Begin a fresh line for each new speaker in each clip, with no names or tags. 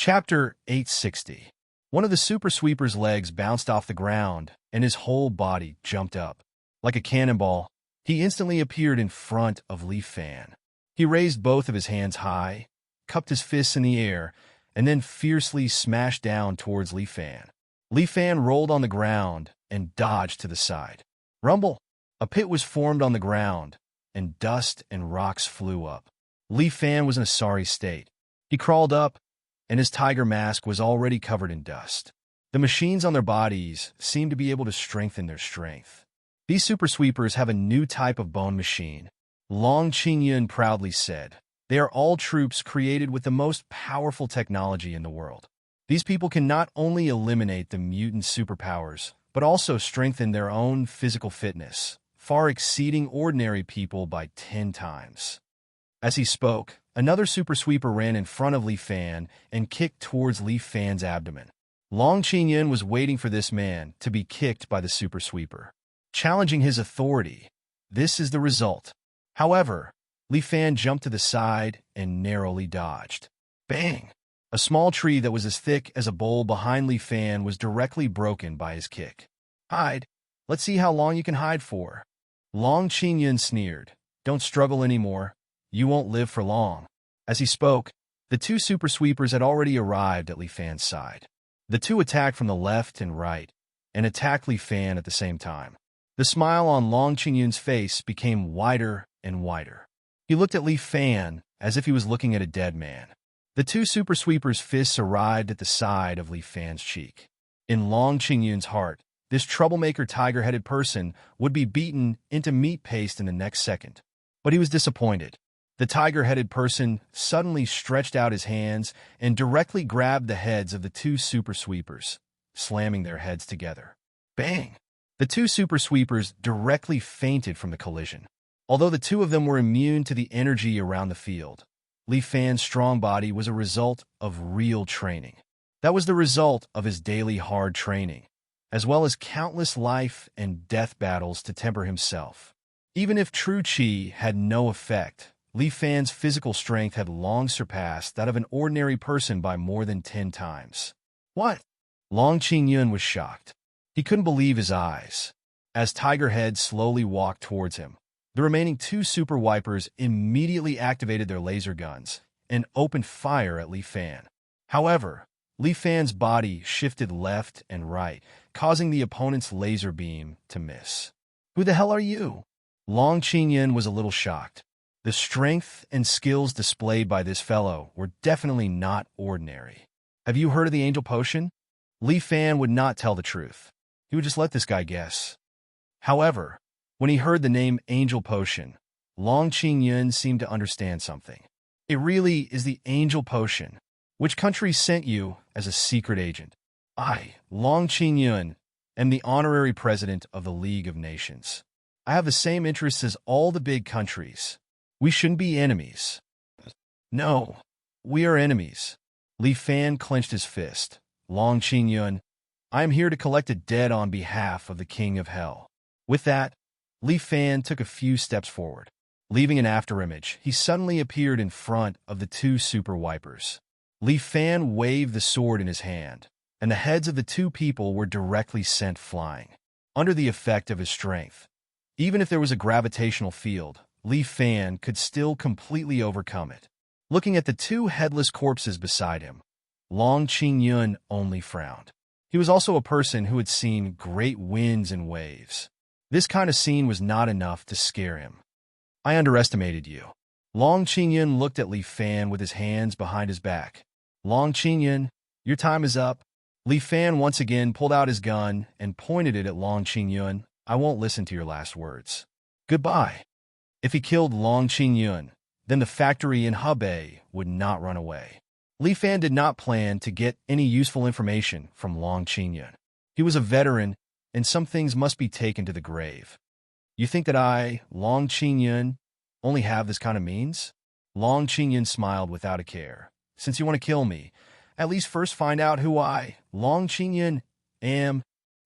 Chapter 860. One of the super sweeper's legs bounced off the ground, and his whole body jumped up. Like a cannonball, he instantly appeared in front of Li Fan. He raised both of his hands high, cupped his fists in the air, and then fiercely smashed down towards Li Fan. Li Fan rolled on the ground and dodged to the side. Rumble! A pit was formed on the ground, and dust and rocks flew up. Li Fan was in a sorry state. He crawled up, and his tiger mask was already covered in dust. The machines on their bodies seemed to be able to strengthen their strength. These super sweepers have a new type of bone machine, Long Qingyun proudly said. They are all troops created with the most powerful technology in the world. These people can not only eliminate the mutant superpowers, but also strengthen their own physical fitness, far exceeding ordinary people by 10 times. As he spoke, another super sweeper ran in front of Li Fan and kicked towards Li Fan's abdomen. Long Qingyun was waiting for this man to be kicked by the super sweeper, challenging his authority. This is the result. However, Li Fan jumped to the side and narrowly dodged. Bang! A small tree that was as thick as a bowl behind Li Fan was directly broken by his kick. Hide. Let's see how long you can hide for. Long Qingyun sneered. Don't struggle anymore. You won't live for long. As he spoke, the two super sweepers had already arrived at Li Fan's side. The two attacked from the left and right, and attacked Li Fan at the same time. The smile on Long Qingyun's face became wider and wider. He looked at Li Fan as if he was looking at a dead man. The two super sweepers' fists arrived at the side of Li Fan's cheek. In Long Qingyun's heart, this troublemaker tiger-headed person would be beaten into meat paste in the next second. But he was disappointed. The tiger-headed person suddenly stretched out his hands and directly grabbed the heads of the two super sweepers, slamming their heads together. Bang! The two super sweepers directly fainted from the collision. Although the two of them were immune to the energy around the field, Li Fan's strong body was a result of real training. That was the result of his daily hard training, as well as countless life and death battles to temper himself. Even if true qi had no effect, Li Fan's physical strength had long surpassed that of an ordinary person by more than 10 times. What? Long Qingyun was shocked. He couldn't believe his eyes. As Tiger Head slowly walked towards him, the remaining two super wipers immediately activated their laser guns and opened fire at Li Fan. However, Li Fan's body shifted left and right, causing the opponent's laser beam to miss. Who the hell are you? Long Qingyun was a little shocked. The strength and skills displayed by this fellow were definitely not ordinary. Have you heard of the Angel Potion? Li Fan would not tell the truth. He would just let this guy guess. However, when he heard the name Angel Potion, Long Qingyun seemed to understand something. It really is the Angel Potion. Which country sent you as a secret agent? I, Long Qingyun, am the honorary president of the League of Nations. I have the same interests as all the big countries. We shouldn't be enemies. No, we are enemies. Li Fan clenched his fist. Long Qingyun, I am here to collect a debt on behalf of the King of Hell. With that, Li Fan took a few steps forward. Leaving an afterimage, he suddenly appeared in front of the two super wipers. Li Fan waved the sword in his hand, and the heads of the two people were directly sent flying. Under the effect of his strength, even if there was a gravitational field, Li Fan could still completely overcome it. Looking at the two headless corpses beside him, Long Qingyun only frowned. He was also a person who had seen great winds and waves. This kind of scene was not enough to scare him. I underestimated you. Long Qingyun looked at Li Fan with his hands behind his back. Long Qingyun, your time is up. Li Fan once again pulled out his gun and pointed it at Long Qingyun. I won't listen to your last words. Goodbye. If he killed Long Qingyun, then the factory in Hebei would not run away. Li Fan did not plan to get any useful information from Long Qingyun. He was a veteran, and some things must be taken to the grave. You think that I, Long Qingyun, only have this kind of means? Long Qingyun smiled without a care. Since you want to kill me, at least first find out who I, Long Qingyun, am.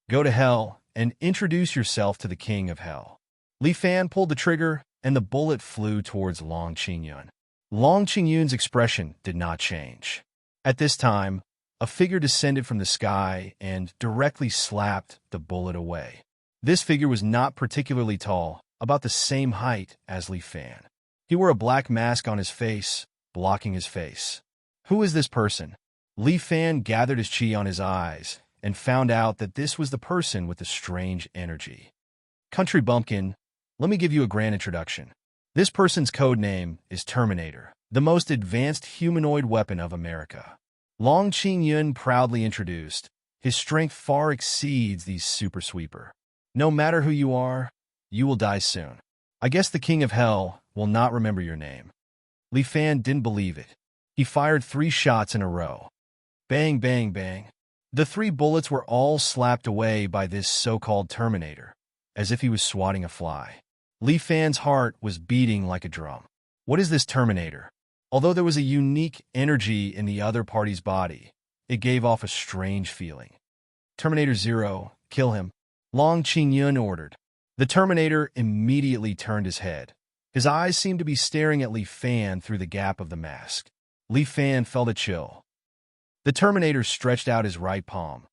Go to hell and introduce yourself to the King of Hell. Li Fan pulled the trigger, and the bullet flew towards Long Qingyun. Long Qingyun's expression did not change. At this time, a figure descended from the sky and directly slapped the bullet away. This figure was not particularly tall, about the same height as Li Fan. He wore a black mask on his face, blocking his face. Who is this person? Li Fan gathered his chi on his eyes and found out that this was the person with the strange energy. Country Bumpkin, let me give you a grand introduction. This person's code name is Terminator, the most advanced humanoid weapon of America. Long Qing Yun proudly introduced, his strength far exceeds these super sweeper. No matter who you are, you will die soon. I guess the King of Hell will not remember your name. Li Fan didn't believe it. He fired 3 shots in a row. Bang, bang, bang. The 3 bullets were all slapped away by this so-called Terminator, as if he was swatting a fly. Li Fan's heart was beating like a drum. What is this Terminator? Although there was a unique energy in the other party's body, it gave off a strange feeling. Terminator Zero, kill him. Long Qingyun ordered. The Terminator immediately turned his head. His eyes seemed to be staring at Li Fan through the gap of the mask. Li Fan felt a chill. The Terminator stretched out his right palm,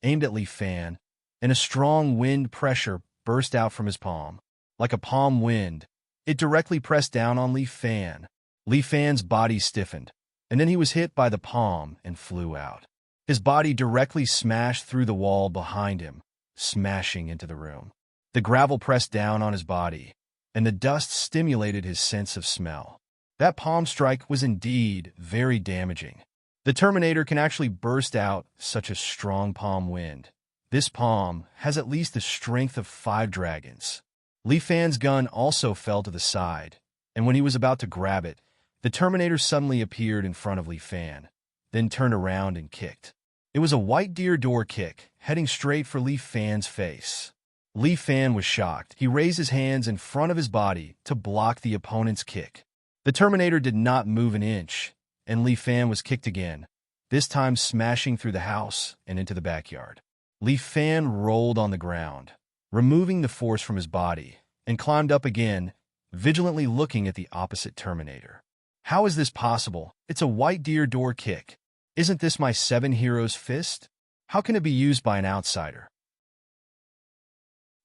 aimed at Li Fan, and a strong wind pressure burst out from his palm. Like a palm wind, it directly pressed down on Li Fan. Li Fan's body stiffened, and then he was hit by the palm and flew out. His body directly smashed through the wall behind him, smashing into the room. The gravel pressed down on his body, and the dust stimulated his sense of smell. That palm strike was indeed very damaging. The Terminator can actually burst out such a strong palm wind. This palm has at least the strength of 5 dragons. Li Fan's gun also fell to the side, and when he was about to grab it, the Terminator suddenly appeared in front of Li Fan, then turned around and kicked. It was a white deer door kick, heading straight for Li Fan's face. Li Fan was shocked. He raised his hands in front of his body to block the opponent's kick. The Terminator did not move an inch, and Li Fan was kicked again, this time smashing through the house and into the backyard. Li Fan rolled on the ground, removing the force from his body, and climbed up again, vigilantly looking at the opposite Terminator. How is this possible? It's a white deer door kick. Isn't this my 7 heroes fist? How can it be used by an outsider?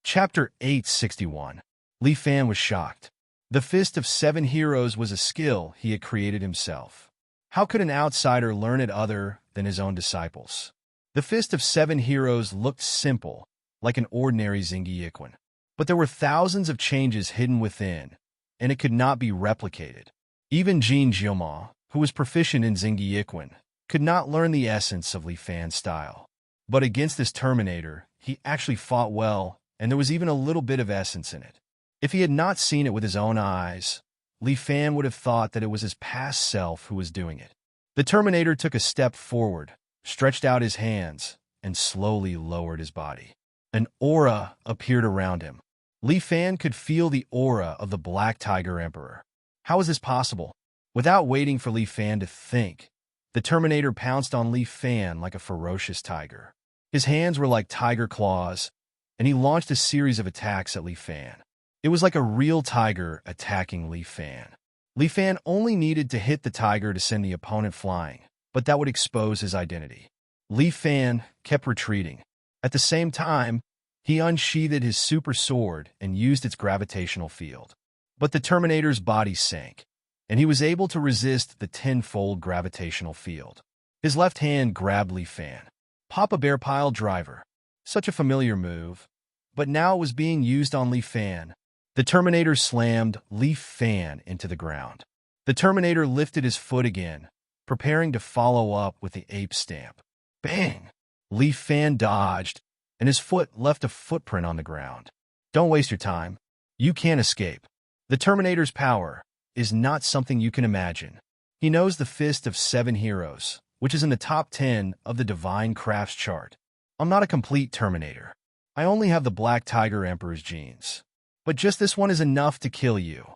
Chapter 861. Li Fan was shocked. The Fist of 7 Heroes was a skill he had created himself. How could an outsider learn it other than his own disciples? The Fist of 7 Heroes looked simple, like an ordinary Xingyi Yiquan. But there were thousands of changes hidden within, and it could not be replicated. Even Jin Jiuma, who was proficient in Xingyi Yiquan, could not learn the essence of Li Fan's style. But against this Terminator, he actually fought well, and there was even a little bit of essence in it. If he had not seen it with his own eyes, Li Fan would have thought that it was his past self who was doing it. The Terminator took a step forward, stretched out his hands, and slowly lowered his body. An aura appeared around him. Li Fan could feel the aura of the Black Tiger Emperor. How is this possible? Without waiting for Li Fan to think, the Terminator pounced on Li Fan like a ferocious tiger. His hands were like tiger claws, and he launched a series of attacks at Li Fan. It was like a real tiger attacking Li Fan. Li Fan only needed to hit the tiger to send the opponent flying, but that would expose his identity. Li Fan kept retreating. At the same time, he unsheathed his super sword and used its gravitational field. But the Terminator's body sank, and he was able to resist the 10-fold gravitational field. His left hand grabbed Li Fan. Papa Bear Pile Driver. Such a familiar move, but now it was being used on Li Fan. The Terminator slammed Li Fan into the ground. The Terminator lifted his foot again, preparing to follow up with the ape stamp. Bang! Li Fan dodged, and his foot left a footprint on the ground. Don't waste your time. You can't escape. The Terminator's power is not something you can imagine. He knows the Fist of 7 Heroes, which is in the top 10 of the Divine Crafts chart. I'm not a complete Terminator. I only have the Black Tiger Emperor's genes. But just this one is enough to kill you.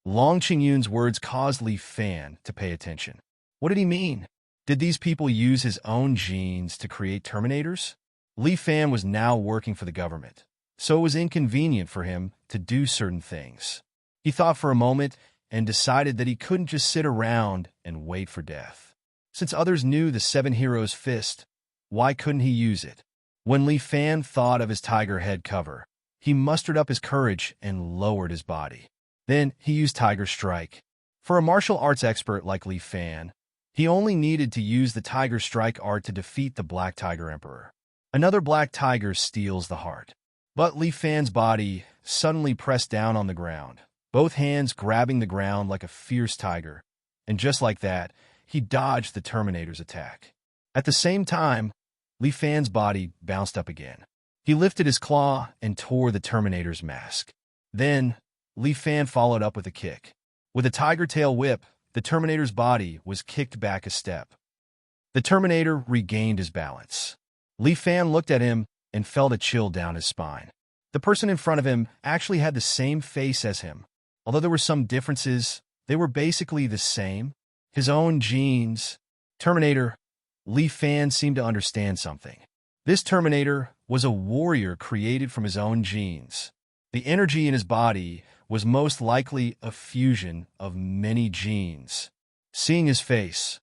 Long Qingyun's words caused Li Fan to pay attention. What did he mean? Did these people use his own genes to create Terminators? Li Fan was now working for the government, so it was inconvenient for him to do certain things. He thought for a moment and decided that he couldn't just sit around and wait for death. Since others knew the Seven Heroes' fist, why couldn't he use it? When Li Fan thought of his tiger head cover, he mustered up his courage and lowered his body. Then he used Tiger Strike. For a martial arts expert like Li Fan, he only needed to use the Tiger Strike art to defeat the Black Tiger Emperor. Another black tiger steals the heart. But Li Fan's body suddenly pressed down on the ground, both hands grabbing the ground like a fierce tiger, and just like that, he dodged the Terminator's attack. At the same time, Li Fan's body bounced up again. He lifted his claw and tore the Terminator's mask. Then, Li Fan followed up with a kick. With a tiger tail whip, the Terminator's body was kicked back a step. The Terminator regained his balance. Li Fan looked at him and felt a chill down his spine. The person in front of him actually had the same face as him. Although there were some differences, they were basically the same. His own genes. Terminator. Li Fan seemed to understand something. This Terminator was a warrior created from his own genes. The energy in his body was most likely a fusion of many genes. Seeing his face,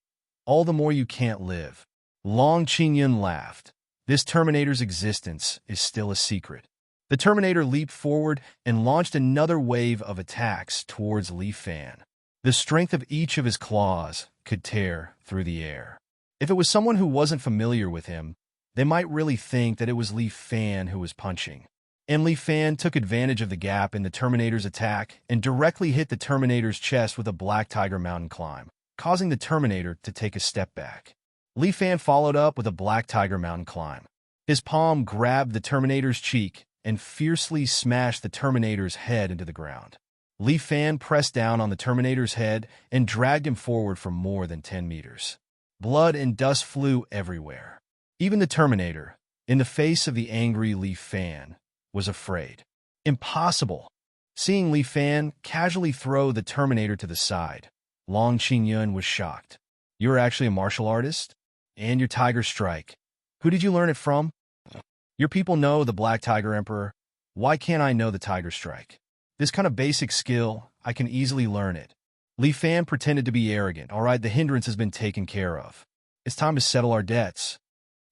all the more you can't live. Long Qingyun laughed. This Terminator's existence is still a secret. The Terminator leaped forward and launched another wave of attacks towards Li Fan. The strength of each of his claws could tear through the air. If it was someone who wasn't familiar with him, they might really think that it was Li Fan who was punching. And Li Fan took advantage of the gap in the Terminator's attack and directly hit the Terminator's chest with a Black Tiger mountain climb, causing the Terminator to take a step back. Li Fan followed up with a Black Tiger mountain climb. His palm grabbed the Terminator's cheek and fiercely smashed the Terminator's head into the ground. Li Fan pressed down on the Terminator's head and dragged him forward for more than 10 meters. Blood and dust flew everywhere. Even the Terminator, in the face of the angry Li Fan, was afraid. Impossible! Seeing Li Fan casually throw the Terminator to the side, Long Qingyun was shocked. You're actually a martial artist? And your Tiger Strike. Who did you learn it from? Your people know the Black Tiger Emperor. Why can't I know the Tiger Strike? This kind of basic skill, I can easily learn it. Li Fan pretended to be arrogant. All right, the hindrance has been taken care of. It's time to settle our debts.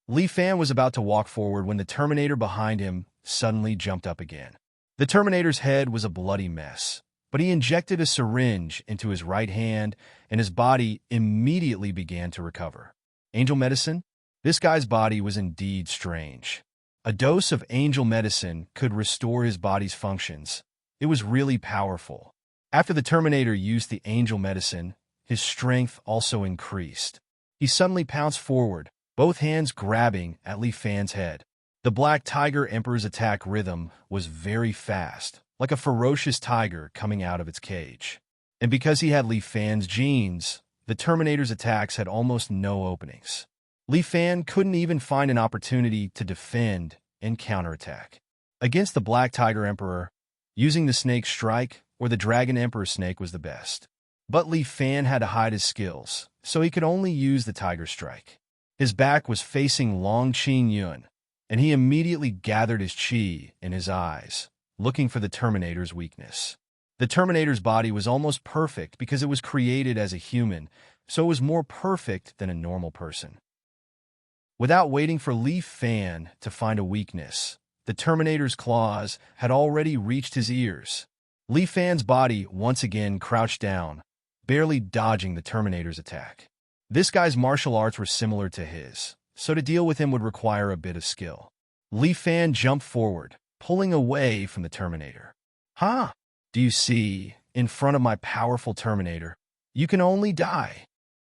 Li Fan was about to walk forward when the Terminator behind him suddenly jumped up again. The Terminator's head was a bloody mess, but he injected a syringe into his right hand, and his body immediately began to recover. Angel medicine? This guy's body was indeed strange. A dose of angel medicine could restore his body's functions. It was really powerful. After the Terminator used the angel medicine, his strength also increased. He suddenly pounced forward, both hands grabbing at Li Fan's head. The Black Tiger Emperor's attack rhythm was very fast, like a ferocious tiger coming out of its cage. And because he had Li Fan's genes, the Terminator's attacks had almost no openings. Li Fan couldn't even find an opportunity to defend and counterattack. Against the Black Tiger Emperor, using the Snake Strike or the Dragon Emperor Snake was the best. But Li Fan had to hide his skills, so he could only use the Tiger Strike. His back was facing Long Qingyun, and he immediately gathered his chi in his eyes, looking for the Terminator's weakness. The Terminator's body was almost perfect because it was created as a human, so it was more perfect than a normal person. Without waiting for Li Fan to find a weakness, the Terminator's claws had already reached his ears. Li Fan's body once again crouched down, barely dodging the Terminator's attack. This guy's martial arts were similar to his, so to deal with him would require a bit of skill. Li Fan jumped forward, pulling away from the Terminator. "Huh? Do you see, in front of my powerful Terminator, you can only die."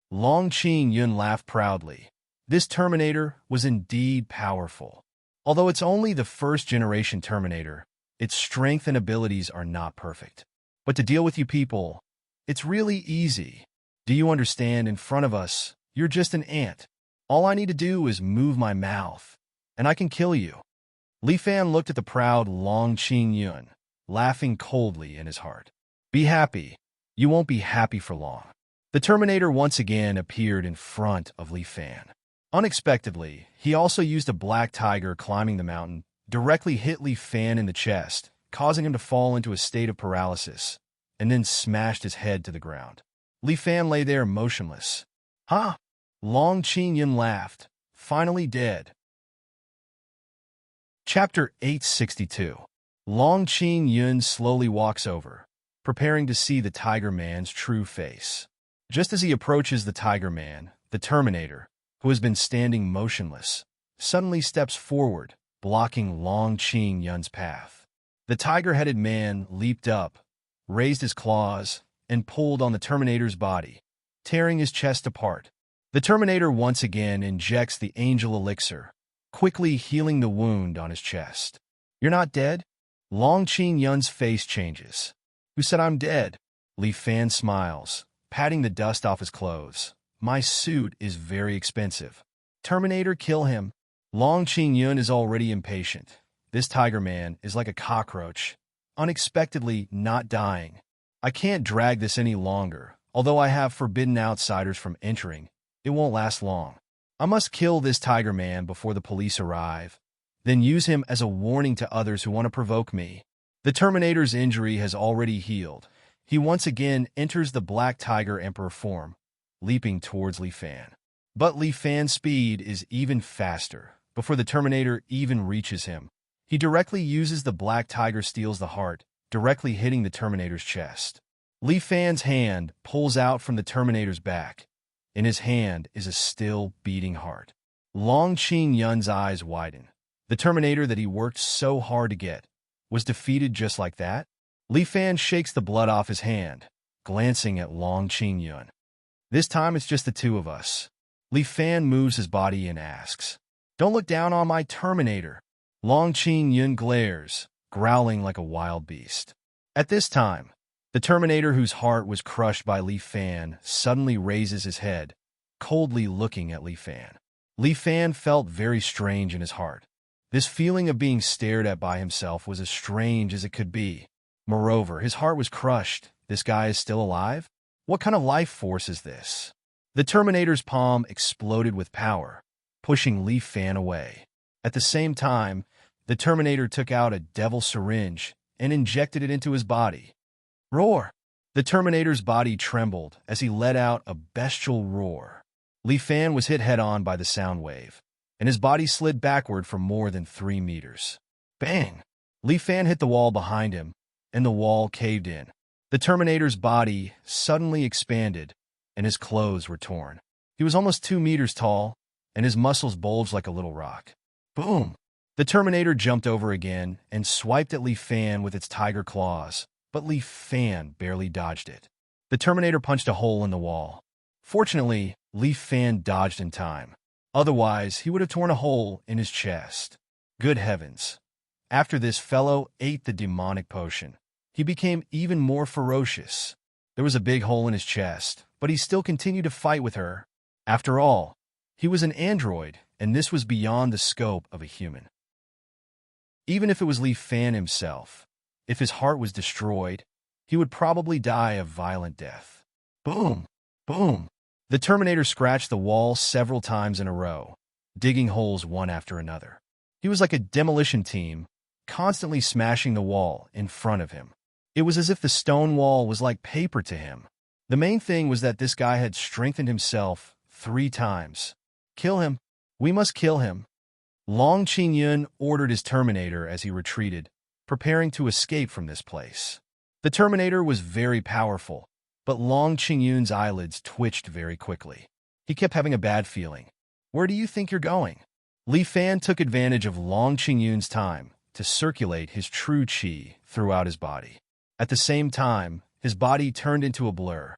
Long Qingyun laughed proudly. This Terminator was indeed powerful. Although it's only the first-generation Terminator, its strength and abilities are not perfect. But to deal with you people, it's really easy. Do you understand? In front of us, you're just an ant. All I need to do is move my mouth, and I can kill you. Li Fan looked at the proud Long Qingyun, laughing coldly in his heart. Be happy. You won't be happy for long. The Terminator once again appeared in front of Li Fan. Unexpectedly, he also used a black tiger climbing the mountain, directly hit Li Fan in the chest, causing him to fall into a state of paralysis, and then smashed his head to the ground. Li Fan lay there motionless. "Huh? Long Qin-yun laughed. Finally dead. Chapter 862. Long Qin-yun slowly walks over, preparing to see the Tiger Man's true face. Just as he approaches the Tiger Man, the Terminator, who has been standing motionless, suddenly steps forward, blocking Long Qin-yun's path. The tiger-headed man leaped up, raised his claws, and pulled on the Terminator's body, tearing his chest apart. The Terminator once again injects the angel elixir, quickly healing the wound on his chest. "You're not dead?" Long Qin-yun's face changes. "Who said I'm dead?" Li Fan smiles, patting the dust off his clothes. "My suit is very expensive." "Terminator, kill him." Long Qin-yun is already impatient. This Tiger Man is like a cockroach, unexpectedly not dying. "I can't drag this any longer. Although I have forbidden outsiders from entering, it won't last long. I must kill this Tiger Man before the police arrive, then use him as a warning to others who want to provoke me." The Terminator's injury has already healed. He once again enters the Black Tiger Emperor form, leaping towards Li Fan. But Li Fan's speed is even faster. Before the Terminator even reaches him, he directly uses the Black Tiger steals the heart, directly hitting the Terminator's chest. Li Fan's hand pulls out from the Terminator's back. In his hand is a still beating heart. Long Qin-yun's eyes widen. The Terminator that he worked so hard to get was defeated just like that? Li Fan shakes the blood off his hand, glancing at Long Qin-yun. "This time it's just the two of us." Li Fan moves his body and asks, "Don't look down on my Terminator." Long Qin-yun glares, growling like a wild beast. At this time, the Terminator whose heart was crushed by Li Fan suddenly raises his head, coldly looking at Li Fan. Li Fan felt very strange in his heart. This feeling of being stared at by himself was as strange as it could be. Moreover, his heart was crushed. This guy is still alive? What kind of life force is this? The Terminator's palm exploded with power, pushing Li Fan away. At the same time, the Terminator took out a devil syringe and injected it into his body. Roar! The Terminator's body trembled as he let out a bestial roar. Li Fan was hit head-on by the sound wave, and his body slid backward for more than 3 meters. Bang! Li Fan hit the wall behind him, and the wall caved in. The Terminator's body suddenly expanded, and his clothes were torn. He was almost 2 meters tall, and his muscles bulged like a little rock. Boom! The Terminator jumped over again and swiped at Li Fan with its tiger claws, but Li Fan barely dodged it. The Terminator punched a hole in the wall. Fortunately, Li Fan dodged in time. Otherwise, he would have torn a hole in his chest. Good heavens. After this fellow ate the demonic potion, he became even more ferocious. There was a big hole in his chest, but he still continued to fight with her. After all, he was an android, and this was beyond the scope of a human. Even if it was Li Fan himself, if his heart was destroyed, he would probably die a violent death. Boom! Boom! The Terminator scratched the wall several times in a row, digging holes one after another. He was like a demolition team, constantly smashing the wall in front of him. It was as if the stone wall was like paper to him. The main thing was that this guy had strengthened himself 3 times. Kill him. We must kill him. Long Qin-yun ordered his Terminator as he retreated, preparing to escape from this place. The Terminator was very powerful, but Long Qin-yun's eyelids twitched very quickly. He kept having a bad feeling. Where do you think you're going? Li Fan took advantage of Long Qin-yun's time to circulate his true qi throughout his body. At the same time, his body turned into a blur,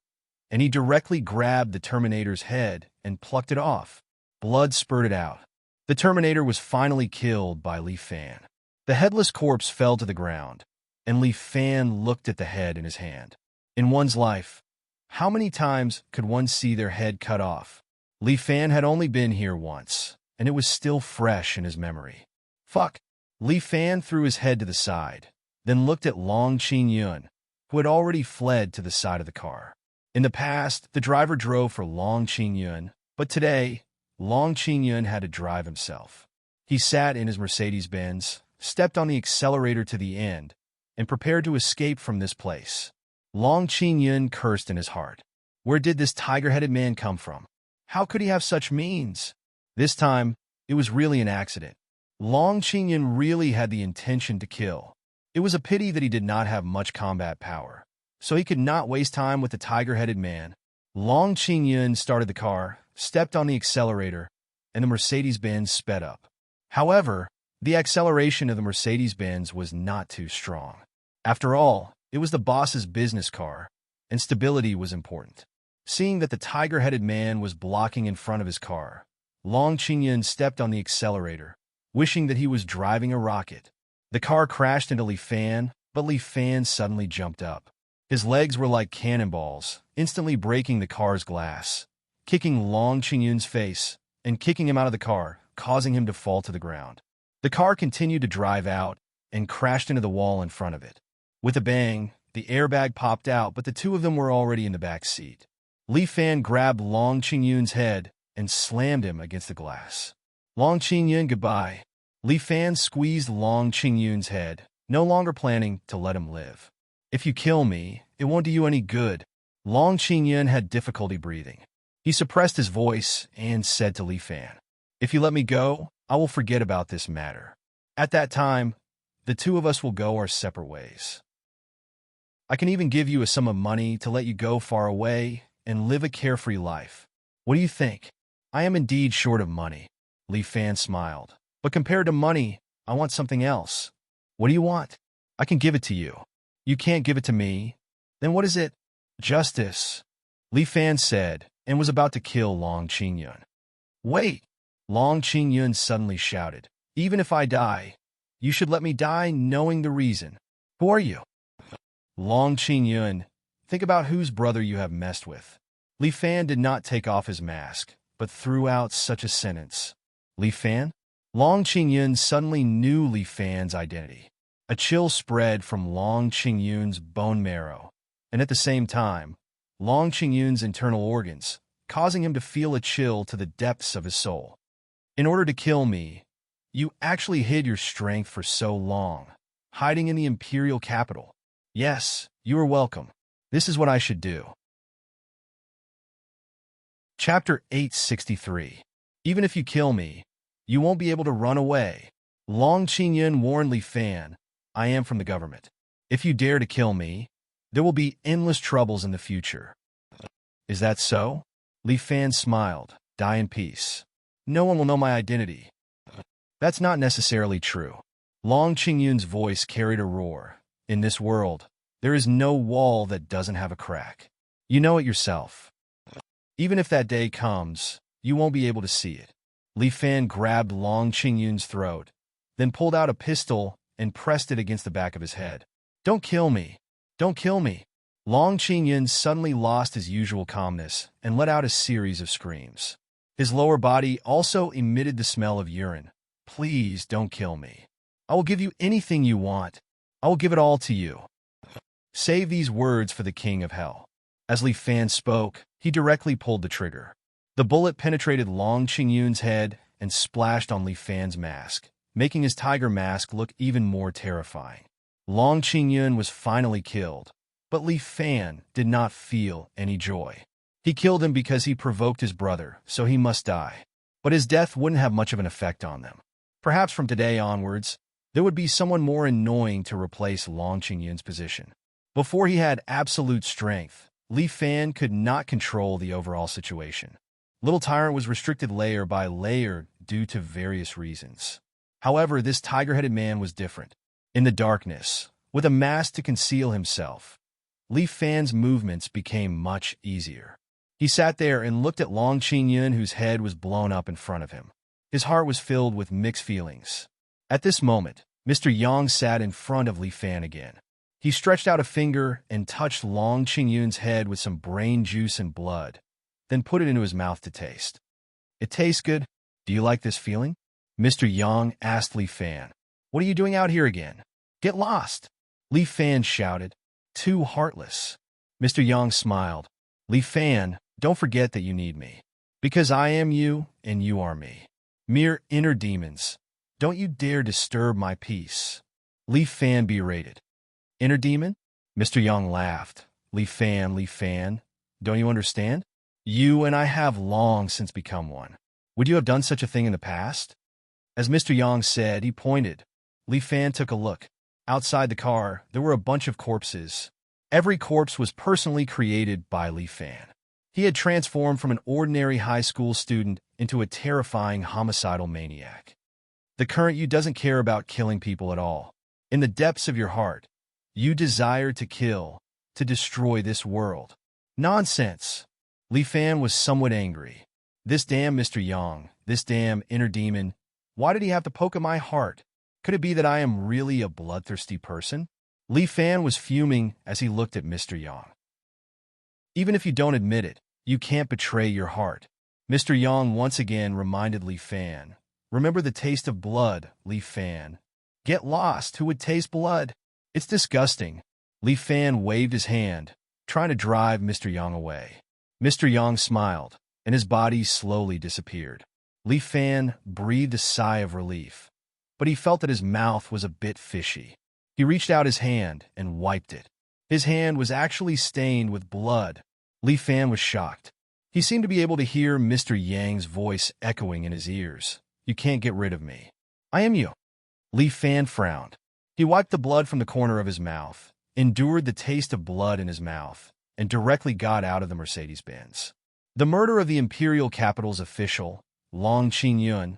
and he directly grabbed the Terminator's head and plucked it off. Blood spurted out. The Terminator was finally killed by Li Fan. The headless corpse fell to the ground, and Li Fan looked at the head in his hand. In one's life, how many times could one see their head cut off? Li Fan had only been here once, and it was still fresh in his memory. Fuck! Li Fan threw his head to the side, then looked at Long Qin-yun, who had already fled to the side of the car. In the past, the driver drove for Long Qin-yun, but today, Long Qin-yun had to drive himself. He sat in his Mercedes-Benz, stepped on the accelerator to the end, and prepared to escape from this place. Long Qin-yun cursed in his heart. Where did this tiger-headed man come from? How could he have such means? This time, it was really an accident. Long Qingyun really had the intention to kill. It was a pity that he did not have much combat power, so he could not waste time with the tiger-headed man. Long Qingyun started the car, stepped on the accelerator, and the Mercedes-Benz sped up. However, the acceleration of the Mercedes-Benz was not too strong. After all, it was the boss's business car, and stability was important. Seeing that the tiger-headed man was blocking in front of his car, Long Qingyun stepped on the accelerator, wishing that he was driving a rocket. The car crashed into Li Fan, but Li Fan suddenly jumped up. His legs were like cannonballs, instantly breaking the car's glass, kicking Long Qingyun's face, and kicking him out of the car, causing him to fall to the ground. The car continued to drive out and crashed into the wall in front of it. With a bang, the airbag popped out, but the two of them were already in the back seat. Li Fan grabbed Long Qingyun's head and slammed him against the glass. Long Qingyun, goodbye. Li Fan squeezed Long Qingyun's head, no longer planning to let him live. If you kill me, it won't do you any good. Long Qingyun had difficulty breathing. He suppressed his voice and said to Li Fan, if you let me go, I will forget about this matter. At that time, the two of us will go our separate ways. I can even give you a sum of money to let you go far away and live a carefree life. What do you think? I am indeed short of money. Li Fan smiled. But compared to money, I want something else. What do you want? I can give it to you. You can't give it to me. Then what is it? Justice, Li Fan said, and was about to kill Long Qingyun. Wait! Long Qingyun suddenly shouted. Even if I die, you should let me die knowing the reason. Who are you? Long Qingyun, think about whose brother you have messed with. Li Fan did not take off his mask, but threw out such a sentence. Li Fan? Long Qingyun suddenly knew Li Fan's identity. A chill spread from Long Qingyun's bone marrow, and at the same time, Long Qingyun's internal organs, causing him to feel a chill to the depths of his soul. In order to kill me, you actually hid your strength for so long, hiding in the imperial capital. Yes, you are welcome. This is what I should do. Chapter 863. Even if you kill me, you won't be able to run away. Long Qingyun warned Li Fan, I am from the government. If you dare to kill me, there will be endless troubles in the future. Is that so? Li Fan smiled. Die in peace. No one will know my identity. That's not necessarily true. Long Qingyun's voice carried a roar. In this world, there is no wall that doesn't have a crack. You know it yourself. Even if that day comes, you won't be able to see it. Li Fan grabbed Long Qingyun's throat, then pulled out a pistol and pressed it against the back of his head. Don't kill me. Don't kill me. Long Qingyun suddenly lost his usual calmness and let out a series of screams. His lower body also emitted the smell of urine. Please don't kill me. I will give you anything you want. I will give it all to you. Save these words for the king of hell. As Li Fan spoke, he directly pulled the trigger. The bullet penetrated Long Qingyun's head and splashed on Li Fan's mask, making his tiger mask look even more terrifying. Long Qingyun was finally killed, but Li Fan did not feel any joy. He killed him because he provoked his brother, so he must die. But his death wouldn't have much of an effect on them. Perhaps from today onwards, there would be someone more annoying to replace Long Qingyun's position. Before he had absolute strength, Li Fan could not control the overall situation. Little Tyrant was restricted layer by layer due to various reasons. However, this tiger-headed man was different. In the darkness, with a mask to conceal himself, Li Fan's movements became much easier. He sat there and looked at Long Qingyun, whose head was blown up in front of him. His heart was filled with mixed feelings. At this moment, Mr. Yang sat in front of Li Fan again. He stretched out a finger and touched Long Qingyun's head with some brain juice and blood, then put it into his mouth to taste. It tastes good. Do you like this feeling? Mr. Yang asked Li Fan. What are you doing out here again? Get lost! Li Fan shouted. Too heartless. Mr. Yang smiled. Li Fan, don't forget that you need me. Because I am you and you are me. Mere inner demons. Don't you dare disturb my peace. Li Fan berated. Inner demon? Mr. Yang laughed. Li Fan, don't you understand? You and I have long since become one. Would you have done such a thing in the past? As Mr. Yang said, he pointed. Li Fan took a look. Outside the car, there were a bunch of corpses. Every corpse was personally created by Li Fan. He had transformed from an ordinary high school student into a terrifying homicidal maniac. The current you doesn't care about killing people at all. In the depths of your heart, you desire to kill, to destroy this world. Nonsense. Li Fan was somewhat angry. This damn Mr. Yang, this damn inner demon, why did he have to poke at my heart? Could it be that I am really a bloodthirsty person? Li Fan was fuming as he looked at Mr. Yang. Even if you don't admit it, you can't betray your heart. Mr. Yang once again reminded Li Fan. Remember the taste of blood, Li Fan. Get lost, who would taste blood? It's disgusting. Li Fan waved his hand, trying to drive Mr. Yang away. Mr. Yang smiled, and his body slowly disappeared. Li Fan breathed a sigh of relief, but he felt that his mouth was a bit fishy. He reached out his hand and wiped it. His hand was actually stained with blood. Li Fan was shocked. He seemed to be able to hear Mr. Yang's voice echoing in his ears. You can't get rid of me. I am you. Li Fan frowned. He wiped the blood from the corner of his mouth, endured the taste of blood in his mouth, and directly got out of the Mercedes-Benz. The murder of the imperial capital's official, Long Qingyun,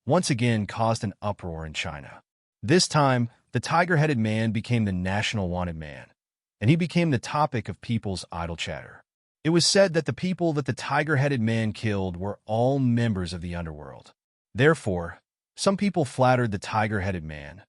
once again caused an uproar in China. This time, the tiger-headed man became the national wanted man, and he became the topic of people's idle chatter. It was said that the people that the tiger-headed man killed were all members of the underworld. Therefore, some people flattered the tiger-headed man,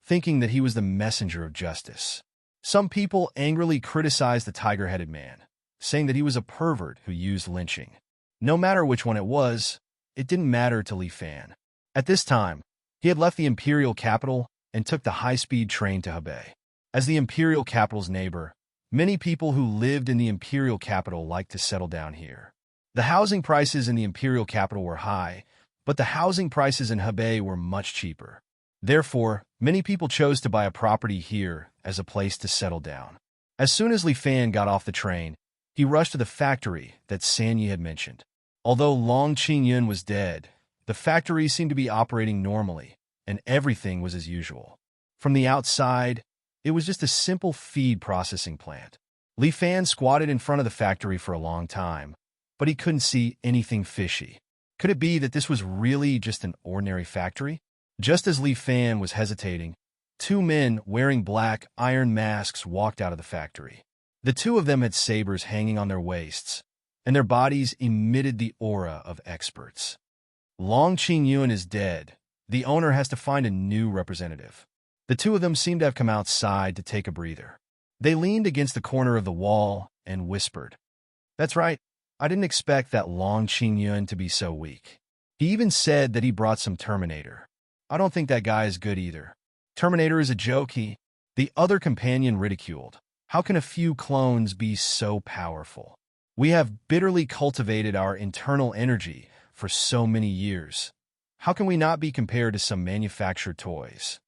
thinking that he was the messenger of justice. Some people angrily criticized the tiger-headed man, saying that he was a pervert who used lynching. No matter which one it was, it didn't matter to Li Fan. At this time, he had left the imperial capital and took the high-speed train to Hebei. As the imperial capital's neighbor, many people who lived in the imperial capital liked to settle down here. The housing prices in the imperial capital were high, but the housing prices in Hebei were much cheaper. Therefore, many people chose to buy a property here as a place to settle down. As soon as Li Fan got off the train, he rushed to the factory that Sanyi had mentioned. Although Long Qingyun was dead, the factory seemed to be operating normally, and everything was as usual. From the outside, it was just a simple feed processing plant. Li Fan squatted in front of the factory for a long time, but he couldn't see anything fishy. Could it be that this was really just an ordinary factory? Just as Li Fan was hesitating, two men wearing black iron masks walked out of the factory. The two of them had sabers hanging on their waists, and their bodies emitted the aura of experts. Long Qingyun is dead. The owner has to find a new representative. The two of them seemed to have come outside to take a breather. They leaned against the corner of the wall and whispered. That's right. I didn't expect that Long Qingyun to be so weak. He even said that he brought some Terminator. I don't think that guy is good either. Terminator is a joke, The other companion ridiculed. How can a few clones be so powerful? We have bitterly cultivated our internal energy for so many years. How can we not be compared to some manufactured toys?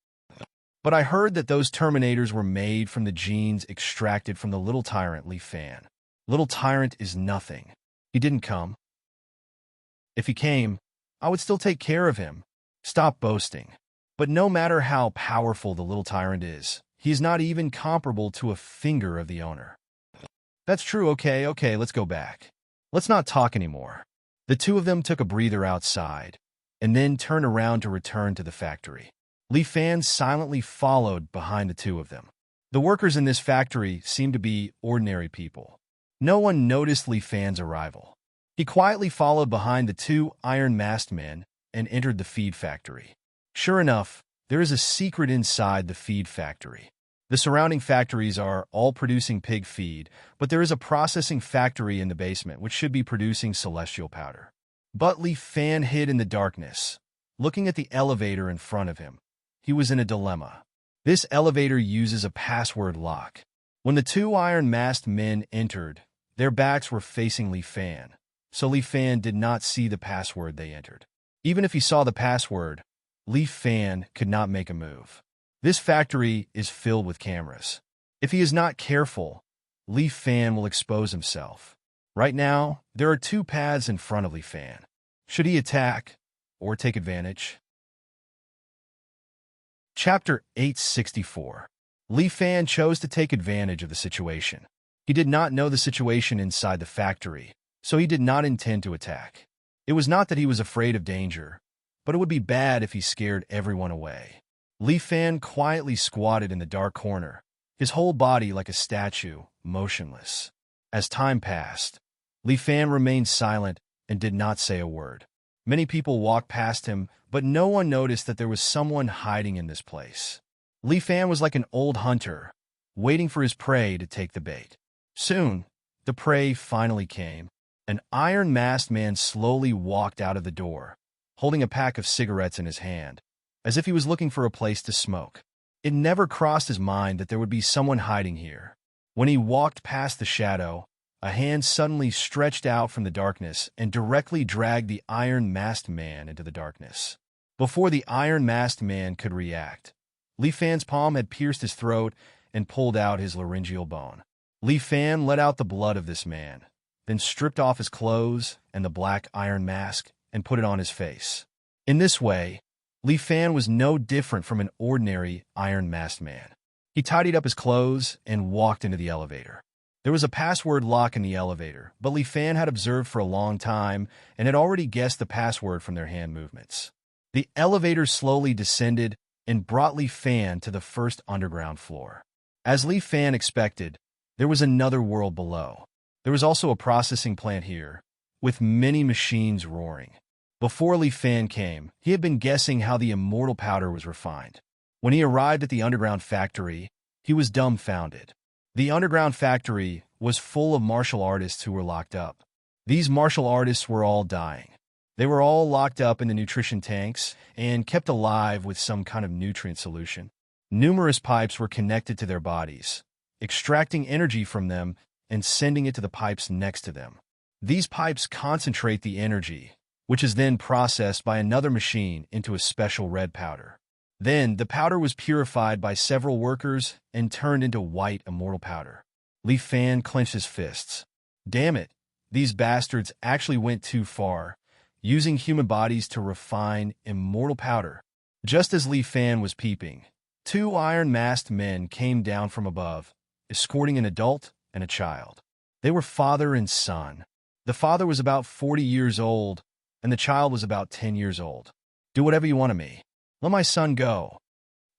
But I heard that those Terminators were made from the genes extracted from the little tyrant Li Fan. Little tyrant is nothing. He didn't come. If he came, I would still take care of him. Stop boasting. But no matter how powerful the little tyrant is, he is not even comparable to a finger of the owner. That's true, okay, let's go back. Let's not talk anymore. The two of them took a breather outside, and then turned around to return to the factory. Li Fan silently followed behind the two of them. The workers in this factory seemed to be ordinary people. No one noticed Li Fan's arrival. He quietly followed behind the two iron-masked men and entered the feed factory. Sure enough, there is a secret inside the feed factory. The surrounding factories are all producing pig feed, but there is a processing factory in the basement which should be producing celestial powder. But Li Fan hid in the darkness, looking at the elevator in front of him. He was in a dilemma. This elevator uses a password lock. When the two iron-masked men entered, their backs were facing Li Fan, so Li Fan did not see the password they entered. Even if he saw the password, Li Fan could not make a move. This factory is filled with cameras. If he is not careful, Li Fan will expose himself. Right now, there are two paths in front of Li Fan. Should he attack or take advantage? Chapter 864. Li Fan chose to take advantage of the situation. He did not know the situation inside the factory, so he did not intend to attack. It was not that he was afraid of danger, but it would be bad if he scared everyone away. Li Fan quietly squatted in the dark corner, his whole body like a statue, motionless. As time passed, Li Fan remained silent and did not say a word. Many people walked past him, but no one noticed that there was someone hiding in this place. Li Fan was like an old hunter, waiting for his prey to take the bait. Soon, the prey finally came. An iron-masked man slowly walked out of the door, holding a pack of cigarettes in his hand, as if he was looking for a place to smoke. It never crossed his mind that there would be someone hiding here. When he walked past the shadow, a hand suddenly stretched out from the darkness and directly dragged the iron-masked man into the darkness. Before the iron-masked man could react, Li Fan's palm had pierced his throat and pulled out his laryngeal bone. Li Fan let out the blood of this man, then stripped off his clothes and the black iron mask and put it on his face. In this way, Li Fan was no different from an ordinary iron-masked man. He tidied up his clothes and walked into the elevator. There was a password lock in the elevator, but Li Fan had observed for a long time and had already guessed the password from their hand movements. The elevator slowly descended and brought Li Fan to the first underground floor. As Li Fan expected, there was another world below. There was also a processing plant here, with many machines roaring. Before Li Fan came, he had been guessing how the immortal powder was refined. When he arrived at the underground factory, he was dumbfounded. The underground factory was full of martial artists who were locked up. These martial artists were all dying. They were all locked up in the nutrition tanks and kept alive with some kind of nutrient solution. Numerous pipes were connected to their bodies, extracting energy from them and sending it to the pipes next to them. These pipes concentrate the energy, which is then processed by another machine into a special red powder. Then, the powder was purified by several workers and turned into white immortal powder. Li Fan clenched his fists. Damn it, these bastards actually went too far, using human bodies to refine immortal powder. Just as Li Fan was peeping, two iron-masked men came down from above, escorting an adult and a child. They were father and son. The father was about 40 years old, and the child was about 10 years old. Do whatever you want of me. Let my son go.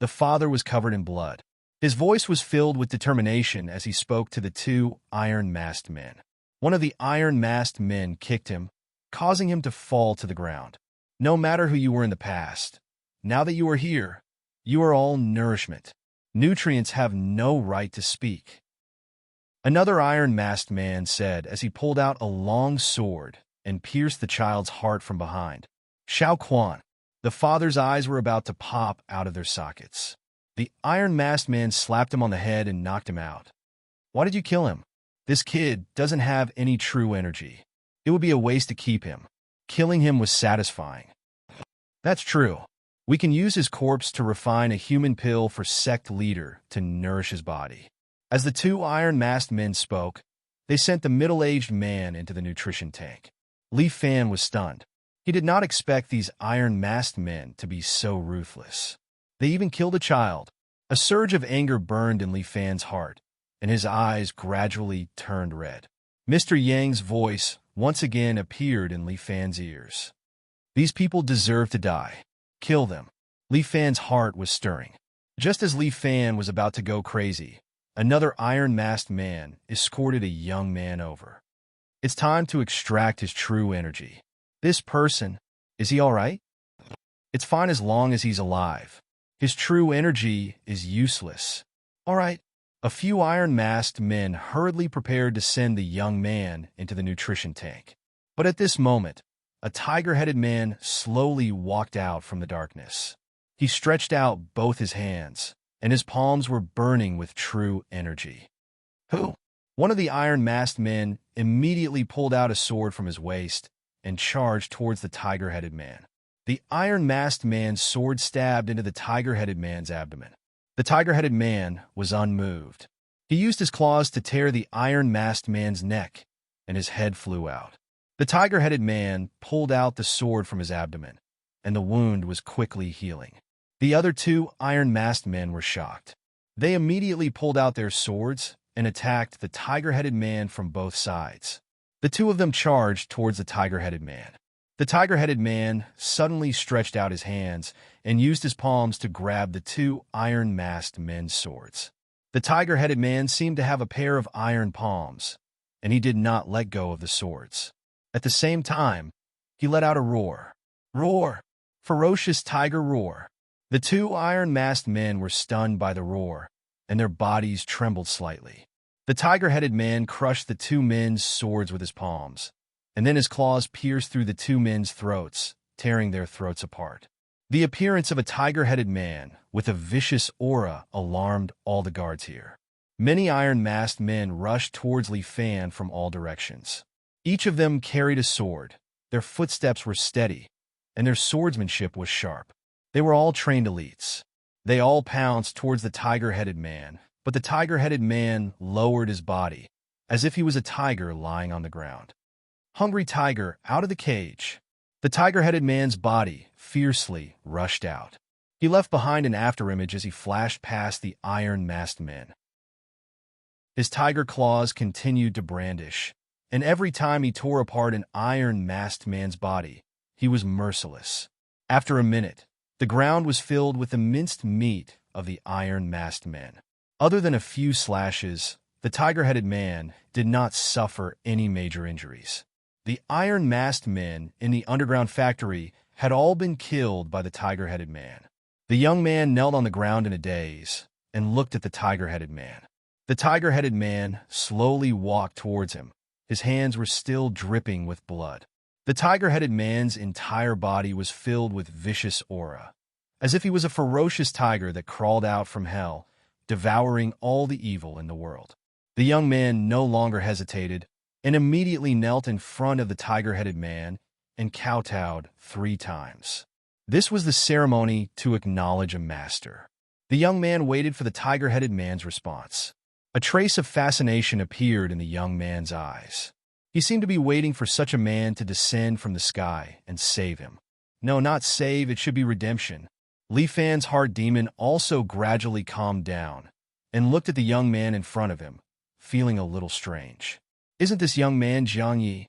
The father was covered in blood. His voice was filled with determination as he spoke to the two iron-masked men. One of the iron-masked men kicked him, causing him to fall to the ground. No matter who you were in the past, now that you are here, you are all nourishment. Nutrients have no right to speak. Another iron-masked man said as he pulled out a long sword and pierced the child's heart from behind. Xiao Quan. The father's eyes were about to pop out of their sockets. The iron-masked man slapped him on the head and knocked him out. Why did you kill him? This kid doesn't have any true energy. It would be a waste to keep him. Killing him was satisfying. That's true. We can use his corpse to refine a human pill for sect leader to nourish his body. As the two iron-masked men spoke, they sent the middle-aged man into the nutrition tank. Li Fan was stunned. He did not expect these iron-masked men to be so ruthless. They even killed a child. A surge of anger burned in Li Fan's heart, and his eyes gradually turned red. Mr. Yang's voice once again appeared in Li Fan's ears. These people deserve to die. Kill them. Li Fan's heart was stirring. Just as Li Fan was about to go crazy, another iron-masked man escorted a young man over. It's time to extract his true energy. This person, is he all right? It's fine as long as he's alive. His true energy is useless. All right. A few iron-masked men hurriedly prepared to send the young man into the nutrition tank. But at this moment, a tiger-headed man slowly walked out from the darkness. He stretched out both his hands, and his palms were burning with true energy. Who? One of the iron-masked men immediately pulled out a sword from his waist and charged towards the tiger-headed man. The iron-masked man's sword stabbed into the tiger-headed man's abdomen. The tiger-headed man was unmoved. He used his claws to tear the iron-masked man's neck and his head flew out. The tiger-headed man pulled out the sword from his abdomen, and the wound was quickly healing. The other two iron-masked men were shocked. They immediately pulled out their swords and attacked the tiger-headed man from both sides. The two of them charged towards the tiger-headed man. The tiger-headed man suddenly stretched out his hands and used his palms to grab the two iron-masked men's swords. The tiger-headed man seemed to have a pair of iron palms, and he did not let go of the swords. At the same time, he let out a roar. Roar! Ferocious tiger roar! The two iron-masked men were stunned by the roar, and their bodies trembled slightly. The tiger-headed man crushed the two men's swords with his palms, and then his claws pierced through the two men's throats, tearing their throats apart. The appearance of a tiger-headed man with a vicious aura alarmed all the guards here. Many iron-masked men rushed towards Li Fan from all directions. Each of them carried a sword, their footsteps were steady, and their swordsmanship was sharp. They were all trained elites. They all pounced towards the tiger-headed man, but the tiger-headed man lowered his body, as if he was a tiger lying on the ground. Hungry tiger, out of the cage. The tiger-headed man's body fiercely rushed out. He left behind an afterimage as he flashed past the iron-masked men. His tiger claws continued to brandish, and every time he tore apart an iron-masked man's body, he was merciless. After a minute, the ground was filled with the minced meat of the iron-masked men. Other than a few slashes, the tiger-headed man did not suffer any major injuries. The iron-masked men in the underground factory had all been killed by the tiger-headed man. The young man knelt on the ground in a daze and looked at the tiger-headed man. The tiger-headed man slowly walked towards him. His hands were still dripping with blood. The tiger-headed man's entire body was filled with vicious aura, as if he was a ferocious tiger that crawled out from hell, devouring all the evil in the world. The young man no longer hesitated and immediately knelt in front of the tiger-headed man and kowtowed 3 times. This was the ceremony to acknowledge a master. The young man waited for the tiger-headed man's response. A trace of fascination appeared in the young man's eyes. He seemed to be waiting for such a man to descend from the sky and save him. No, not save, it should be redemption. Li Fan's heart demon also gradually calmed down and looked at the young man in front of him, feeling a little strange. Isn't this young man Jiang Yi?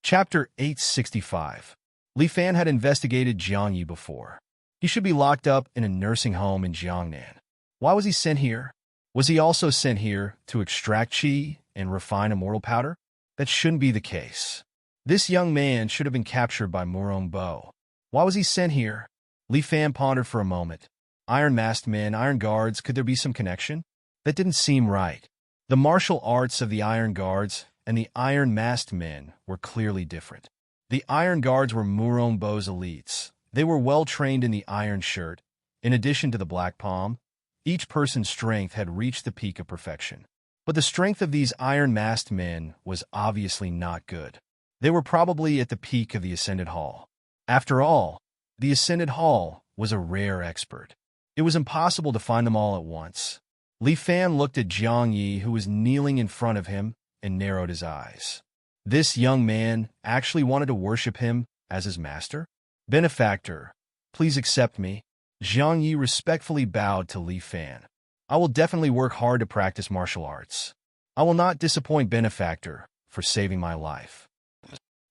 Chapter 865. Li Fan had investigated Jiang Yi before. He should be locked up in a nursing home in Jiangnan. Why was he sent here? Was he also sent here to extract qi and refine immortal powder? That shouldn't be the case. This young man should have been captured by Murong Bo. Why was he sent here? Li Fan pondered for a moment. Iron-masked men, iron guards, could there be some connection? That didn't seem right. The martial arts of the Iron Guards and the Iron-masked men were clearly different. The Iron Guards were Murong Bo's elites. They were well trained in the Iron Shirt. In addition to the Black Palm, each person's strength had reached the peak of perfection. But the strength of these Iron-masked men was obviously not good. They were probably at the peak of the Ascended Hall. After all, the Ascended Hall was a rare expert. It was impossible to find them all at once. Li Fan looked at Jiang Yi, who was kneeling in front of him, and narrowed his eyes. This young man actually wanted to worship him as his master? Benefactor, please accept me. Jiang Yi respectfully bowed to Li Fan. I will definitely work hard to practice martial arts. I will not disappoint Benefactor for saving my life.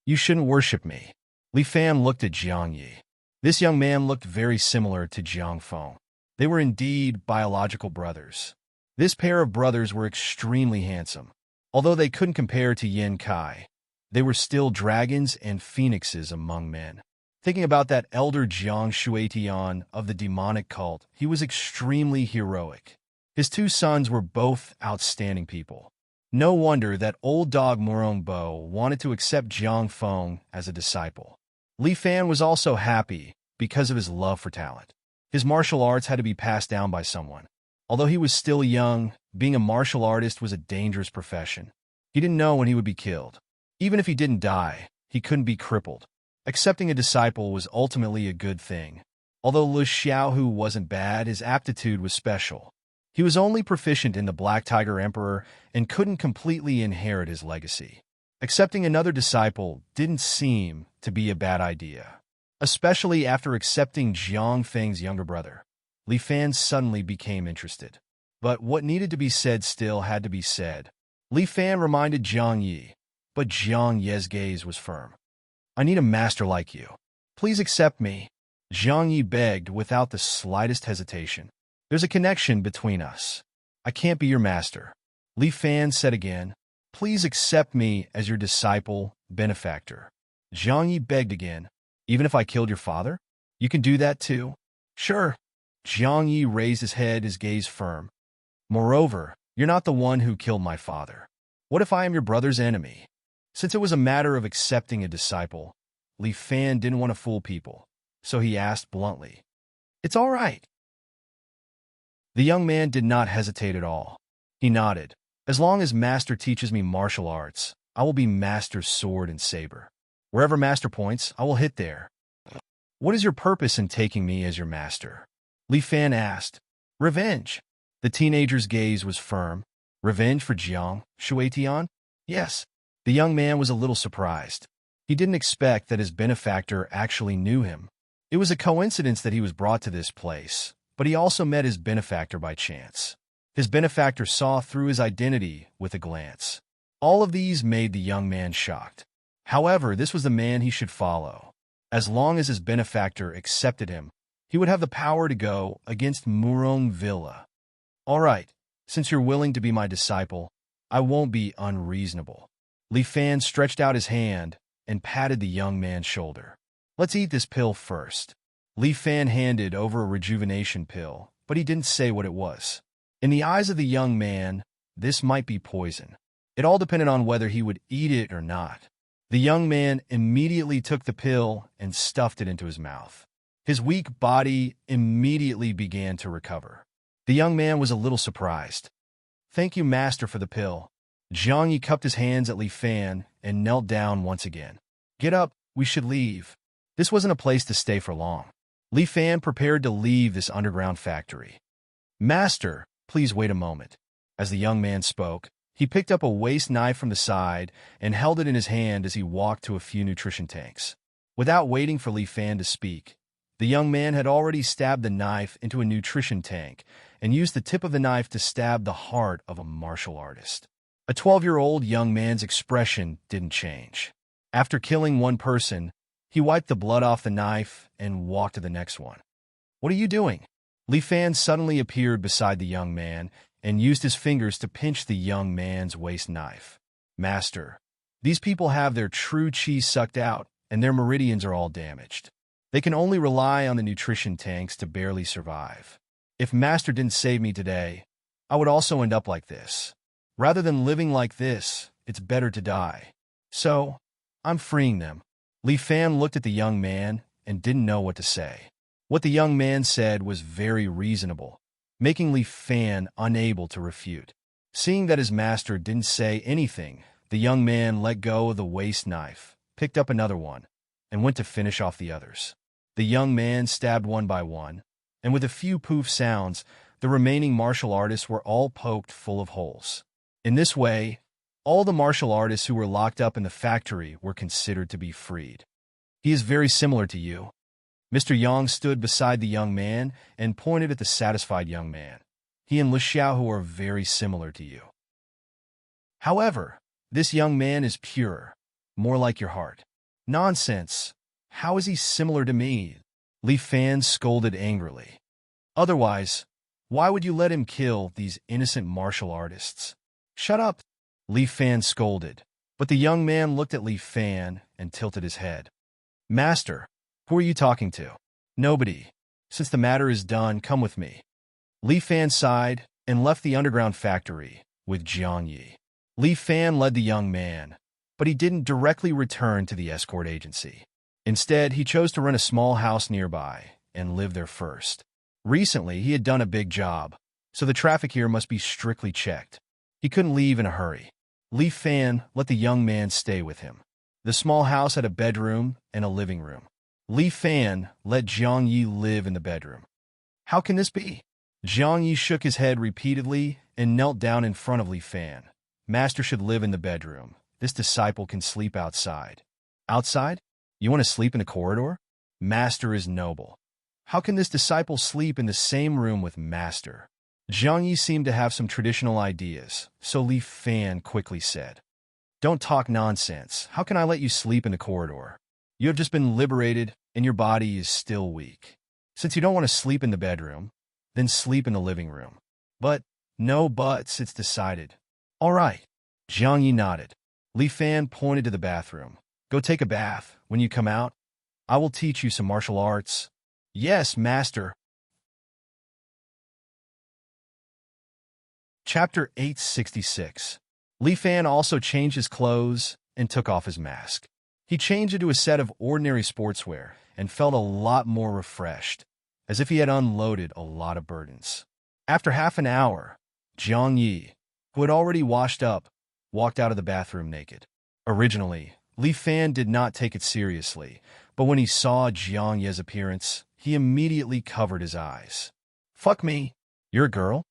You shouldn't worship me. Li Fan looked at Jiang Yi. This young man looked very similar to Jiang Feng. They were indeed biological brothers. This pair of brothers were extremely handsome. Although they couldn't compare to Yin Kai, they were still dragons and phoenixes among men. Thinking about that elder Jiang Shuetian of the demonic cult, he was extremely heroic. His 2 sons were both outstanding people. No wonder that old dog Murong Bo wanted to accept Jiang Feng as a disciple. Li Fan was also happy because of his love for talent. His martial arts had to be passed down by someone. Although he was still young, being a martial artist was a dangerous profession. He didn't know when he would be killed. Even if he didn't die, he couldn't be crippled. Accepting a disciple was ultimately a good thing. Although Lu Xiaohu wasn't bad, his aptitude was special. He was only proficient in the Black Tiger Emperor and couldn't completely inherit his legacy. Accepting another disciple didn't seem to be a bad idea, especially after accepting Jiang Feng's younger brother. Li Fan suddenly became interested. But what needed to be said still had to be said. Li Fan reminded Jiang Yi, but Jiang Ye's gaze was firm. I need a master like you. Please accept me. Jiang Yi begged without the slightest hesitation. There's a connection between us. I can't be your master. Li Fan said again, please accept me as your disciple, benefactor. Jiang Yi begged again, even if I killed your father? You can do that too? Sure. Jiang Yi raised his head, his gaze firm. Moreover, you're not the one who killed my father. What if I am your brother's enemy? Since it was a matter of accepting a disciple, Li Fan didn't want to fool people, so he asked bluntly, it's all right. The young man did not hesitate at all. He nodded. As long as Master teaches me martial arts, I will be Master's sword and saber. Wherever Master points, I will hit there. What is your purpose in taking me as your master? Li Fan asked. Revenge. The teenager's gaze was firm. Revenge for Jiang Shuetian? Yes. The young man was a little surprised. He didn't expect that his benefactor actually knew him. It was a coincidence that he was brought to this place, but he also met his benefactor by chance. His benefactor saw through his identity with a glance. All of these made the young man shocked. However, this was the man he should follow. As long as his benefactor accepted him, he would have the power to go against Murong Villa. All right, since you're willing to be my disciple, I won't be unreasonable. Li Fan stretched out his hand and patted the young man's shoulder. Let's eat this pill first. Li Fan handed over a rejuvenation pill, but he didn't say what it was. In the eyes of the young man, this might be poison. It all depended on whether he would eat it or not. The young man immediately took the pill and stuffed it into his mouth. His weak body immediately began to recover. The young man was a little surprised. Thank you, Master, for the pill. Jiang Yi cupped his hands at Li Fan and knelt down once again. Get up, we should leave. This wasn't a place to stay for long. Li Fan prepared to leave this underground factory. Master, please wait a moment. As the young man spoke, he picked up a waste knife from the side and held it in his hand as he walked to a few nutrition tanks. Without waiting for Li Fan to speak, the young man had already stabbed the knife into a nutrition tank and used the tip of the knife to stab the heart of a martial artist. A 12-year-old young man's expression didn't change. After killing one person, he wiped the blood off the knife and walked to the next one. What are you doing? Li Fan suddenly appeared beside the young man and used his fingers to pinch the young man's waist knife. Master, these people have their true chi sucked out and their meridians are all damaged. They can only rely on the nutrition tanks to barely survive. If Master didn't save me today, I would also end up like this. Rather than living like this, it's better to die. So, I'm freeing them. Li Fan looked at the young man and didn't know what to say. What the young man said was very reasonable, making Li Fan unable to refute. Seeing that his master didn't say anything, the young man let go of the waste knife, picked up another one, and went to finish off the others. The young man stabbed one by one, and with a few poof sounds, the remaining martial artists were all poked full of holes. In this way, all the martial artists who were locked up in the factory were considered to be freed. He is very similar to you. Mr. Yang stood beside the young man and pointed at the satisfied young man. He and Li Xiaohu are very similar to you. However, this young man is pure, more like your heart. Nonsense. How is he similar to me? Li Fan scolded angrily. Otherwise, why would you let him kill these innocent martial artists? Shut up, Li Fan scolded, but the young man looked at Li Fan and tilted his head. Master, who are you talking to? Nobody. Since the matter is done, come with me. Li Fan sighed and left the underground factory with Jiang Yi. Li Fan led the young man, but he didn't directly return to the escort agency. Instead, he chose to rent a small house nearby and live there first. Recently, he had done a big job, so the traffic here must be strictly checked. He couldn't leave in a hurry. Li Fan let the young man stay with him. The small house had a bedroom and a living room. Li Fan let Jiang Yi live in the bedroom. How can this be? Jiang Yi shook his head repeatedly and knelt down in front of Li Fan. Master should live in the bedroom. This disciple can sleep outside. Outside? You want to sleep in a corridor? Master is noble. How can this disciple sleep in the same room with Master? Jiang Yi seemed to have some traditional ideas, so Li Fan quickly said, "Don't talk nonsense. How can I let you sleep in the corridor? You have just been liberated, and your body is still weak. Since you don't want to sleep in the bedroom, then sleep in the living room." But, no buts, it's decided. All right. Jiang Yi nodded. Li Fan pointed to the bathroom. Go take a bath. When you come out, I will teach you some martial arts. Yes, Master. Chapter 866. Li Fan also changed his clothes and took off his mask. He changed into a set of ordinary sportswear and felt a lot more refreshed, as if he had unloaded a lot of burdens. After half an hour, Jiang Yi, who had already washed up, walked out of the bathroom naked. Originally, Li Fan did not take it seriously, but when he saw Jiang Yi's appearance, he immediately covered his eyes. Fuck me. You're a girl?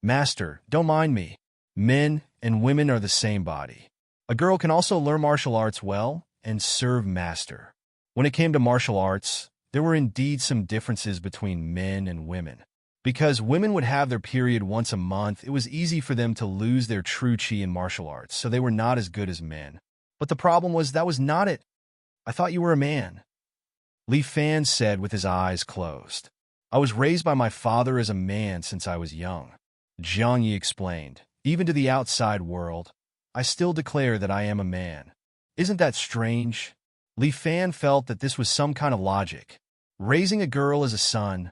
Master, don't mind me. Men and women are the same body. A girl can also learn martial arts well and serve Master. When it came to martial arts, there were indeed some differences between men and women. Because women would have their period once a month, it was easy for them to lose their true chi in martial arts, so they were not as good as men. But the problem was that was not it. I thought you were a man. Li Fan said with his eyes closed. I was raised by my father as a man since I was young. Jiang Yi explained. Even to the outside world, I still declare that I am a man. Isn't that strange? Li Fan felt that this was some kind of logic. Raising a girl as a son.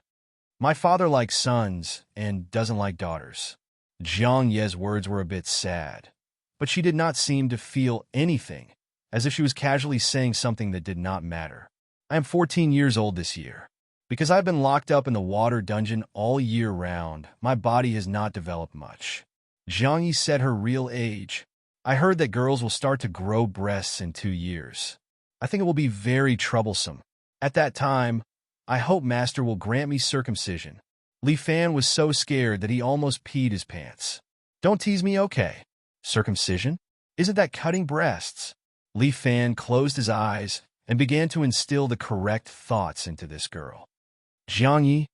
My father likes sons and doesn't like daughters. Jiang Yi's words were a bit sad, but she did not seem to feel anything, as if she was casually saying something that did not matter. I am 14 years old this year. Because I've been locked up in the water dungeon all year round, my body has not developed much. Jiang Yi said her real age. I heard that girls will start to grow breasts in 2 years. I think it will be very troublesome. At that time, I hope Master will grant me circumcision. Li Fan was so scared that he almost peed his pants. Don't tease me, okay? Circumcision? Isn't that cutting breasts? Li Fan closed his eyes and began to instill the correct thoughts into this girl. Jiang Yi,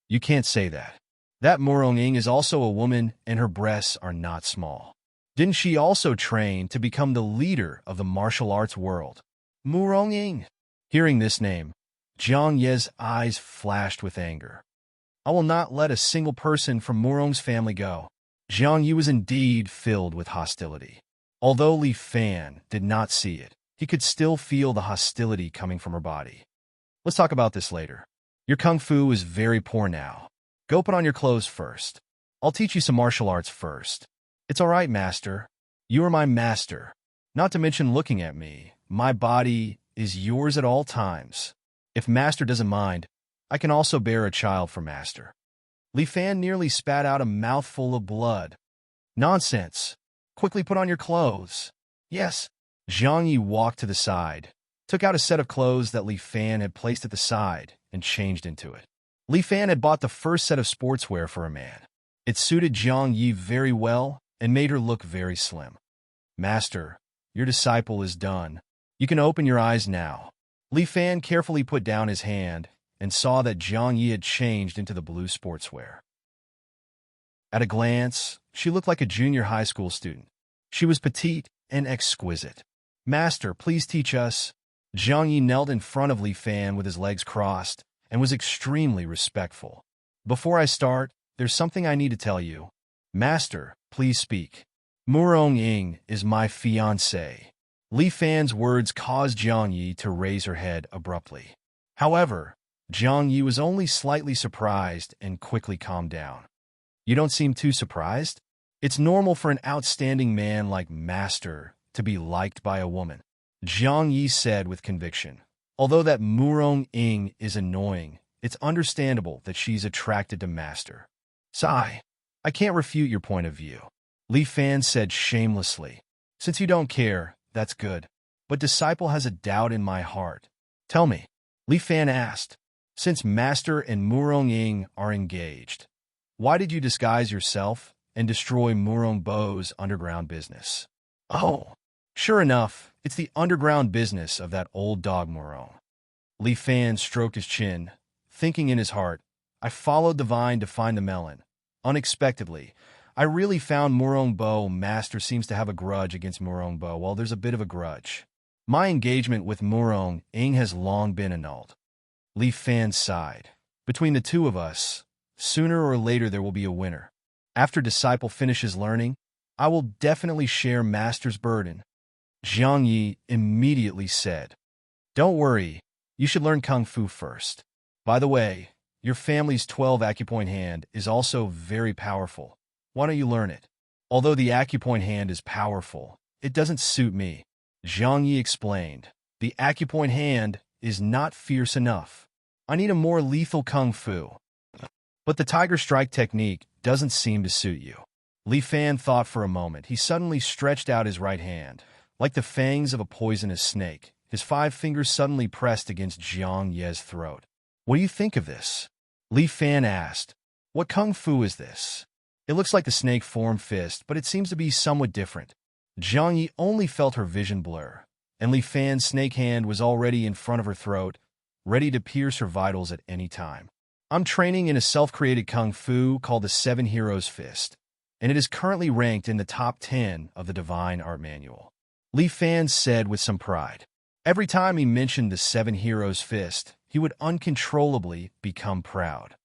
you can't say that. That Murong is also a woman and her breasts are not small. Didn't she also train to become the leader of the martial arts world? Murong. Hearing this name, Jiang Yi's eyes flashed with anger. I will not let a single person from Murong's family go. Jiang Yi was indeed filled with hostility. Although Li Fan did not see it, he could still feel the hostility coming from her body. Let's talk about this later. Your kung fu is very poor now. Go put on your clothes first. I'll teach you some martial arts first. It's all right, Master. You are my master. Not to mention looking at me. My body is yours at all times. If Master doesn't mind, I can also bear a child for Master. Li Fan nearly spat out a mouthful of blood. Nonsense. Quickly put on your clothes. Yes. Jiang Yi walked to the side, took out a set of clothes that Li Fan had placed at the side, and changed into it. Li Fan had bought the first set of sportswear for a man. It suited Jiang Yi very well and made her look very slim. Master, your disciple is done. You can open your eyes now. Li Fan carefully put down his hand and saw that Jiang Yi had changed into the blue sportswear. At a glance, she looked like a junior high school student. She was petite and exquisite. Master, please teach us. Jiang Yi knelt in front of Li Fan with his legs crossed and was extremely respectful. Before I start, there's something I need to tell you. Master, please speak. Murong is my fiancée. Li Fan's words caused Jiang Yi to raise her head abruptly. However, Jiang Yi was only slightly surprised and quickly calmed down. You don't seem too surprised? It's normal for an outstanding man like Master to be liked by a woman, Jiang Yi said with conviction. Although that Murong is annoying, it's understandable that she's attracted to Master. Sigh. I can't refute your point of view. Li Fan said shamelessly. Since you don't care, that's good. But Disciple has a doubt in my heart. Tell me. Li Fan asked. Since Master and Murong are engaged, Why did you disguise yourself and destroy Murong Bo's underground business? Oh, sure enough, it's the underground business of that old dog Murong. Li Fan stroked his chin, thinking in his heart, I followed the vine to find the melon. Unexpectedly, I really found Murong Bo. Master seems to have a grudge against Murong Bo. Well, there's a bit of a grudge. My engagement with Murong Ing has long been annulled. Li Fan sighed. Between the two of us, sooner or later there will be a winner. After disciple finishes learning, I will definitely share master's burden. Jiang Yi immediately said, Don't worry, you should learn Kung Fu first. By the way, your family's 12 acupoint hand is also very powerful. Why don't you learn it? Although the acupoint hand is powerful, it doesn't suit me. Jiang Yi explained, the acupoint hand is not fierce enough. I need a more lethal Kung Fu. But the Tiger Strike technique doesn't seem to suit you. Li Fan thought for a moment. He suddenly stretched out his right hand. Like the fangs of a poisonous snake, his 5 fingers suddenly pressed against Jiang Ye's throat. What do you think of this? Li Fan asked. What Kung Fu is this? It looks like the snake form fist, but it seems to be somewhat different. Jiang Yi only felt her vision blur, and Li Fan's snake hand was already in front of her throat, ready to pierce her vitals at any time. I'm training in a self-created Kung Fu called the 7 Heroes Fist, and it is currently ranked in the top 10 of the Divine Art Manual. Li Fan said with some pride. Every time he mentioned the 7 Heroes Fist, he would uncontrollably become proud.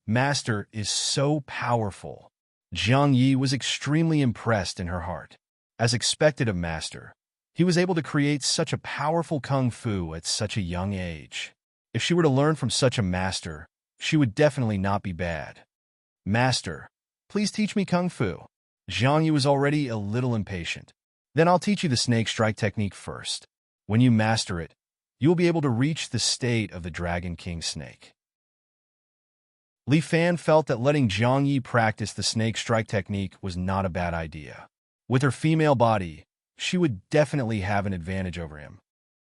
Master is so powerful. Jiang Yi was extremely impressed in her heart. As expected of Master, he was able to create such a powerful Kung Fu at such a young age. If she were to learn from such a master, she would definitely not be bad. Master, please teach me Kung Fu. Jiang Yi was already a little impatient. Then I'll teach you the snake strike technique first. When you master it, you will be able to reach the state of the Dragon King snake. Li Fan felt that letting Jiang Yi practice the snake strike technique was not a bad idea. With her female body, she would definitely have an advantage over him.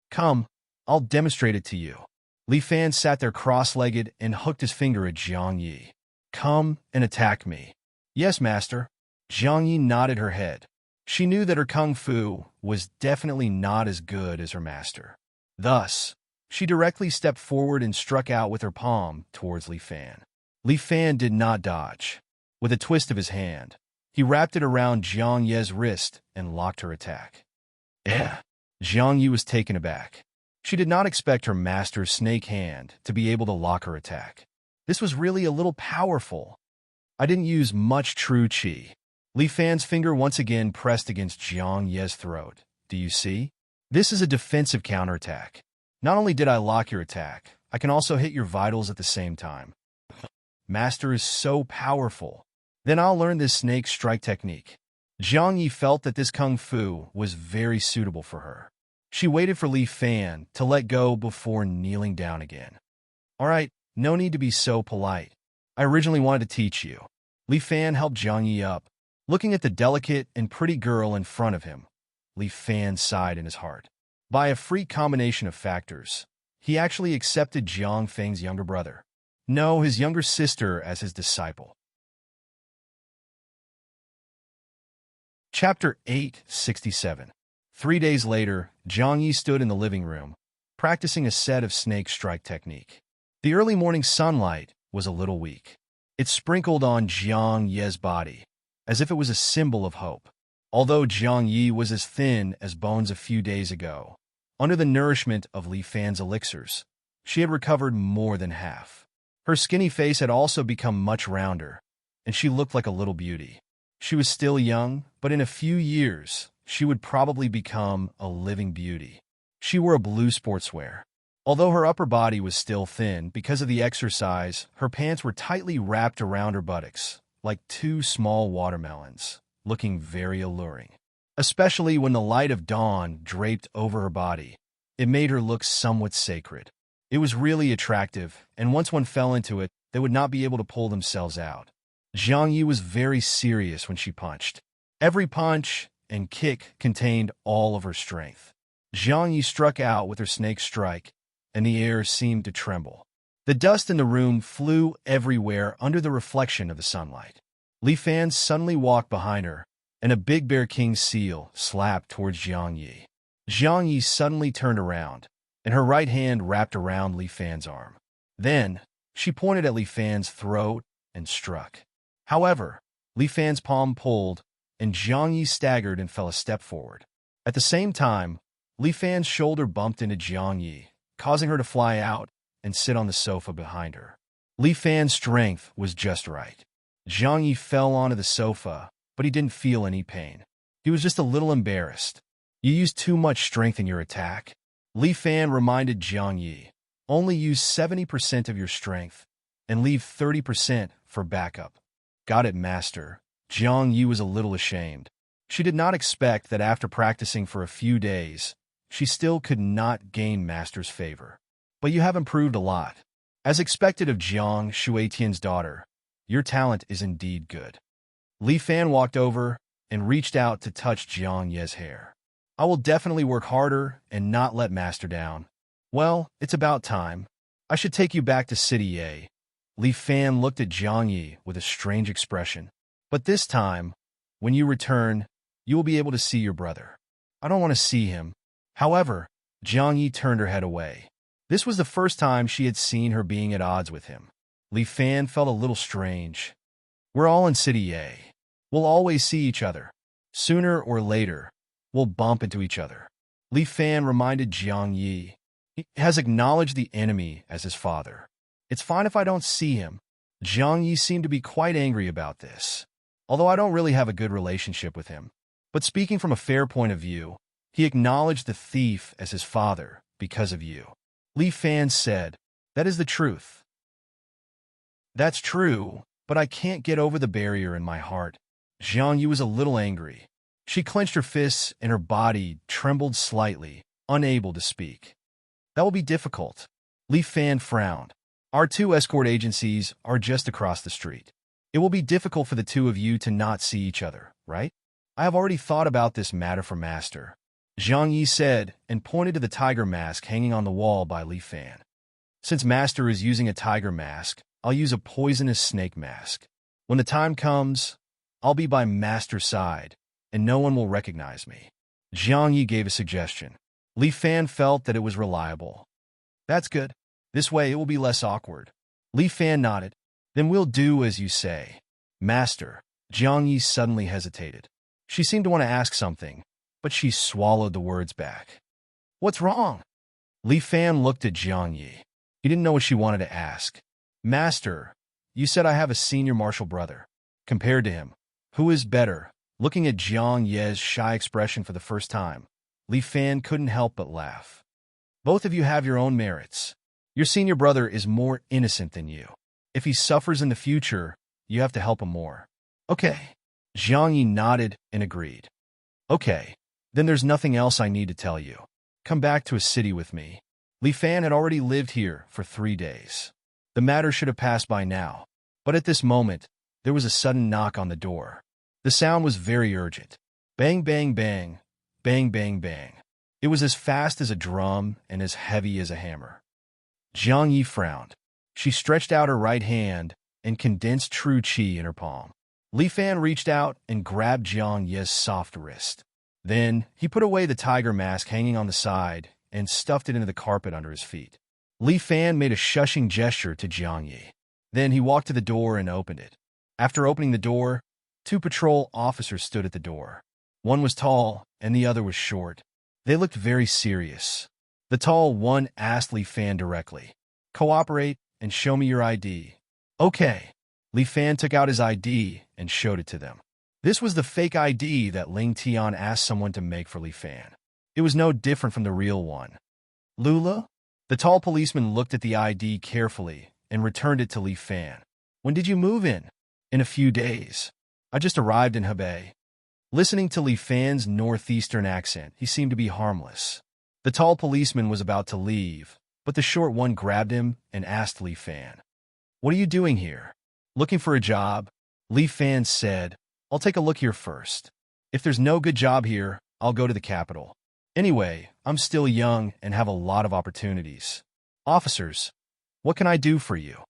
Come, I'll demonstrate it to you. Li Fan sat there cross-legged and hooked his finger at Jiang Yi. Come and attack me. Yes, master. Jiang Yi nodded her head. She knew that her Kung Fu was definitely not as good as her master. Thus, she directly stepped forward and struck out with her palm towards Li Fan. Li Fan did not dodge. With a twist of his hand, he wrapped it around Jiang Ye's wrist and locked her attack. Jiang Yi was taken aback. She did not expect her master's snake hand to be able to lock her attack. This was really a little powerful. I didn't use much true qi. Li Fan's finger once again pressed against Jiang Ye's throat. Do you see? This is a defensive counterattack. Not only did I lock your attack, I can also hit your vitals at the same time. Master is so powerful. Then I'll learn this snake strike technique. Jiang Yi felt that this Kung Fu was very suitable for her. She waited for Li Fan to let go before kneeling down again. All right, no need to be so polite. I originally wanted to teach you. Li Fan helped Jiang Yi up. Looking at the delicate and pretty girl in front of him, Li Fan sighed in his heart. By a freak combination of factors, he actually accepted Jiang Feng's younger brother. No, his younger sister as his disciple. Chapter 867. 3 days later, Jiang Yi stood in the living room, practicing a set of snake strike technique. The early morning sunlight was a little weak. It sprinkled on Jiang Ye's body, as if it was a symbol of hope. Although Jiang Yi was as thin as bones a few days ago, under the nourishment of Li Fan's elixirs, she had recovered more than half. Her skinny face had also become much rounder, and she looked like a little beauty. She was still young, but in a few years, she would probably become a living beauty. She wore a blue sportswear. Although her upper body was still thin because of the exercise, her pants were tightly wrapped around her buttocks, like 2 small watermelons, looking very alluring. Especially when the light of dawn draped over her body, it made her look somewhat sacred. It was really attractive, and once one fell into it, they would not be able to pull themselves out. Jiang Yi was very serious when she punched. Every punch and kick contained all of her strength. Jiang Yi struck out with her snake strike, and the air seemed to tremble. The dust in the room flew everywhere under the reflection of the sunlight. Li Fan suddenly walked behind her, and a big bear king seal slapped towards Jiang Yi. Jiang Yi suddenly turned around, and her right hand wrapped around Li Fan's arm. Then, she pointed at Li Fan's throat and struck. However, Li Fan's palm pulled, and Jiang Yi staggered and fell a step forward. At the same time, Li Fan's shoulder bumped into Jiang Yi, causing her to fly out and sit on the sofa behind her. Li Fan's strength was just right. Jiang Yi fell onto the sofa, but he didn't feel any pain. He was just a little embarrassed. You used too much strength in your attack. Li Fan reminded Jiang Yi, only use 70% of your strength, and leave 30% for backup. Got it, master. Jiang Yi was a little ashamed. She did not expect that after practicing for a few days, she still could not gain master's favor. But you have improved a lot. As expected of Jiang Shuetian's daughter, your talent is indeed good. Li Fan walked over and reached out to touch Jiang Ye's hair. I will definitely work harder and not let master down. Well, it's about time. I should take you back to City Ye. Li Fan looked at Jiang Yi with a strange expression. But this time, when you return, you will be able to see your brother. I don't want to see him. However, Jiang Yi turned her head away. This was the first time she had seen her being at odds with him. Li Fan felt a little strange. We're all in City Ye. We'll always see each other. Sooner or later, we'll bump into each other. Li Fan reminded Jiang Yi. He has acknowledged the enemy as his father. It's fine if I don't see him. Jiang Yi seemed to be quite angry about this. Although I don't really have a good relationship with him. But speaking from a fair point of view, he acknowledged the thief as his father because of you. Li Fan said, that is the truth. That's true, but I can't get over the barrier in my heart. Jiang Yi was a little angry. She clenched her fists and her body trembled slightly, unable to speak. That will be difficult. Li Fan frowned. Our two escort agencies are just across the street. It will be difficult for the two of you to not see each other, right? I have already thought about this matter for master. Jiang Yi said and pointed to the tiger mask hanging on the wall by Li Fan. Since master is using a tiger mask, I'll use a poisonous snake mask. When the time comes, I'll be by master's side, and no one will recognize me. Jiang Yi gave a suggestion. Li Fan felt that it was reliable. That's good. This way it will be less awkward. Li Fan nodded. Then we'll do as you say. Master. Jiang Yi suddenly hesitated. She seemed to want to ask something, but she swallowed the words back. What's wrong? Li Fan looked at Jiang Yi. He didn't know what she wanted to ask. Master, you said I have a senior martial brother. Compared to him, who is better? Looking at Jiang Yi's shy expression for the first time, Li Fan couldn't help but laugh. Both of you have your own merits. Your senior brother is more innocent than you. If he suffers in the future, you have to help him more. Okay. Jiang Yi nodded and agreed. Okay, then there's nothing else I need to tell you. Come back to a city with me. Li Fan had already lived here for 3 days. The matter should have passed by now, but at this moment, there was a sudden knock on the door. The sound was very urgent. Bang, bang, bang, bang, bang, bang. It was as fast as a drum and as heavy as a hammer. Jiang Yi frowned. She stretched out her right hand and condensed true qi in her palm. Li Fan reached out and grabbed Jiang Yi's soft wrist. Then, he put away the tiger mask hanging on the side and stuffed it into the carpet under his feet. Li Fan made a shushing gesture to Jiang Yi. Then he walked to the door and opened it. After opening the door, 2 patrol officers stood at the door. One was tall and the other was short. They looked very serious. The tall one asked Li Fan directly, "Cooperate and show me your ID." Okay. Li Fan took out his ID and showed it to them. This was the fake ID that Ling Tian asked someone to make for Li Fan. It was no different from the real one. Lula? The tall policeman looked at the ID carefully and returned it to Li Fan. When did you move in? In a few days. I just arrived in Hebei. Listening to Li Fan's northeastern accent, he seemed to be harmless. The tall policeman was about to leave, but the short one grabbed him and asked Li Fan, "What are you doing here?" "Looking for a job." Li Fan said, "I'll take a look here first. If there's no good job here, I'll go to the capital. Anyway, I'm still young and have a lot of opportunities." "Officers, What can I do for you?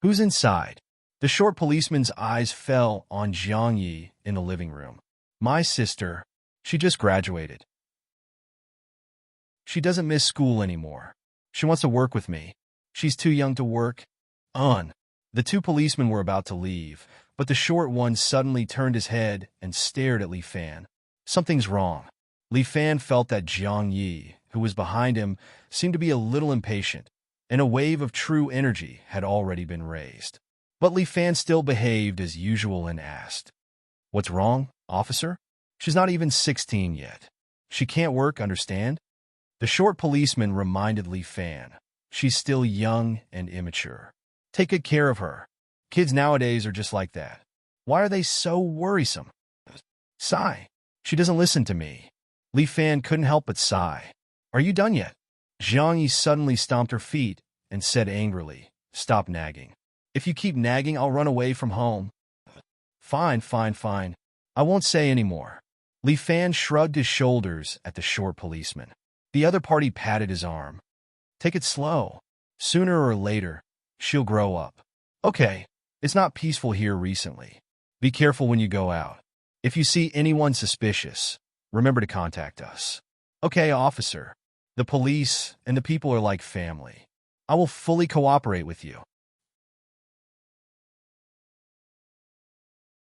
Who's inside? The short policeman's eyes fell on Jiang Yi in the living room. My sister. She just graduated. She doesn't miss school anymore. She wants to work with me. She's too young to work. The two policemen were about to leave, but the short one suddenly turned his head and stared at Li Fan. Something's wrong. Li Fan felt that Jiang Yi, who was behind him, seemed to be a little impatient, and a wave of true energy had already been raised. But Li Fan still behaved as usual and asked, "What's wrong, officer? She's not even 16 yet. She can't work, understand?" The short policeman reminded Li Fan, "She's still young and immature. Take good care of her. Kids nowadays are just like that. Why are they so worrisome?" Sigh. She doesn't listen to me. Li Fan couldn't help but sigh. "Are you done yet?" Jiang Yi suddenly stomped her feet and said angrily, "Stop nagging. If you keep nagging, I'll run away from home." Fine. I won't say any more." Li Fan shrugged his shoulders at the short policeman. The other party patted his arm. "Take it slow. Sooner or later, she'll grow up. Okay, it's not peaceful here recently. Be careful when you go out. If you see anyone suspicious, remember to contact us." "Okay, officer. The police and the people are like family. I will fully cooperate with you."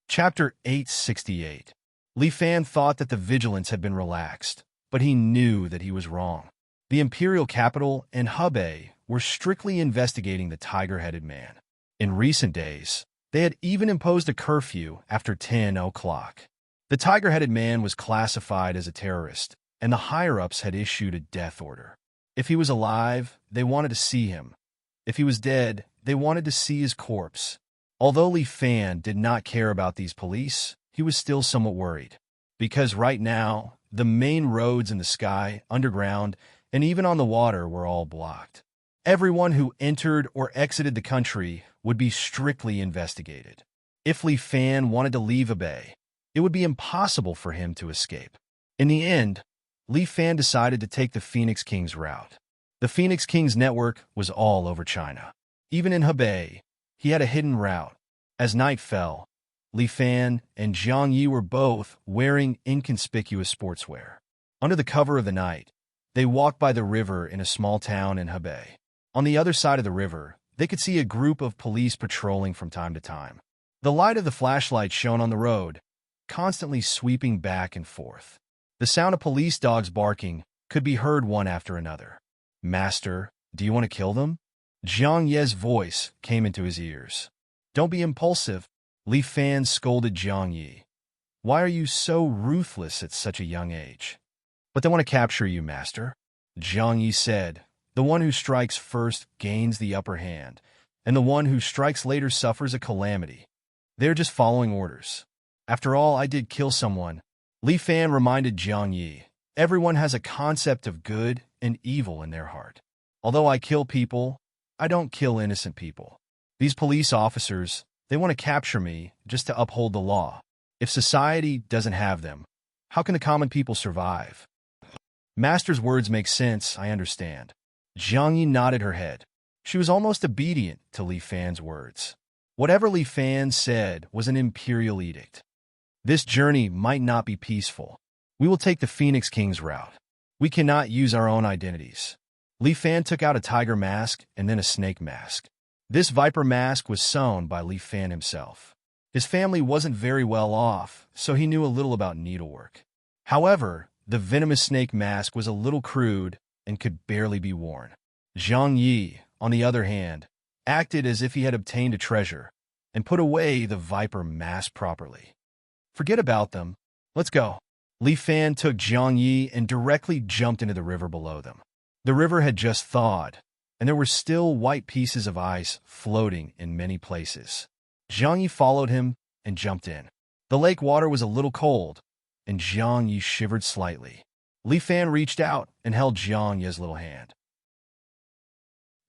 Chapter 868. Li Fan thought that the vigilance had been relaxed, but he knew that he was wrong. The imperial capital and Hebei were strictly investigating the tiger-headed man. In recent days, they had even imposed a curfew after 10 o'clock. The tiger-headed man was classified as a terrorist, and the higher-ups had issued a death order. If he was alive, they wanted to see him. If he was dead, they wanted to see his corpse. Although Li Fan did not care about these police, he was still somewhat worried. Because right now, the main roads in the sky, underground, and even on the water were all blocked. Everyone who entered or exited the country would be strictly investigated. If Li Fan wanted to leave Hebei, it would be impossible for him to escape. In the end, Li Fan decided to take the Phoenix King's route. The Phoenix King's network was all over China. Even in Hebei, he had a hidden route. As night fell, Li Fan and Jiang Yi were both wearing inconspicuous sportswear. Under the cover of the night, they walked by the river in a small town in Hebei. On the other side of the river, they could see a group of police patrolling from time to time. The light of the flashlight shone on the road, constantly sweeping back and forth. The sound of police dogs barking could be heard one after another. "Master, do you want to kill them?" Jiang Ye's voice came into his ears. "Don't be impulsive," Li Fan scolded Jiang Yi. "Why are you so ruthless at such a young age?" "But they want to capture you, master," Jiang Yi said. "The one who strikes first gains the upper hand, and the one who strikes later suffers a calamity. They're just following orders. After all, I did kill someone." Li Fan reminded Jiang Yi, "Everyone has a concept of good and evil in their heart. Although I kill people, I don't kill innocent people. These police officers, they want to capture me just to uphold the law. If society doesn't have them, how can the common people survive?" "Master's words make sense, I understand." Jiang Yi nodded her head. She was almost obedient to Li Fan's words. Whatever Li Fan said was an imperial edict. "This journey might not be peaceful. We will take the Phoenix King's route. We cannot use our own identities." Li Fan took out a tiger mask and then a snake mask. This viper mask was sewn by Li Fan himself. His family wasn't very well off, so he knew a little about needlework. However, the venomous snake mask was a little crude and could barely be worn. Jiang Yi, on the other hand, acted as if he had obtained a treasure and put away the viper mask properly. "Forget about them. Let's go." Li Fan took Jiang Yi and directly jumped into the river below them. The river had just thawed, and there were still white pieces of ice floating in many places. Jiang Yi followed him and jumped in. The lake water was a little cold, and Jiang Yi shivered slightly. Li Fan reached out and held Jiang Yi's little hand.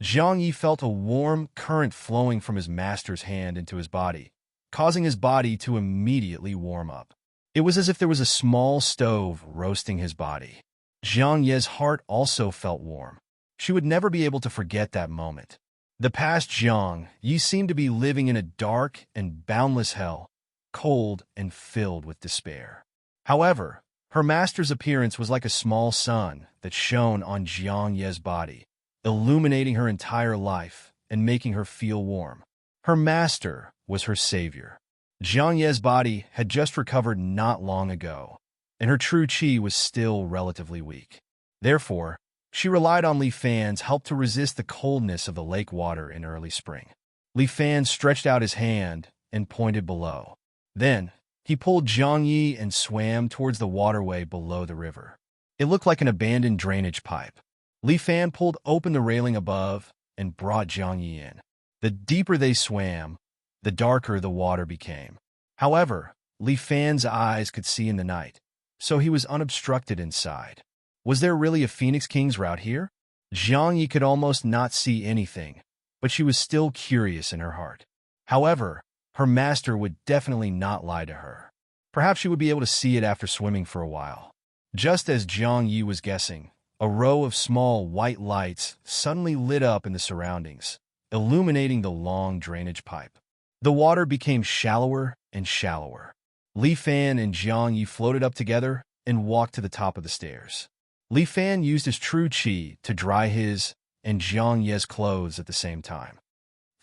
Jiang Yi felt a warm current flowing from his master's hand into his body, causing his body to immediately warm up. It was as if there was a small stove roasting his body. Jiang Ye's heart also felt warm. She would never be able to forget that moment. The past Jiang Yi seemed to be living in a dark and boundless hell, cold and filled with despair. However, her master's appearance was like a small sun that shone on Jiang Ye's body, illuminating her entire life and making her feel warm. Her master was her savior. Jiang Ye's body had just recovered not long ago, and her true qi was still relatively weak. Therefore, she relied on Li Fan's help to resist the coldness of the lake water in early spring. Li Fan stretched out his hand and pointed below. Then, he pulled Jiang Yi and swam towards the waterway below the river. It looked like an abandoned drainage pipe. Li Fan pulled open the railing above and brought Jiang Yi in. The deeper they swam, the darker the water became. However, Li Fan's eyes could see in the night, so he was unobstructed inside. Was there really a Phoenix King's route here? Jiang Yi could almost not see anything, but she was still curious in her heart. However, her master would definitely not lie to her. Perhaps she would be able to see it after swimming for a while. Just as Jiang Yi was guessing, a row of small white lights suddenly lit up in the surroundings, illuminating the long drainage pipe. The water became shallower and shallower. Li Fan and Jiang Yi floated up together and walked to the top of the stairs. Li Fan used his true qi to dry his and Jiang Ye's clothes at the same time.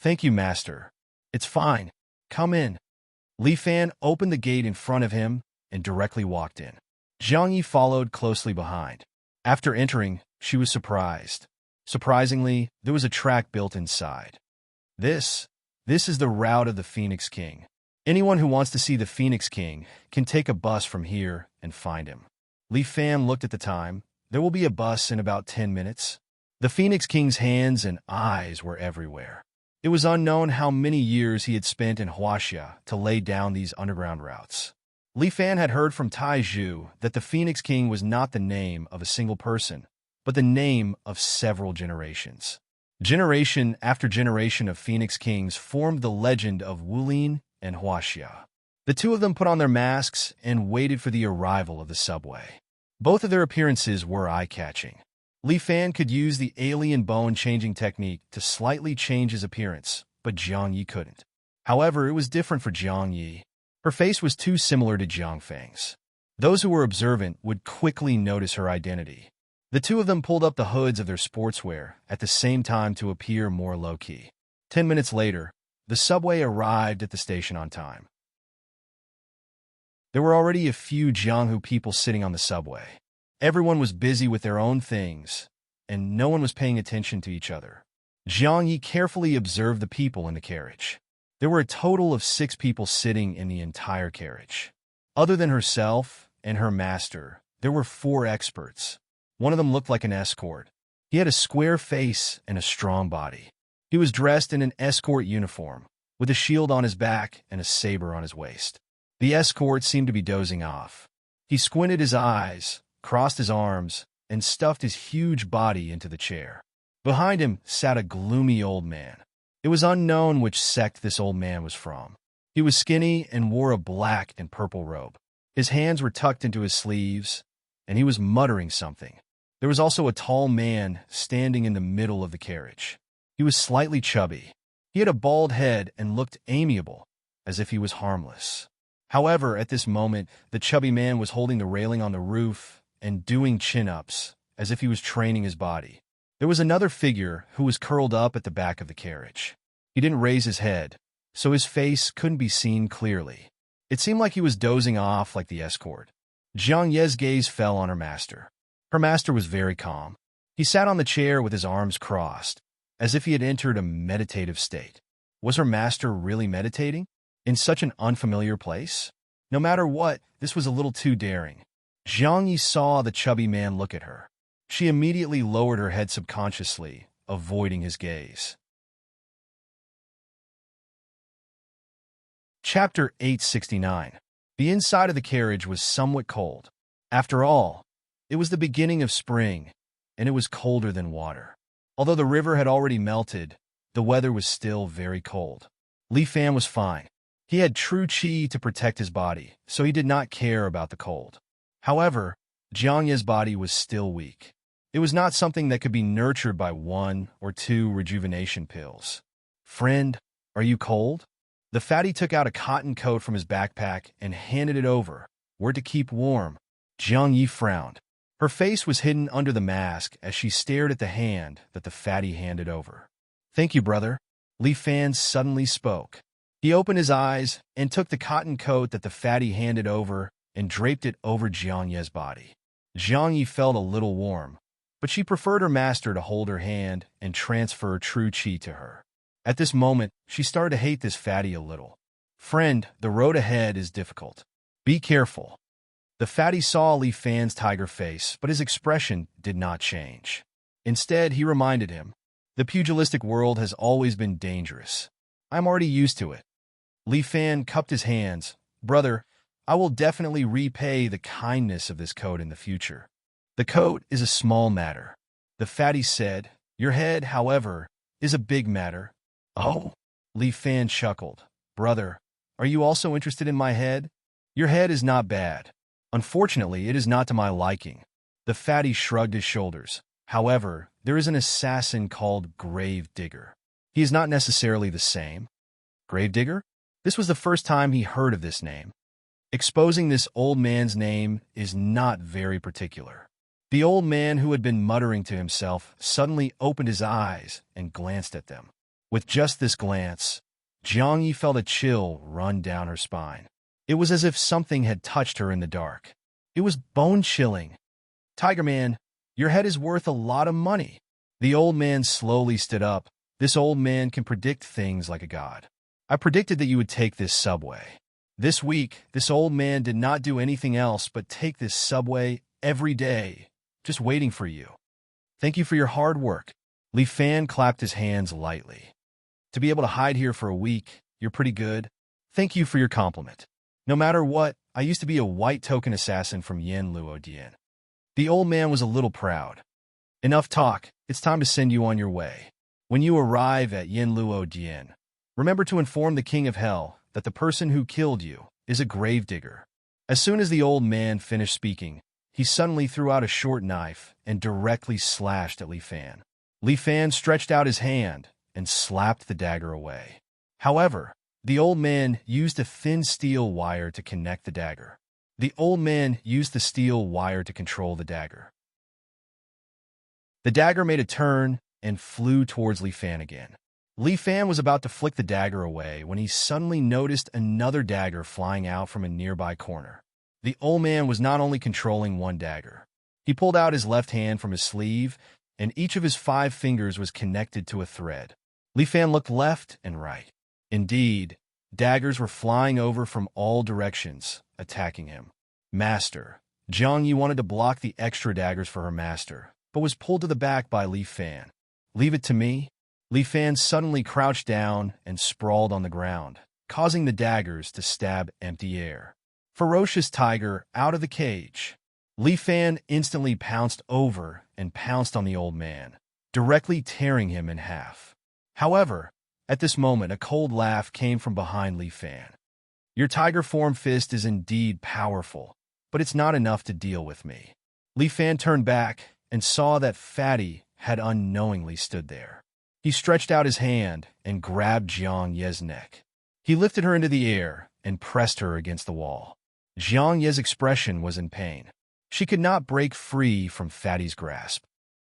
"Thank you, master. It's fine. Come in." Li Fan opened the gate in front of him and directly walked in. Jiang Yi followed closely behind. After entering, she was surprised. Surprisingly, there was a track built inside. This is the route of the Phoenix King. Anyone who wants to see the Phoenix King can take a bus from here and find him. Li Fan looked at the time. There will be a bus in about 10 minutes. The Phoenix King's hands and eyes were everywhere. It was unknown how many years he had spent in Huaxia to lay down these underground routes. Li Fan had heard from Tai Zhu that the Phoenix King was not the name of a single person, but the name of several generations. Generation after generation of Phoenix Kings formed the legend of Wulin and Huaxia. The two of them put on their masks and waited for the arrival of the subway. Both of their appearances were eye-catching. Li Fan could use the alien bone-changing technique to slightly change his appearance, but Jiang Yi couldn't. However, it was different for Jiang Yi. Her face was too similar to Jiang Feng's. Those who were observant would quickly notice her identity. The two of them pulled up the hoods of their sportswear at the same time to appear more low-key. 10 minutes later, the subway arrived at the station on time. There were already a few Jianghu people sitting on the subway. Everyone was busy with their own things, and no one was paying attention to each other. Jiang Yi carefully observed the people in the carriage. There were a total of 6 people sitting in the entire carriage. Other than herself and her master, there were 4 experts. One of them looked like an escort. He had a square face and a strong body. He was dressed in an escort uniform, with a shield on his back and a saber on his waist. The escort seemed to be dozing off. He squinted his eyes, crossed his arms, and stuffed his huge body into the chair. Behind him sat a gloomy old man. It was unknown which sect this old man was from. He was skinny and wore a black and purple robe. His hands were tucked into his sleeves, and he was muttering something. There was also a tall man standing in the middle of the carriage. He was slightly chubby. He had a bald head and looked amiable, as if he was harmless. However, at this moment, the chubby man was holding the railing on the roof and doing chin-ups, as if he was training his body. There was another figure who was curled up at the back of the carriage. He didn't raise his head, so his face couldn't be seen clearly. It seemed like he was dozing off like the escort. Jiang Ye's gaze fell on her master. Her master was very calm. He sat on the chair with his arms crossed, as if he had entered a meditative state. Was her master really meditating? In such an unfamiliar place? No matter what, this was a little too daring. Jiang Yi saw the chubby man look at her. She immediately lowered her head subconsciously, avoiding his gaze. Chapter 869. The inside of the carriage was somewhat cold. After all, it was the beginning of spring, and it was colder than water. Although the river had already melted, the weather was still very cold. Li Fan was fine. He had true qi to protect his body, so he did not care about the cold. However, Jiang Ye's body was still weak. It was not something that could be nurtured by 1 or 2 rejuvenation pills. Friend, are you cold? The fatty took out a cotton coat from his backpack and handed it over. We're to keep warm. Jiang Yi frowned. Her face was hidden under the mask as she stared at the hand that the fatty handed over. Thank you, brother. Li Fan suddenly spoke. He opened his eyes and took the cotton coat that the fatty handed over and draped it over Jiang Yi's body. Jiang Yi felt a little warm, but she preferred her master to hold her hand and transfer true qi to her. At this moment, she started to hate this fatty a little. Friend, the road ahead is difficult. Be careful. The fatty saw Li Fan's tiger face, but his expression did not change. Instead, he reminded him, the pugilistic world has always been dangerous. I'm already used to it. Li Fan cupped his hands. Brother, I will definitely repay the kindness of this coat in the future. The coat is a small matter. The fatty said, your head, however, is a big matter. Oh, Li Fan chuckled. Brother, are you also interested in my head? Your head is not bad. Unfortunately, it is not to my liking. The fatty shrugged his shoulders. However, there is an assassin called Grave Digger. He is not necessarily the same. Grave Digger? This was the first time he heard of this name. Exposing this old man's name is not very particular. The old man, who had been muttering to himself, suddenly opened his eyes and glanced at them. With just this glance, Jiang Yi felt a chill run down her spine. It was as if something had touched her in the dark. It was bone-chilling. Tiger Man, your head is worth a lot of money. The old man slowly stood up. This old man can predict things like a god. I predicted that you would take this subway. This week, this old man did not do anything else but take this subway every day, just waiting for you. Thank you for your hard work. Li Fan clapped his hands lightly. To be able to hide here for a week, you're pretty good. Thank you for your compliment. No matter what, I used to be a white token assassin from Renluo Dian. The old man was a little proud. Enough talk, it's time to send you on your way. When you arrive at Renluo Dian, remember to inform the King of Hell that the person who killed you is a gravedigger. As soon as the old man finished speaking, he suddenly threw out a short knife and directly slashed at Li Fan. Li Fan stretched out his hand and slapped the dagger away. However, the old man used a thin steel wire to connect the dagger. The old man used the steel wire to control the dagger. The dagger made a turn and flew towards Li Fan again. Li Fan was about to flick the dagger away when he suddenly noticed another dagger flying out from a nearby corner. The old man was not only controlling one dagger. He pulled out his left hand from his sleeve, and each of his 5 fingers was connected to a thread. Li Fan looked left and right. Indeed, daggers were flying over from all directions, attacking him. Master. Jiang Yi wanted to block the extra daggers for her master, but was pulled to the back by Li Fan. Leave it to me. Li Fan suddenly crouched down and sprawled on the ground, causing the daggers to stab empty air. Ferocious tiger out of the cage. Li Fan instantly pounced over and pounced on the old man, directly tearing him in half. However, at this moment, a cold laugh came from behind Li Fan. Your tiger form fist is indeed powerful, but it's not enough to deal with me. Li Fan turned back and saw that Fatty had unknowingly stood there. He stretched out his hand and grabbed Jiang Ye's neck. He lifted her into the air and pressed her against the wall. Jiang Ye's expression was in pain. She could not break free from Fatty's grasp.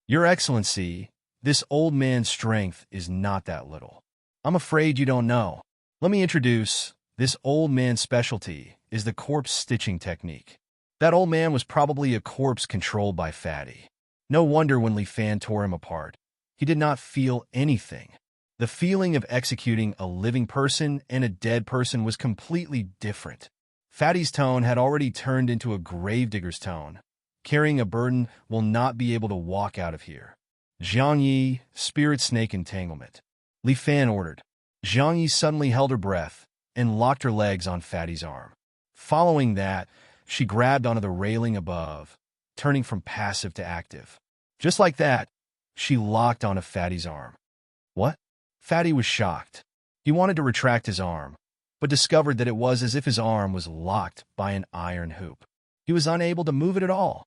Your Excellency, this old man's strength is not that little. I'm afraid you don't know. Let me introduce, this old man's specialty is the corpse stitching technique. That old man was probably a corpse controlled by Fatty. No wonder when Li Fan tore him apart, he did not feel anything. The feeling of executing a living person and a dead person was completely different. Fatty's tone had already turned into a gravedigger's tone. Carrying a burden will not be able to walk out of here. Jiang Yi, spirit snake entanglement. Li Fan ordered. Jiang Yi suddenly held her breath and locked her legs on Fatty's arm. Following that, she grabbed onto the railing above, turning from passive to active. Just like that, she locked onto Fatty's arm. What? Fatty was shocked. He wanted to retract his arm, but discovered that it was as if his arm was locked by an iron hoop. He was unable to move it at all.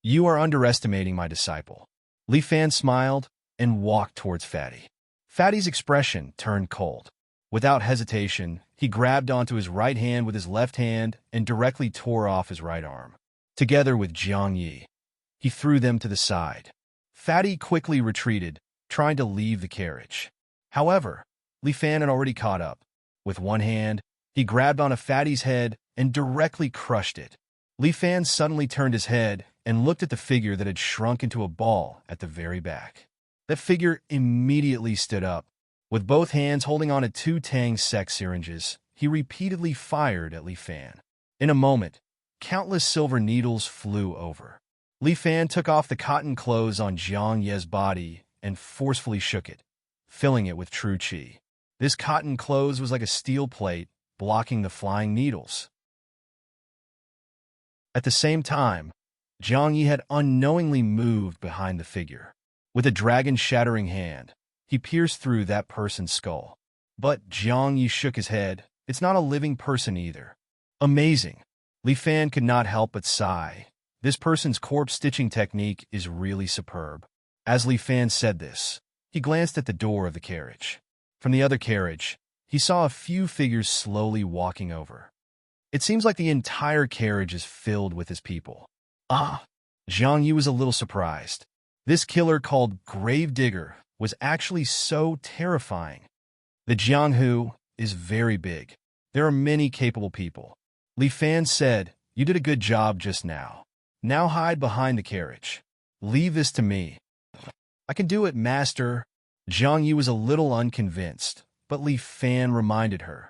You are underestimating my disciple. Li Fan smiled and walked towards Fatty. Fatty's expression turned cold. Without hesitation, he grabbed onto his right hand with his left hand and directly tore off his right arm. Together with Jiang Yi, he threw them to the side. Fatty quickly retreated, trying to leave the carriage. However, Li Fan had already caught up. With one hand, he grabbed onto Fatty's head and directly crushed it. Li Fan suddenly turned his head and looked at the figure that had shrunk into a ball at the very back. That figure immediately stood up. With both hands holding onto two Tang sex syringes, he repeatedly fired at Li Fan. In a moment, countless silver needles flew over. Li Fan took off the cotton clothes on Jiang Ye's body and forcefully shook it, filling it with true qi. This cotton clothes was like a steel plate, blocking the flying needles. At the same time, Jiang Yi had unknowingly moved behind the figure. With a dragon-shattering hand, he pierced through that person's skull. But Jiang Yi shook his head. It's not a living person either. Amazing. Li Fan could not help but sigh. This person's corpse stitching technique is really superb. As Li Fan said this, he glanced at the door of the carriage. From the other carriage, he saw a few figures slowly walking over. It seems like the entire carriage is filled with his people. Jiang Yi was a little surprised. This killer called Gravedigger was actually so terrifying. The Jianghu is very big. There are many capable people. Li Fan said, "You did a good job just now. Now hide behind the carriage. Leave this to me." "I can do it, master." Jiang Yi was a little unconvinced, but Li Fan reminded her,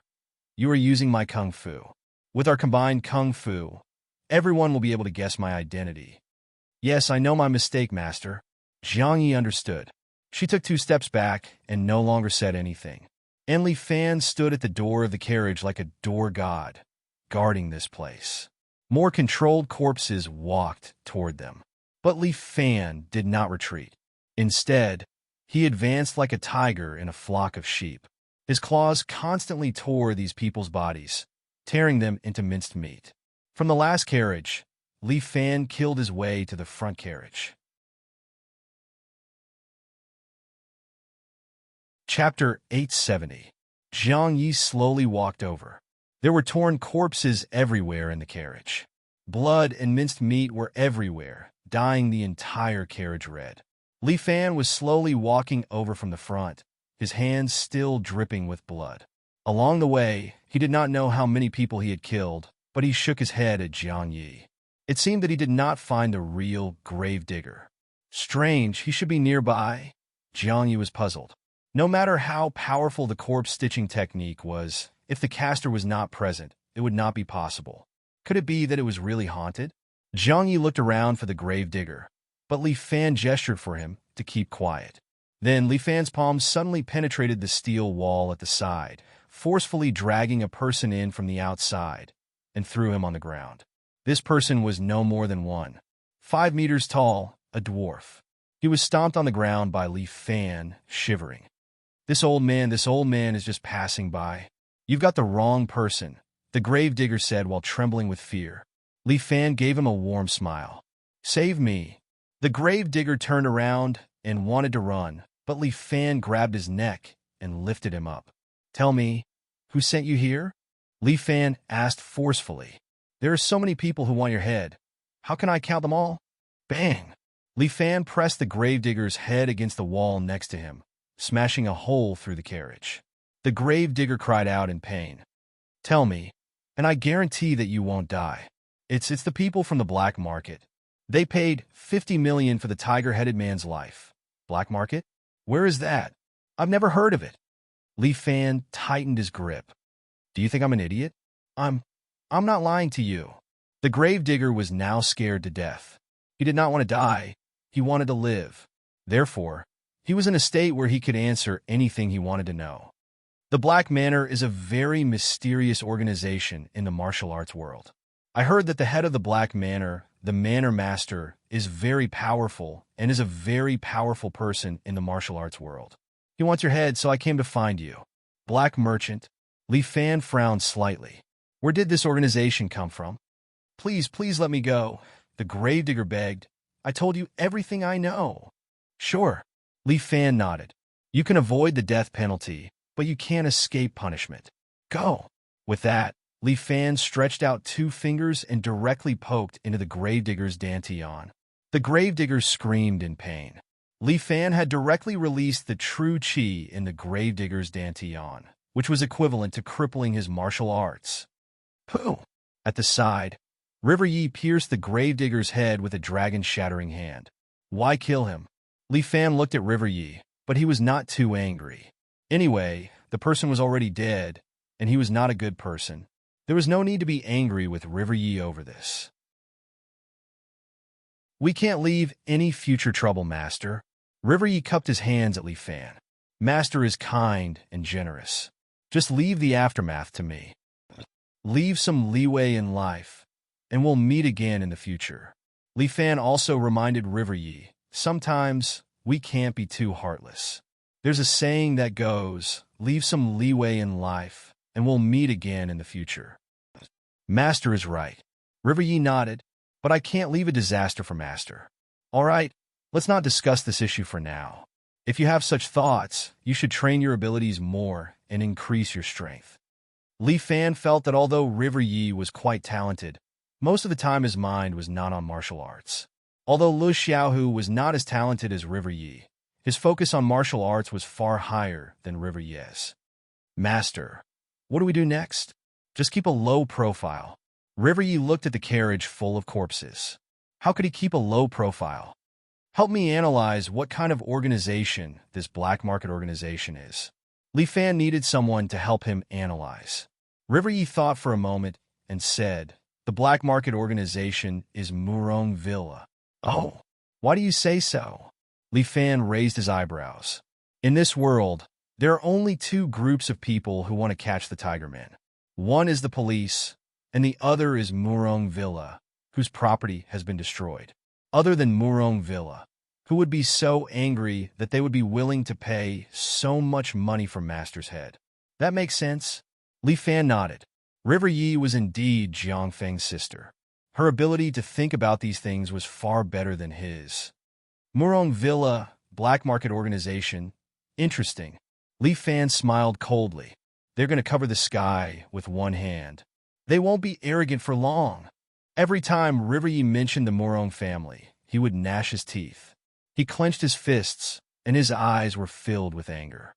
"You are using my kung fu. With our combined kung fu, everyone will be able to guess my identity." "Yes, I know my mistake, master." Jiang Yi understood. She took 2 steps back and no longer said anything. And Li Fan stood at the door of the carriage like a door god, guarding this place. More controlled corpses walked toward them. But Li Fan did not retreat. Instead, he advanced like a tiger in a flock of sheep. His claws constantly tore these people's bodies, tearing them into minced meat. From the last carriage, Li Fan killed his way to the front carriage. Chapter 870. Jiang Yi slowly walked over. There were torn corpses everywhere in the carriage. Blood and minced meat were everywhere, dyeing the entire carriage red. Li Fan was slowly walking over from the front, his hands still dripping with blood. Along the way, he did not know how many people he had killed, but he shook his head at Jiang Yi. It seemed that he did not find the real Gravedigger. Strange, he should be nearby. Jiang Yi was puzzled. No matter how powerful the corpse stitching technique was, if the caster was not present, it would not be possible. Could it be that it was really haunted? Jiang Yi looked around for the Gravedigger, but Li Fan gestured for him to keep quiet. Then Li Fan's palm suddenly penetrated the steel wall at the side, forcefully dragging a person in from the outside, and threw him on the ground. This person was no more than 5 meters tall, a dwarf. He was stomped on the ground by Li Fan, shivering. This old man is just passing by." "You've got the wrong person," the Gravedigger said while trembling with fear. Li Fan gave him a warm smile. "Save me." The Gravedigger turned around and wanted to run, but Li Fan grabbed his neck and lifted him up. "Tell me, who sent you here?" Li Fan asked forcefully. "There are so many people who want your head. How can I count them all?" Bang! Li Fan pressed the Gravedigger's head against the wall next to him, smashing a hole through the carriage. The Gravedigger cried out in pain. "Tell me, and I guarantee that you won't die. It's the people from the black market. They paid 50 million for the tiger-headed man's life." "Black market? Where is that? I've never heard of it." Li Fan tightened his grip. "Do you think I'm an idiot? I'm not lying to you." The Gravedigger was now scared to death. He did not want to die. He wanted to live. Therefore, he was in a state where he could answer anything he wanted to know. The Black Manor is a very mysterious organization in the martial arts world. I heard that the head of the Black Manor, the Manor Master, is very powerful and is a very powerful person in the martial arts world. He wants your head, so I came to find you. Black Merchant. Li Fan frowned slightly. "Where did this organization come from?" Please let me go," the Gravedigger begged. I told you everything I know. Sure. Li Fan nodded. You can avoid the death penalty, but you can't escape punishment. Go. With that, Li Fan stretched out 2 fingers and directly poked into the gravedigger's dantian. The gravedigger screamed in pain. Li Fan had directly released the true chi in the gravedigger's dantian, which was equivalent to crippling his martial arts. Pooh! At the side, River Yi pierced the gravedigger's head with a dragon-shattering hand. Why kill him? Li Fan looked at River Yi, but he was not too angry. Anyway, the person was already dead, and he was not a good person. There was no need to be angry with River Yi over this. We can't leave any future trouble, Master. River Yi cupped his hands at Li Fan. Master is kind and generous. Just leave the aftermath to me. Leave some leeway in life, and we'll meet again in the future. Li Fan also reminded River Yi, sometimes we can't be too heartless. There's a saying that goes, leave some leeway in life, and we'll meet again in the future. Master is right. River Yi nodded, but I can't leave a disaster for Master. All right, let's not discuss this issue for now. If you have such thoughts, you should train your abilities more and increase your strength. Li Fan felt that although River Yi was quite talented, most of the time his mind was not on martial arts. Although Lu Xiaohu was not as talented as River Yi, his focus on martial arts was far higher than River Yi's. Master, what do we do next? Just keep a low profile. River Yi looked at the carriage full of corpses. How could he keep a low profile? Help me analyze what kind of organization this black market organization is. Li Fan needed someone to help him analyze. River Yi thought for a moment and said, the black market organization is Murong Villa. Oh, why do you say so? Li Fan raised his eyebrows. In this world, there are only 2 groups of people who want to catch the Tiger Man. One is the police, and the other is Murong Villa, whose property has been destroyed. Other than Murong Villa, who would be so angry that they would be willing to pay so much money for Master's head. That makes sense? Li Fan nodded. River Yi was indeed Jiang Feng's sister. Her ability to think about these things was far better than his. Murong Villa, black market organization. Interesting. Li Fan smiled coldly. They're going to cover the sky with one hand. They won't be arrogant for long. Every time River Yi mentioned the Murong family, he would gnash his teeth. He clenched his fists, and his eyes were filled with anger.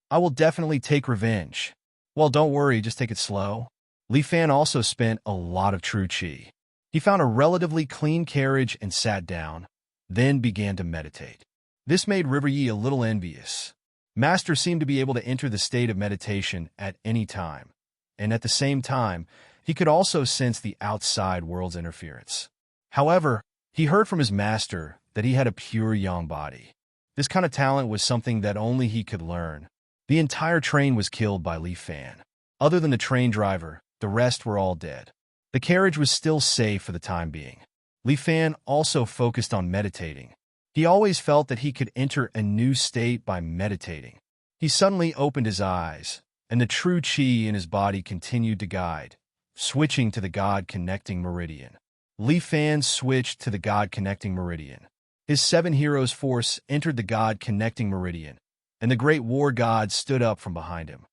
I will definitely take revenge. Well, don't worry, just take it slow. Li Fan also spent a lot of true chi. He found a relatively clean carriage and sat down, then began to meditate. This made River Yi a little envious. Master seemed to be able to enter the state of meditation at any time, and at the same time, he could also sense the outside world's interference. However, he heard from his master that he had a pure yang body. This kind of talent was something that only he could learn. The entire train was killed by Li Fan. Other than the train driver, the rest were all dead. The carriage was still safe for the time being. Li Fan also focused on meditating. He always felt that he could enter a new state by meditating. He suddenly opened his eyes, and the true chi in his body continued to guide, switching to the God-connecting meridian. Li Fan switched to the God-connecting meridian. His 7 heroes' force entered the God-connecting meridian, and the great war god stood up from behind him.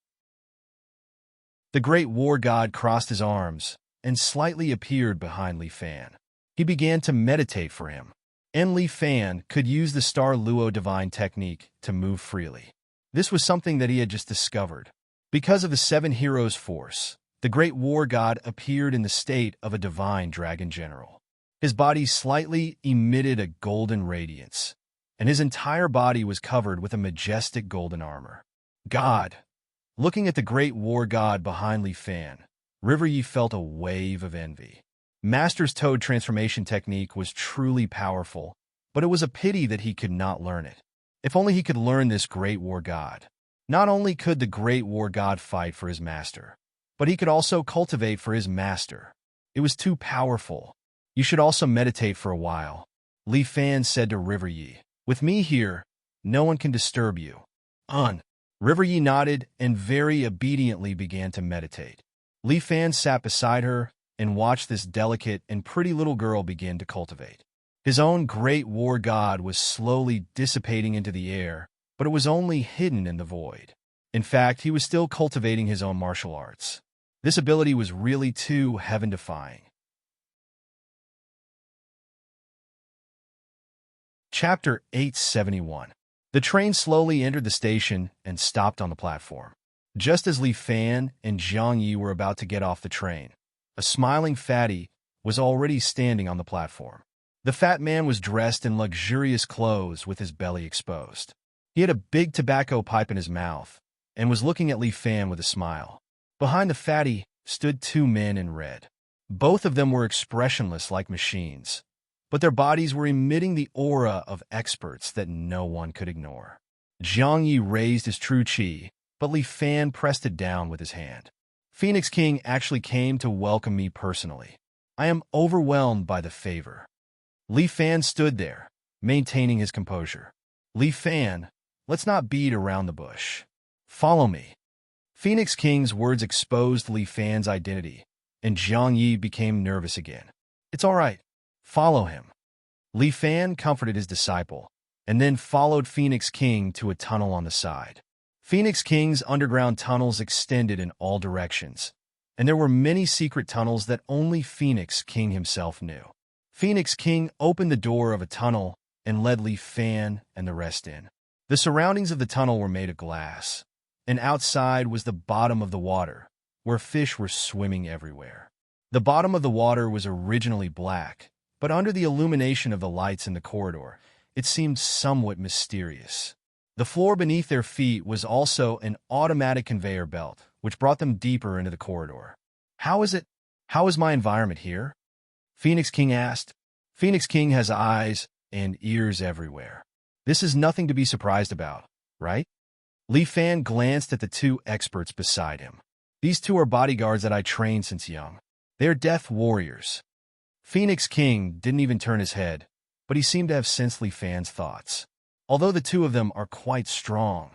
The great war god crossed his arms and slightly appeared behind Li Fan. He began to meditate for him, and Li Fan could use the Star Luo divine technique to move freely. This was something that he had just discovered. Because of the 7 heroes' force, the great war god appeared in the state of a divine dragon general. His body slightly emitted a golden radiance, and his entire body was covered with a majestic golden armor. God! Looking at the great war god behind Li Fan, River Yi felt a wave of envy. Master's Toad transformation technique was truly powerful, but it was a pity that he could not learn it. If only he could learn this great war god. Not only could the great war god fight for his master, but he could also cultivate for his master. It was too powerful. You should also meditate for a while, Li Fan said to River Yi. With me here, no one can disturb you. River Yi nodded and very obediently began to meditate. Li Fan sat beside her and watched this delicate and pretty little girl begin to cultivate. His own great war god was slowly dissipating into the air, but it was only hidden in the void. In fact, he was still cultivating his own martial arts. This ability was really too heaven-defying. Chapter 871. The train slowly entered the station and stopped on the platform. Just as Li Fan and Zhang Yi were about to get off the train, a smiling fatty was already standing on the platform. The fat man was dressed in luxurious clothes with his belly exposed. He had a big tobacco pipe in his mouth and was looking at Li Fan with a smile. Behind the fatty stood two men in red. Both of them were expressionless like machines, but their bodies were emitting the aura of experts that no one could ignore. Zhang Yi raised his true qi, but Li Fan pressed it down with his hand. Phoenix King actually came to welcome me personally. I am overwhelmed by the favor. Li Fan stood there, maintaining his composure. Li Fan, let's not beat around the bush. Follow me. Phoenix King's words exposed Li Fan's identity, and Zhang Yi became nervous again. It's all right. Follow him. Li Fan comforted his disciple, and then followed Phoenix King to a tunnel on the side. Phoenix King's underground tunnels extended in all directions, and there were many secret tunnels that only Phoenix King himself knew. Phoenix King opened the door of a tunnel and led Li Fan and the rest in. The surroundings of the tunnel were made of glass, and outside was the bottom of the water, where fish were swimming everywhere. The bottom of the water was originally black, but under the illumination of the lights in the corridor, it seemed somewhat mysterious. The floor beneath their feet was also an automatic conveyor belt, which brought them deeper into the corridor. How is my environment here? Phoenix King asked. Phoenix King has eyes and ears everywhere. This is nothing to be surprised about, right? Li Fan glanced at the two experts beside him. These two are bodyguards that I trained since young. They are death warriors. Phoenix King didn't even turn his head, but he seemed to have sensed Li Fan's thoughts. Although the two of them are quite strong,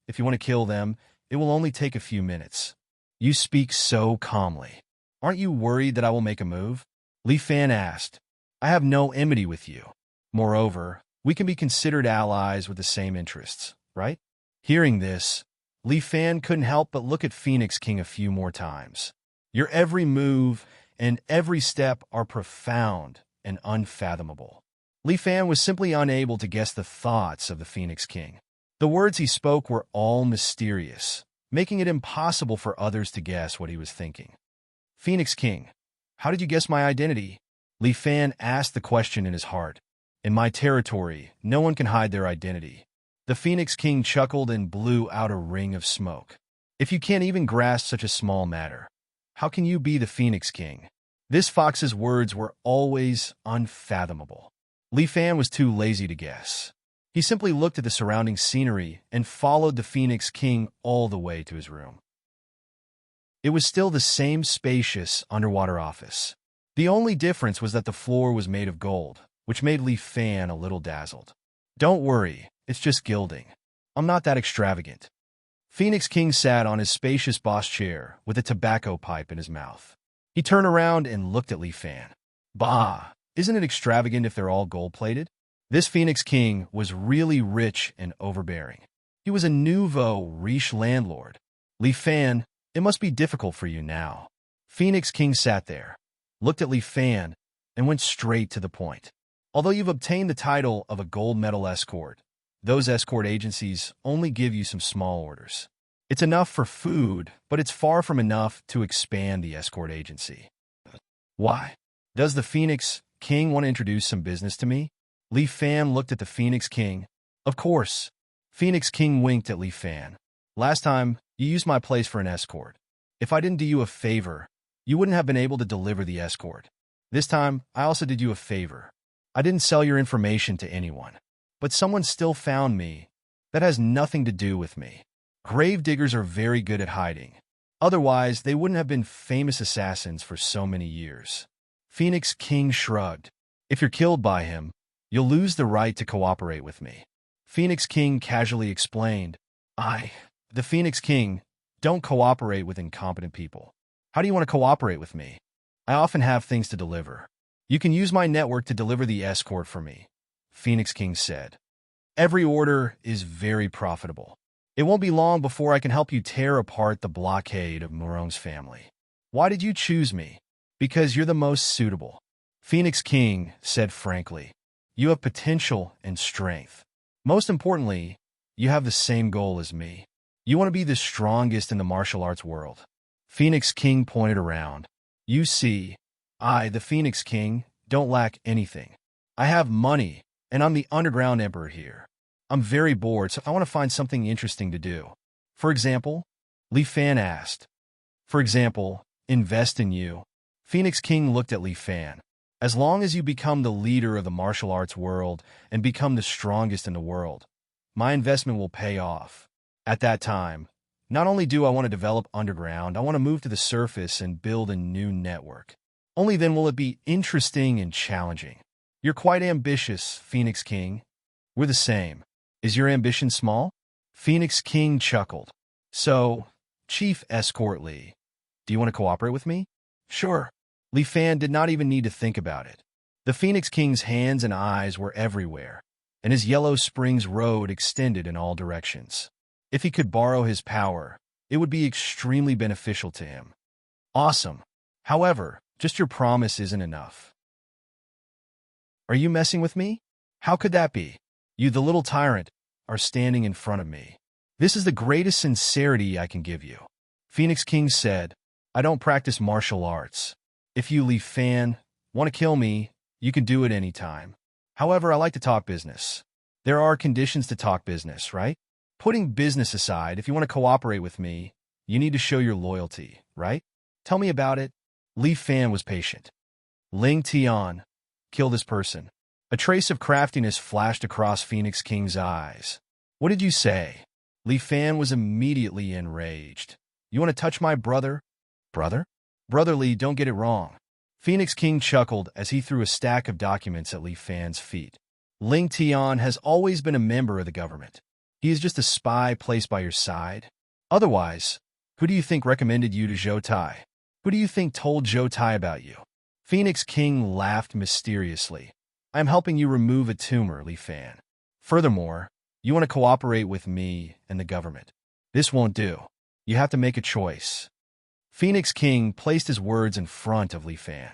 if you want to kill them, it will only take a few minutes. You speak so calmly. Aren't you worried that I will make a move? Li Fan asked. I have no enmity with you. Moreover, we can be considered allies with the same interests, right? Hearing this, Li Fan couldn't help but look at Phoenix King a few more times. Your every move and every step are profound and unfathomable. Li Fan was simply unable to guess the thoughts of the Phoenix King. The words he spoke were all mysterious, making it impossible for others to guess what he was thinking. Phoenix King, how did you guess my identity? Li Fan asked the question in his heart. In my territory, no one can hide their identity. The Phoenix King chuckled and blew out a ring of smoke. If you can't even grasp such a small matter, how can you be the Phoenix King? This fox's words were always unfathomable. Li Fan was too lazy to guess. He simply looked at the surrounding scenery and followed the Phoenix King all the way to his room. It was still the same spacious underwater office. The only difference was that the floor was made of gold, which made Li Fan a little dazzled. Don't worry, it's just gilding. I'm not that extravagant. Phoenix King sat on his spacious boss chair with a tobacco pipe in his mouth. He turned around and looked at Li Fan. Bah! Isn't it extravagant if they're all gold-plated? This Phoenix King was really rich and overbearing. He was a nouveau riche landlord. Li Fan, it must be difficult for you now. Phoenix King sat there, looked at Li Fan, and went straight to the point. Although you've obtained the title of a gold medal escort, those escort agencies only give you some small orders. It's enough for food, but it's far from enough to expand the escort agency. Why? Does the Phoenix King want to introduce some business to me? Li Fan looked at the Phoenix King. Of course. Phoenix King winked at Li Fan. Last time, you used my place for an escort. If I didn't do you a favor, you wouldn't have been able to deliver the escort. This time, I also did you a favor. I didn't sell your information to anyone. But someone still found me. That has nothing to do with me. Gravediggers are very good at hiding. Otherwise, they wouldn't have been famous assassins for so many years. Phoenix King shrugged. If you're killed by him, you'll lose the right to cooperate with me. Phoenix King casually explained. The Phoenix King, don't cooperate with incompetent people. How do you want to cooperate with me? I often have things to deliver. You can use my network to deliver the escort for me, Phoenix King said. Every order is very profitable. It won't be long before I can help you tear apart the blockade of Moron's family. Why did you choose me? Because you're the most suitable. Phoenix King said frankly, you have potential and strength. Most importantly, you have the same goal as me. You want to be the strongest in the martial arts world. Phoenix King pointed around. You see, I, the Phoenix King, don't lack anything. I have money, and I'm the underground emperor here. I'm very bored, so I want to find something interesting to do. For example, Li Fan asked. For example, invest in you. Phoenix King looked at Li Fan. As long as you become the leader of the martial arts world and become the strongest in the world, my investment will pay off. At that time, not only do I want to develop underground, I want to move to the surface and build a new network. Only then will it be interesting and challenging. You're quite ambitious, Phoenix King. We're the same. Is your ambition small? Phoenix King chuckled. So, Chief Escort Li, do you want to cooperate with me? Sure. Li Fan did not even need to think about it. The Phoenix King's hands and eyes were everywhere, and his Yellow Springs road extended in all directions. If he could borrow his power, it would be extremely beneficial to him. Awesome. However, just your promise isn't enough. Are you messing with me? How could that be? You, the little tyrant, are standing in front of me. This is the greatest sincerity I can give you. Phoenix King said, I don't practice martial arts. If you, Li Fan, want to kill me, you can do it anytime. However, I like to talk business. There are conditions to talk business, right? Putting business aside, if you want to cooperate with me, you need to show your loyalty, right? Tell me about it. Li Fan was patient. Ling Tian, kill this person. A trace of craftiness flashed across Phoenix King's eyes. What did you say? Li Fan was immediately enraged. You want to touch my brother? Brother? Brother Li, don't get it wrong. Phoenix King chuckled as he threw a stack of documents at Li Fan's feet. Ling Tian has always been a member of the government. He is just a spy placed by your side. Otherwise, who do you think recommended you to Zhou Tai? Who do you think told Zhou Tai about you? Phoenix King laughed mysteriously. I am helping you remove a tumor, Li Fan. Furthermore, you want to cooperate with me and the government. This won't do. You have to make a choice. Phoenix King placed his words in front of Li Fan.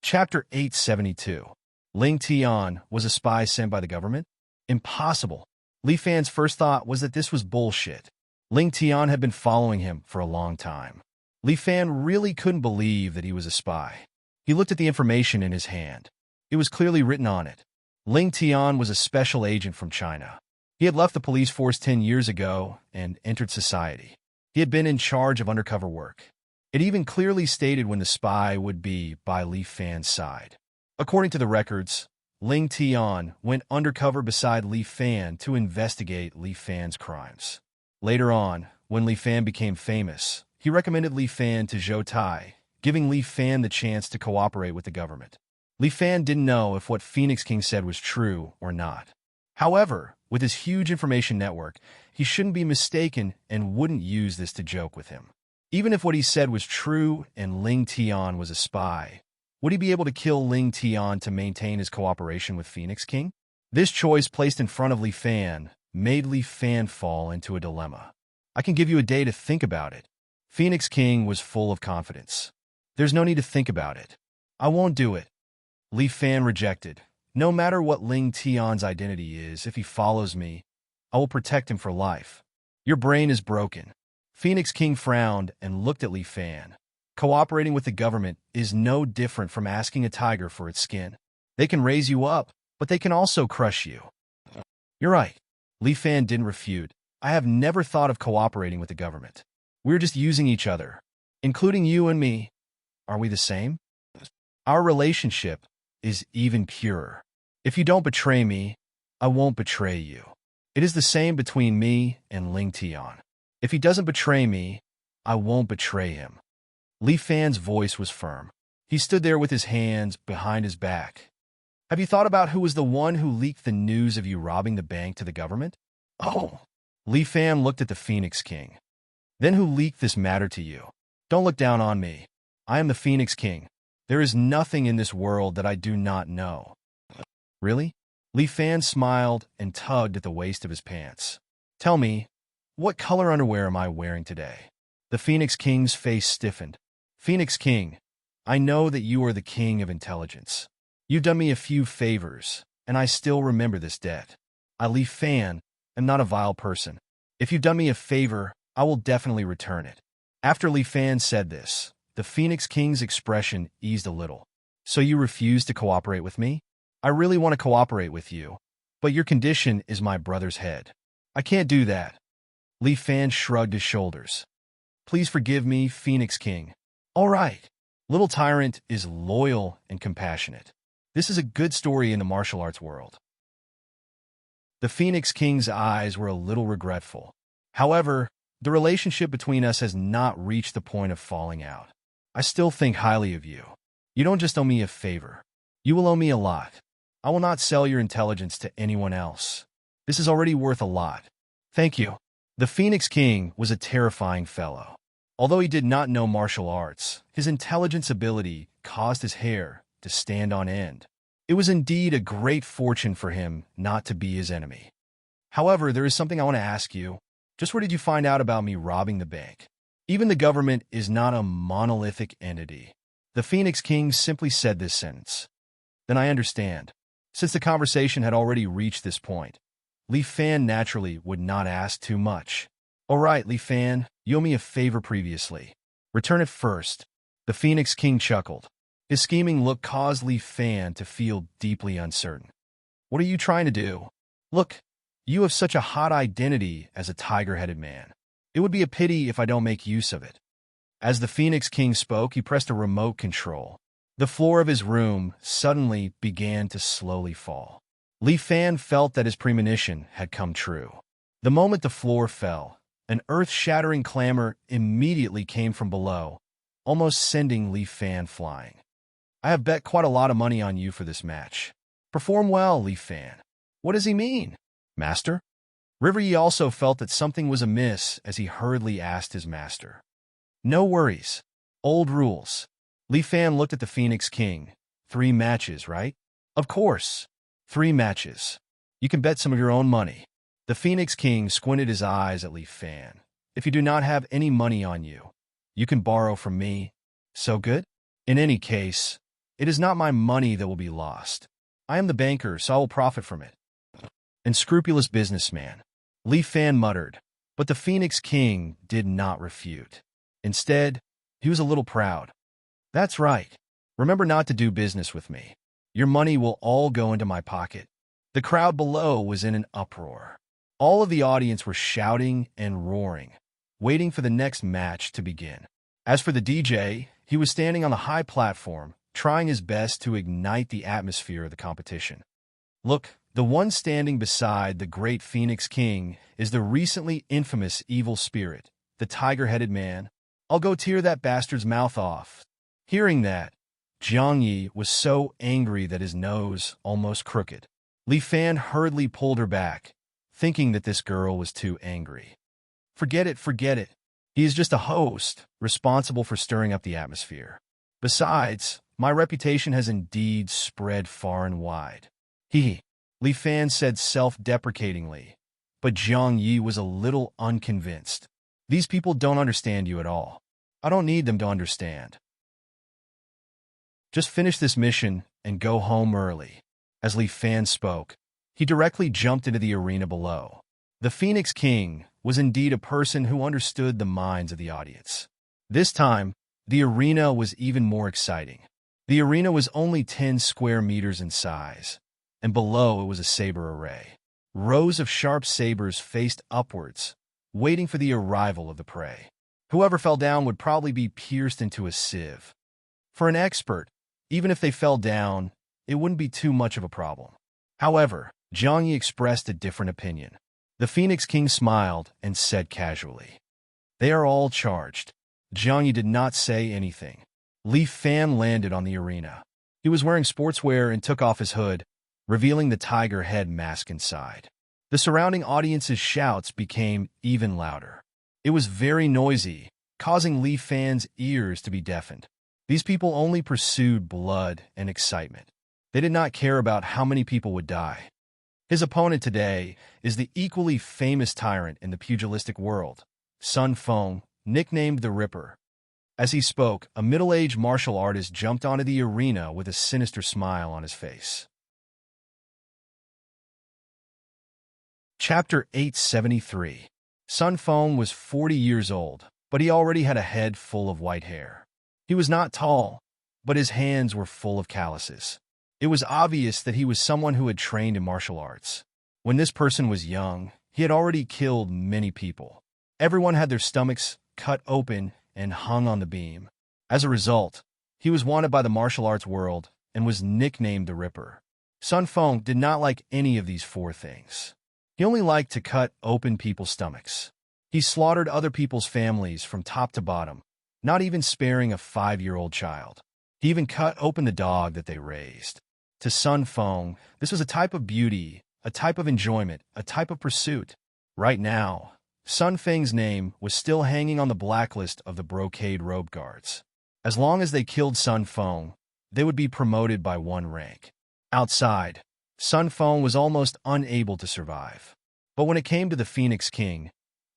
Chapter 872. Ling Tian was a spy sent by the government? Impossible. Li Fan's first thought was that this was bullshit. Ling Tian had been following him for a long time. Li Fan really couldn't believe that he was a spy. He looked at the information in his hand. It was clearly written on it. Ling Tian was a special agent from China. He had left the police force 10 years ago and entered society. He had been in charge of undercover work. It even clearly stated when the spy would be by Li Fan's side. According to the records, Ling Tian went undercover beside Li Fan to investigate Li Fan's crimes. Later on, when Li Fan became famous, he recommended Li Fan to Zhou Tai, giving Li Fan the chance to cooperate with the government. Li Fan didn't know if what Phoenix King said was true or not. However, with his huge information network, he shouldn't be mistaken and wouldn't use this to joke with him. Even if what he said was true and Ling Tian was a spy, would he be able to kill Ling Tian to maintain his cooperation with Phoenix King? This choice placed in front of Li Fan made Li Fan fall into a dilemma. I can give you a day to think about it. Phoenix King was full of confidence. There's no need to think about it. I won't do it. Li Fan rejected. No matter what Ling Tian's identity is, if he follows me, I will protect him for life. Your brain is broken. Phoenix King frowned and looked at Li Fan. Cooperating with the government is no different from asking a tiger for its skin. They can raise you up, but they can also crush you. You're right. Li Fan didn't refute. I have never thought of cooperating with the government. We're just using each other, including you and me. Are we the same? Our relationship is even purer. If you don't betray me, I won't betray you. It is the same between me and Ling Tian. If he doesn't betray me, I won't betray him. Li Fan's voice was firm. He stood there with his hands behind his back. Have you thought about who was the one who leaked the news of you robbing the bank to the government? Oh. Li Fan looked at the Phoenix King. Then who leaked this matter to you? Don't look down on me. I am the Phoenix King. There is nothing in this world that I do not know. Really? Li Fan smiled and tugged at the waist of his pants. Tell me, what color underwear am I wearing today? The Phoenix King's face stiffened. Phoenix King, I know that you are the king of intelligence. You've done me a few favors, and I still remember this debt. I, Li Fan, am not a vile person. If you've done me a favor, I will definitely return it. After Li Fan said this, the Phoenix King's expression eased a little. So you refuse to cooperate with me? I really want to cooperate with you, but your condition is my brother's head. I can't do that. Li Fan shrugged his shoulders. Please forgive me, Phoenix King. All right. Little Tyrant is loyal and compassionate. This is a good story in the martial arts world. The Phoenix King's eyes were a little regretful. However, the relationship between us has not reached the point of falling out. I still think highly of you. You don't just owe me a favor. You will owe me a lot. I will not sell your intelligence to anyone else. This is already worth a lot. Thank you. The Phoenix King was a terrifying fellow. Although he did not know martial arts, his intelligence ability caused his hair to stand on end. It was indeed a great fortune for him not to be his enemy. However, there is something I want to ask you. Just where did you find out about me robbing the bank? Even the government is not a monolithic entity. The Phoenix King simply said this sentence. Then I understand. Since the conversation had already reached this point, Li Fan naturally would not ask too much. All right, Li Fan, you owe me a favor previously. Return it first. The Phoenix King chuckled. His scheming look caused Li Fan to feel deeply uncertain. What are you trying to do? Look, you have such a hot identity as a tiger-headed man. It would be a pity if I don't make use of it. As the Phoenix King spoke, he pressed a remote control. The floor of his room suddenly began to slowly fall. Li Fan felt that his premonition had come true. The moment the floor fell, an earth-shattering clamor immediately came from below, almost sending Li Fan flying. I have bet quite a lot of money on you for this match. Perform well, Li Fan. What does he mean, Master? River Yi also felt that something was amiss as he hurriedly asked his master. No worries. Old rules. Li Fan looked at the Phoenix King. 3 matches, right? Of course. 3 matches. You can bet some of your own money. The Phoenix King squinted his eyes at Li Fan. If you do not have any money on you, you can borrow from me. So good? In any case, it is not my money that will be lost. I am the banker, so I will profit from it. Unscrupulous businessman. Li Fan muttered, but the Phoenix King did not refute. Instead, he was a little proud. That's right. Remember not to do business with me. Your money will all go into my pocket. The crowd below was in an uproar. All of the audience were shouting and roaring, waiting for the next match to begin. As for the DJ, he was standing on the high platform, trying his best to ignite the atmosphere of the competition. Look, the one standing beside the great Phoenix King is the recently infamous evil spirit, the tiger-headed man. I'll go tear that bastard's mouth off. Hearing that, Jiang Yi was so angry that his nose almost crooked. Li Fan hurriedly pulled her back, thinking that this girl was too angry. Forget it, forget it. He is just a host, responsible for stirring up the atmosphere. Besides, my reputation has indeed spread far and wide. Li Fan said self-deprecatingly, but Jiang Yi was a little unconvinced. These people don't understand you at all. I don't need them to understand. Just finish this mission and go home early. As Li Fan spoke, he directly jumped into the arena below. The Phoenix King was indeed a person who understood the minds of the audience. This time, the arena was even more exciting. The arena was only 10 square meters in size, and below it was a saber array. Rows of sharp sabers faced upwards, waiting for the arrival of the prey. Whoever fell down would probably be pierced into a sieve. For an expert, even if they fell down, it wouldn't be too much of a problem. However, Jiang Yi expressed a different opinion. The Phoenix King smiled and said casually, "They are all charged." Jiang Yi did not say anything. Li Fan landed on the arena. He was wearing sportswear and took off his hood, revealing the tiger head mask inside. The surrounding audience's shouts became even louder. It was very noisy, causing Li Fan's ears to be deafened. These people only pursued blood and excitement. They did not care about how many people would die. His opponent today is the equally famous tyrant in the pugilistic world, Sun Feng, nicknamed the Ripper. As he spoke, a middle-aged martial artist jumped onto the arena with a sinister smile on his face. Chapter 873. Sun Feng was 40 years old, but he already had a head full of white hair. He was not tall, but his hands were full of calluses. It was obvious that he was someone who had trained in martial arts. When this person was young, he had already killed many people. Everyone had their stomachs cut open and hung on the beam. As a result, he was wanted by the martial arts world and was nicknamed the Ripper. Sun Feng did not like any of these four things. He only liked to cut open people's stomachs. He slaughtered other people's families from top to bottom, not even sparing a 5-year-old child. He even cut open the dog that they raised. To Sun Feng, this was a type of beauty, a type of enjoyment, a type of pursuit. Right now, Sun Feng's name was still hanging on the blacklist of the brocade robe guards. As long as they killed Sun Feng, they would be promoted by 1 rank. Outside, Sun Feng was almost unable to survive. But when it came to the Phoenix King,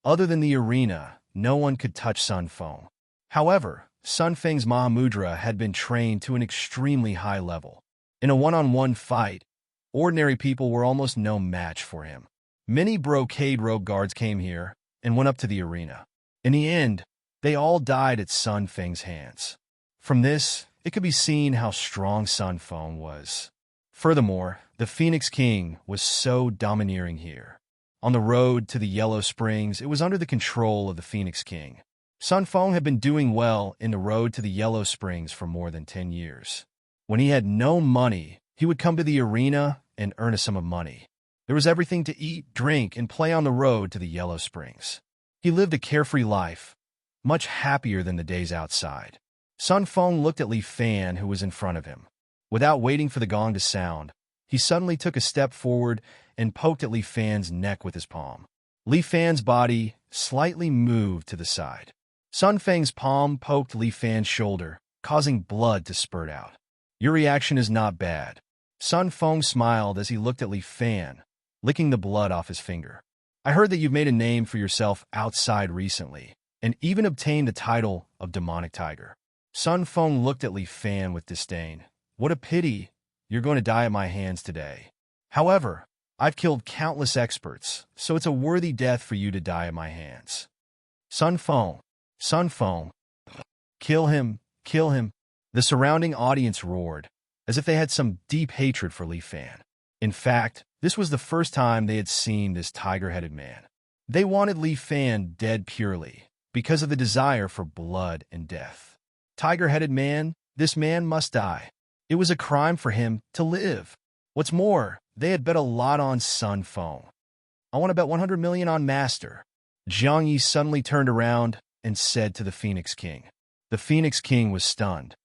other than the arena, no one could touch Sun Feng. However, Sun Feng's Mahamudra had been trained to an extremely high level. In a one-on-one fight, ordinary people were almost no match for him. Many brocade robe guards came here and went up to the arena. In the end, they all died at Sun Feng's hands. From this, it could be seen how strong Sun Feng was. Furthermore, the Phoenix King was so domineering here. On the road to the Yellow Springs, it was under the control of the Phoenix King. Sun Feng had been doing well in the road to the Yellow Springs for more than 10 years. When he had no money, he would come to the arena and earn a sum of money. There was everything to eat, drink, and play on the road to the Yellow Springs. He lived a carefree life, much happier than the days outside. Sun Feng looked at Li Fan, who was in front of him. Without waiting for the gong to sound, he suddenly took a step forward and poked at Li Fan's neck with his palm. Li Fan's body slightly moved to the side. Sun Feng's palm poked Li Fan's shoulder, causing blood to spurt out. Your reaction is not bad. Sun Feng smiled as he looked at Li Fan, licking the blood off his finger. I heard that you've made a name for yourself outside recently, and even obtained the title of Demonic Tiger. Sun Feng looked at Li Fan with disdain. What a pity, you're going to die at my hands today. However, I've killed countless experts, so it's a worthy death for you to die at my hands. Sun Feng, kill him, kill him. The surrounding audience roared, as if they had some deep hatred for Li Fan. In fact, this was the first time they had seen this tiger-headed man. They wanted Li Fan dead purely, because of the desire for blood and death. Tiger-headed man, this man must die. It was a crime for him to live. What's more, they had bet a lot on Sun Feng. I want to bet 100 million on Master. Jiang Yi suddenly turned around and said to the Phoenix King. The Phoenix King was stunned.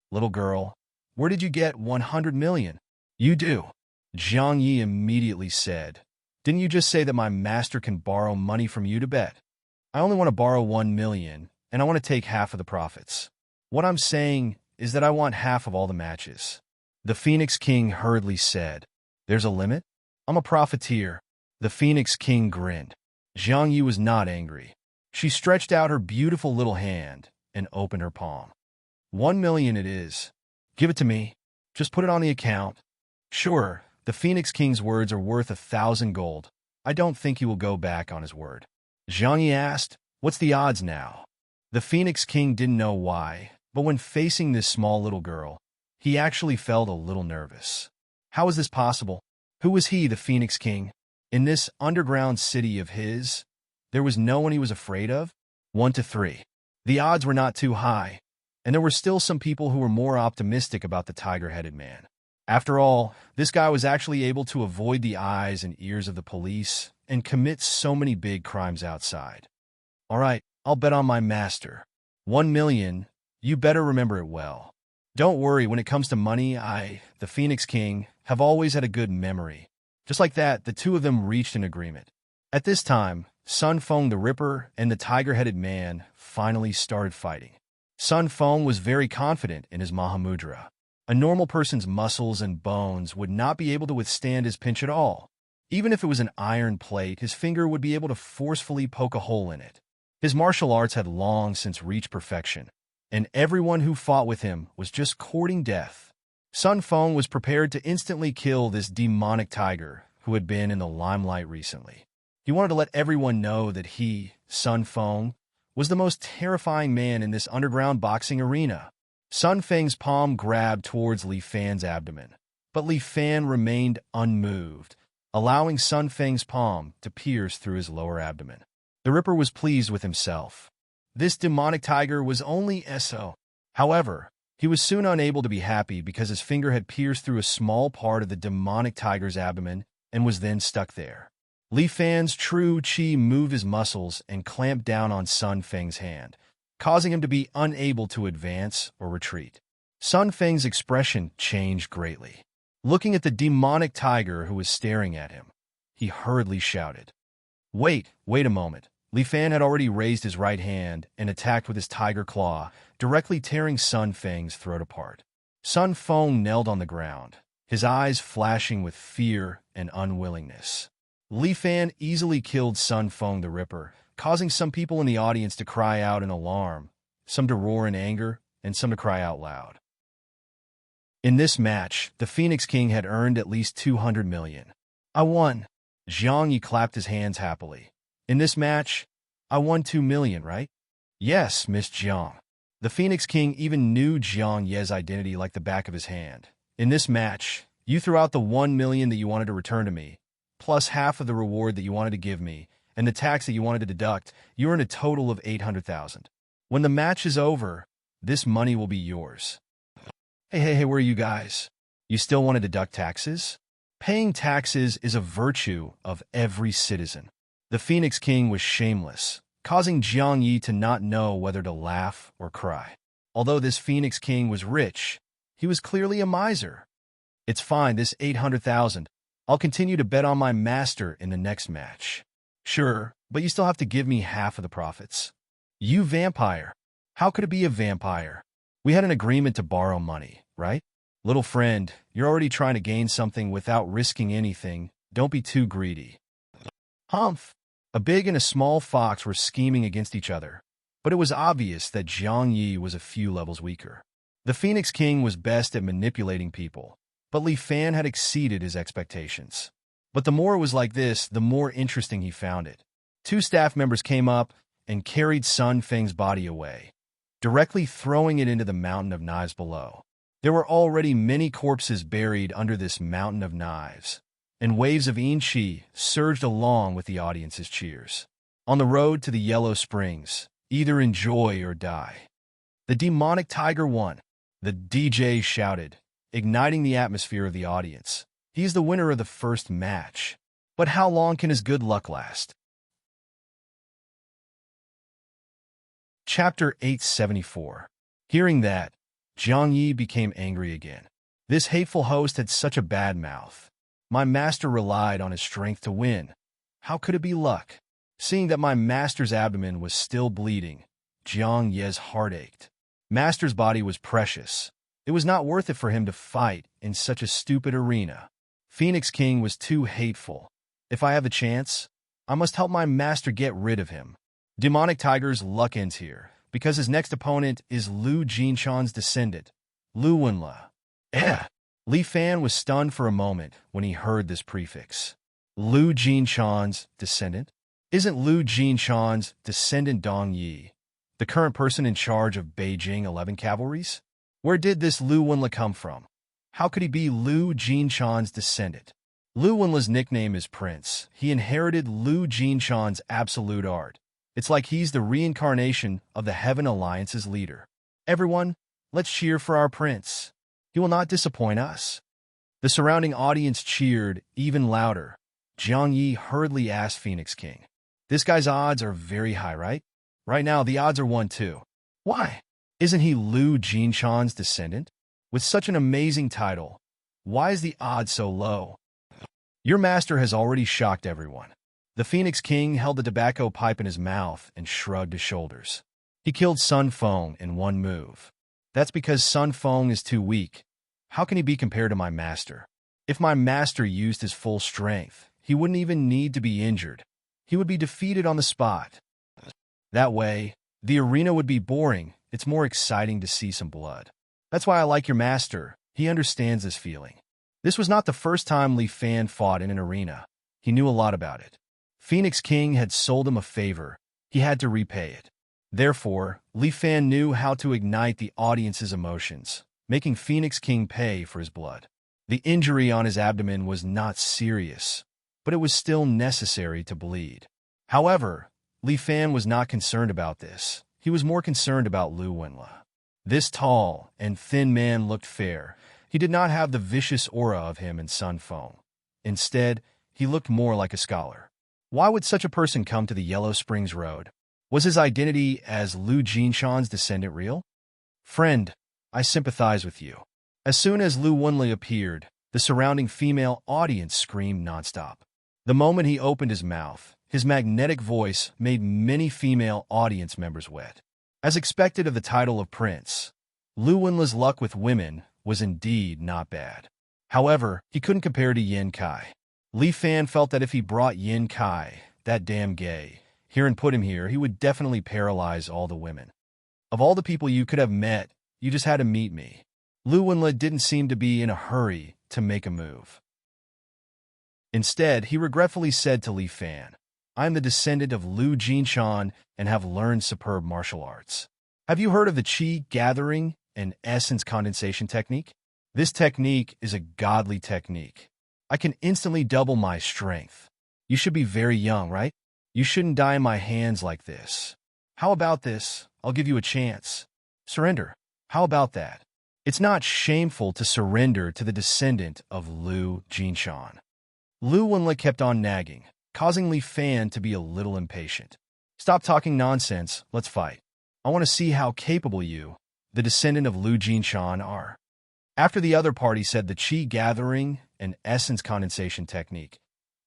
Little girl, where did you get 100 million? You do. Jiang Yi immediately said. Didn't you just say that my master can borrow money from you to bet? I only want to borrow 1 million, and I want to take half of the profits. What I'm saying is that I want half of all the matches. The Phoenix King hurriedly said, There's a limit? I'm a profiteer. The Phoenix King grinned. Jiang Yi was not angry. She stretched out her beautiful little hand and opened her palm. 1 million it is. Give it to me. Just put it on the account. Sure, the Phoenix King's words are worth 1,000 gold. I don't think he will go back on his word. Jiang Yi asked, What's the odds now? The Phoenix King didn't know why, but when facing this small little girl, he actually felt a little nervous. How was this possible? Who was he, the Phoenix King? In this underground city of his, there was no one he was afraid of? 1 to 3. The odds were not too high, and there were still some people who were more optimistic about the tiger-headed man. After all, this guy was actually able to avoid the eyes and ears of the police and commit so many big crimes outside. All right, I'll bet on my master. 1 million, you better remember it well. Don't worry, when it comes to money, the Phoenix King, have always had a good memory. Just like that, the two of them reached an agreement. At this time, Sun Feng the Ripper and the tiger-headed man finally started fighting. Sun Feng was very confident in his Mahamudra. A normal person's muscles and bones would not be able to withstand his pinch at all. Even if it was an iron plate, his finger would be able to forcefully poke a hole in it. His martial arts had long since reached perfection, and everyone who fought with him was just courting death. Sun Feng was prepared to instantly kill this demonic tiger who had been in the limelight recently. He wanted to let everyone know that he, Sun Feng, was the most terrifying man in this underground boxing arena. Sun Feng's palm grabbed towards Li Fan's abdomen, but Li Fan remained unmoved, allowing Sun Feng's palm to pierce through his lower abdomen. The Ripper was pleased with himself. This demonic tiger was only SO. However, he was soon unable to be happy because his finger had pierced through a small part of the demonic tiger's abdomen and was then stuck there. Li Fan's true chi moved his muscles and clamped down on Sun Feng's hand, causing him to be unable to advance or retreat. Sun Feng's expression changed greatly. Looking at the demonic tiger who was staring at him, he hurriedly shouted, wait a moment." Li Fan had already raised his right hand and attacked with his tiger claw, directly tearing Sun Feng's throat apart. Sun Feng knelt on the ground, his eyes flashing with fear and unwillingness. Li Fan easily killed Sun Feng the Ripper, causing some people in the audience to cry out in alarm, some to roar in anger, and some to cry out loud. In this match, the Phoenix King had earned at least 200 million. "I won." Zhang Yi clapped his hands happily. "In this match, I won 2 million, right?" "Yes, Miss Jiang." The Phoenix King even knew Jiang Ye's identity like the back of his hand. "In this match, you threw out the 1 million that you wanted to return to me, plus half of the reward that you wanted to give me, and the tax that you wanted to deduct. You earned a total of 800,000. When the match is over, this money will be yours." Hey, where are you guys? You still want to deduct taxes? Paying taxes is a virtue of every citizen. The Phoenix King was shameless, causing Jiang Yi to not know whether to laugh or cry. Although this Phoenix King was rich, he was clearly a miser. "It's fine, this 800,000. I'll continue to bet on my master in the next match." "Sure, but you still have to give me half of the profits." "You vampire. How could it be a vampire? We had an agreement to borrow money, right? Little friend, you're already trying to gain something without risking anything. Don't be too greedy." Humph! A big and a small fox were scheming against each other, but it was obvious that Jiang Yi was a few levels weaker. The Phoenix King was best at manipulating people, but Li Fan had exceeded his expectations. But the more it was like this, the more interesting he found it. 2 staff members came up and carried Sun Feng's body away, directly throwing it into the mountain of knives below. There were already many corpses buried under this mountain of knives, and waves of yin qi surged along with the audience's cheers. On the road to the Yellow Springs, either enjoy or die. The demonic tiger won. The DJ shouted, igniting the atmosphere of the audience. He is the winner of the first match. But how long can his good luck last? Chapter 874. Hearing that, Jiang Yi became angry again. This hateful host had such a bad mouth. My master relied on his strength to win. How could it be luck? Seeing that my master's abdomen was still bleeding, Jiang Ye's heart ached. Master's body was precious. It was not worth it for him to fight in such a stupid arena. Phoenix King was too hateful. If I have the chance, I must help my master get rid of him. Demonic Tiger's luck ends here, because his next opponent is Lu Jinchan's descendant, Lu Wenle. Li Fan was stunned for a moment when he heard this prefix. Lu Jinchan's descendant? Isn't Lu Jinchan's descendant Dong Yi, the current person in charge of Beijing 11 Cavalries? Where did this Lu Wenle come from? How could he be Lu Jinchan's descendant? Lu Wenle's nickname is Prince. He inherited Lu Jinchan's absolute art. It's like he's the reincarnation of the Heaven Alliance's leader. Everyone, let's cheer for our prince. He will not disappoint us. The surrounding audience cheered even louder. Jiang Yi hurriedly asked Phoenix King, "This guy's odds are very high, right? Right now, the odds are 1-2. Why? Isn't he Lu Jinchan's descendant? With such an amazing title, why is the odds so low?" "Your master has already shocked everyone." The Phoenix King held the tobacco pipe in his mouth and shrugged his shoulders. He killed Sun Feng in one move. That's because Sun Feng is too weak. How can he be compared to my master? If my master used his full strength, he wouldn't even need to be injured. He would be defeated on the spot. That way, the arena would be boring. It's more exciting to see some blood. That's why I like your master. He understands this feeling. This was not the first time Li Fan fought in an arena. He knew a lot about it. Phoenix King had sold him a favor. He had to repay it. Therefore, Li Fan knew how to ignite the audience's emotions, making Phoenix King pay for his blood. The injury on his abdomen was not serious, but it was still necessary to bleed. However, Li Fan was not concerned about this. He was more concerned about Lu Wenle. This tall and thin man looked fair. He did not have the vicious aura of him in Sun Feng. Instead, he looked more like a scholar. Why would such a person come to the Yellow Springs Road? Was his identity as Lu Jinshan's descendant real? Friend, I sympathize with you. As soon as Lu Wenle appeared, the surrounding female audience screamed nonstop. The moment he opened his mouth, his magnetic voice made many female audience members wet. As expected of the title of prince, Lu Wenle's luck with women was indeed not bad. However, he couldn't compare to Yin Kai. Li Fan felt that if he brought Yin Kai, that damn gay, here and put him here, he would definitely paralyze all the women. Of all the people you could have met, you just had to meet me. Lu Wenle didn't seem to be in a hurry to make a move. Instead, he regretfully said to Li Fan, I am the descendant of Lu Jinshan and have learned superb martial arts. Have you heard of the Qi gathering and essence condensation technique? This technique is a godly technique. I can instantly double my strength. You should be very young, right? You shouldn't die in my hands like this. How about this? I'll give you a chance. Surrender. How about that? It's not shameful to surrender to the descendant of Lu Jinshan. Lu Wenle kept on nagging, causing Li Fan to be a little impatient. Stop talking nonsense, let's fight. I want to see how capable you, the descendant of Lu Jinshan, are. After the other party said the Qi gathering and essence condensation technique,